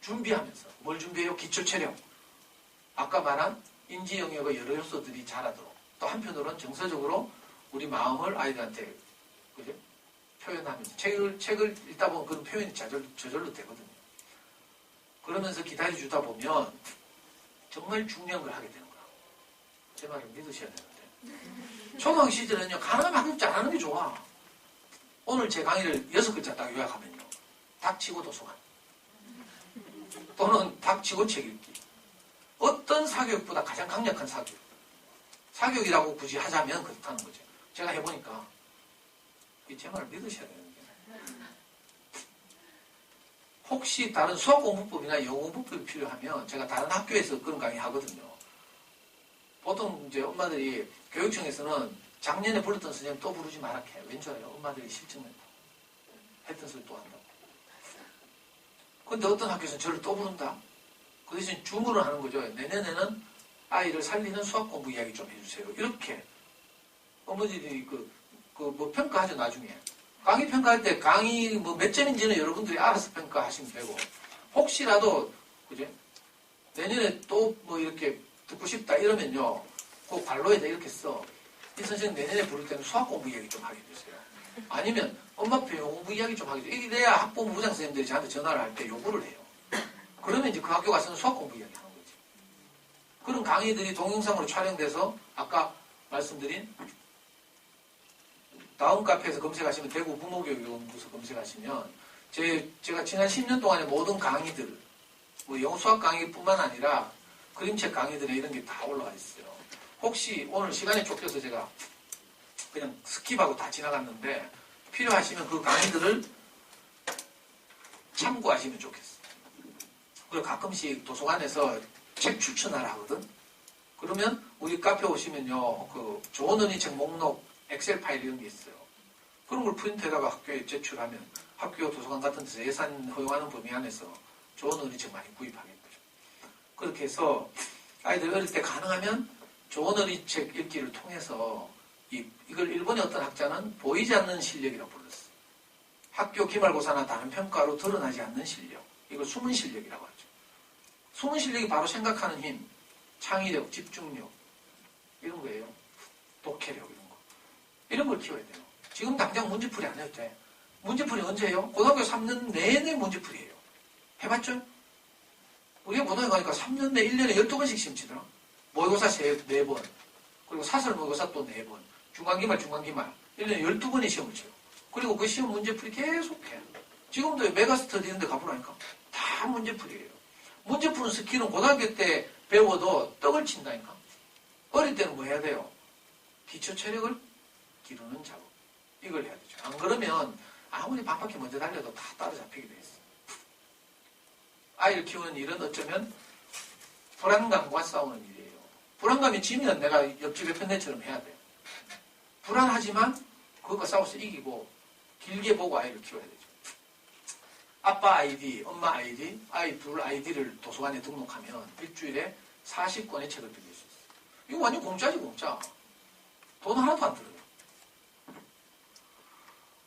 Speaker 1: 준비하면서. 뭘 준비해요? 기초체력. 아까 말한 인지 영역의 여러 요소들이 자라도록. 또 한편으로는 정서적으로 우리 마음을 아이들한테, 그죠? 표현하면서. 책을 읽다 보면 그런 표현이 저절로 되거든요. 그러면서 기다려주다 보면 정말 중요한 걸 하게 되는 거야. 제 말을 믿으셔야 되는데. 초등학교 시절에는요, 가능하면 학습지 안 하는 게 좋아. 오늘 제 강의를 6글자 딱 요약하면요. 닥치고 도서관. 또는 닥치고 책 읽기. 어떤 사교육보다 가장 강력한 사교육. 사교육이라고 굳이 하자면 그렇다는 거죠. 제가 해보니까 제 말을 믿으셔야 되는 게. 혹시 다른 수학 공부법이나 영어 공부법이 필요하면 제가 다른 학교에서 그런 강의 하거든요. 보통 이제 엄마들이 교육청에서는 작년에 불렀던 선생님 또 부르지 말아해. 왠 줄 알아요? 엄마들이 실증냈다. 했던 소리 또 한다고. 근데 어떤 학교에서는 저를 또 부른다. 그 대신 줌으로 하는 거죠. 내년에는 아이를 살리는 수학 공부 이야기 좀 해주세요. 이렇게 어머니들이 뭐 평가하죠, 나중에. 강의 평가할 때 강의 뭐 몇 점인지는 여러분들이 알아서 평가하시면 되고, 혹시라도, 그죠? 내년에 또 뭐 이렇게 듣고 싶다 이러면요, 그 관로에다 이렇게 써. 이 선생님 내년에 부를 때는 수학 공부 이야기 좀 하게 해주세요. 아니면 엄마표 영어 공부 이야기 좀 하게 해주세요. 이래야 학부모 부장 선생님들이 저한테 전화를 할 때 요구를 해요. 그러면 이제 그 학교 가서는 수학 공부 이야기 하는 거지. 그런 강의들이 동영상으로 촬영돼서 아까 말씀드린 다음 카페에서 검색하시면 대구 부모교육연구소 검색하시면 제가 지난 10년 동안의 모든 강의들, 뭐 영어 수학 강의뿐만 아니라 그림책 강의들에 이런 게 다 올라와 있어요. 혹시 오늘 시간에 쫓겨서 제가 그냥 스킵하고 다 지나갔는데 필요하시면 그 강의들을 참고하시면 좋겠어요. 그리고 가끔씩 도서관에서 책 추천하라 하거든. 그러면 우리 카페 오시면요, 그 좋은 언니책 목록 엑셀 파일 이런 게 있어요. 그런 걸 프린트해다가 학교에 제출하면 학교 도서관 같은 데서 예산 허용하는 범위 안에서 좋은 언니책 많이 구입하겠죠. 그렇게 해서 아이들 어릴 때 가능하면 좋은 언니책 읽기를 통해서 이걸 일본의 어떤 학자는 보이지 않는 실력이라고 불렀어요. 학교 기말고사나 다른 평가로 드러나지 않는 실력. 이걸 숨은 실력이라고 하죠. 숨은 실력이 바로 생각하는 힘, 창의력, 집중력 이런 거예요. 독해력 이런 거. 이런 걸 키워야 돼요. 지금 당장 문제풀이 안 해도 돼. 문제풀이 언제 해요? 고등학교 3년 내내 문제풀이에요. 해봤죠? 우리가 고등학교 가니까 3년 내 1년에 12번씩 시험 치더라. 모의고사 4번, 그리고 사설 모의고사 또 4번, 중간기말 1년에 12번의 시험을 쳐요. 그리고 그 시험 문제풀이 계속해. 지금도 메가스터디 이런 데 가보라니까 다 문제풀이에요. 문제 푸는 스킬은 고등학교 때 배워도 떡을 친다니까. 어릴 때는 뭐 해야 돼요? 기초 체력을 기르는 작업. 이걸 해야 되죠. 안 그러면 아무리 반바퀴 먼저 달려도 다 따라잡히게 돼 있어요. 아이를 키우는 일은 어쩌면 불안감과 싸우는 일이에요. 불안감이 지면 내가 옆집 옆편네처럼 해야 돼요. 불안하지만 그것과 싸워서 이기고 길게 보고 아이를 키워야 되죠. 아빠 아이디, 엄마 아이디, 아이 둘 아이디를 도서관에 등록하면 일주일에 40권의 책을 빌릴 수 있어요. 이거 완전 공짜지, 공짜. 돈 하나도 안 들어요.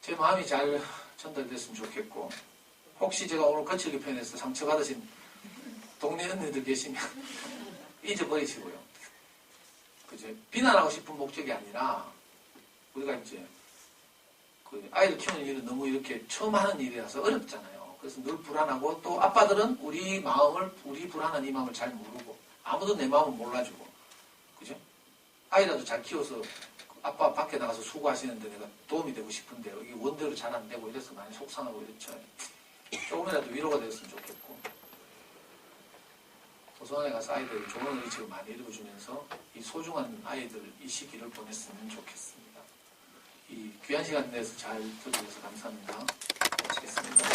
Speaker 1: 제 마음이 잘 전달됐으면 좋겠고, 혹시 제가 오늘 거칠게 표현해서 상처받으신 동네 언니들 계시면 잊어버리시고요. 그죠? 비난하고 싶은 목적이 아니라 우리가 이제 그 아이를 키우는 일은 너무 이렇게 처음 하는 일이라서 어렵잖아요. 그래서 늘 불안하고, 또 아빠들은 우리 불안한 이 마음을 잘 모르고 아무도 내 마음을 몰라주고, 그죠? 아이라도 잘 키워서 아빠 밖에 나가서 수고하시는데 내가 도움이 되고 싶은데 이게 원대로 잘 안 되고 이래서 많이 속상하고 이렇죠. 조금이라도 위로가 되었으면 좋겠고, 도서관에 가서 아이들이 좋은 의식을 많이 읽어주면서 이 소중한 아이들 이 시기를 보냈으면 좋겠습니다. 이 귀한 시간 내서 잘 들어주셔서 감사합니다. 마치겠습니다.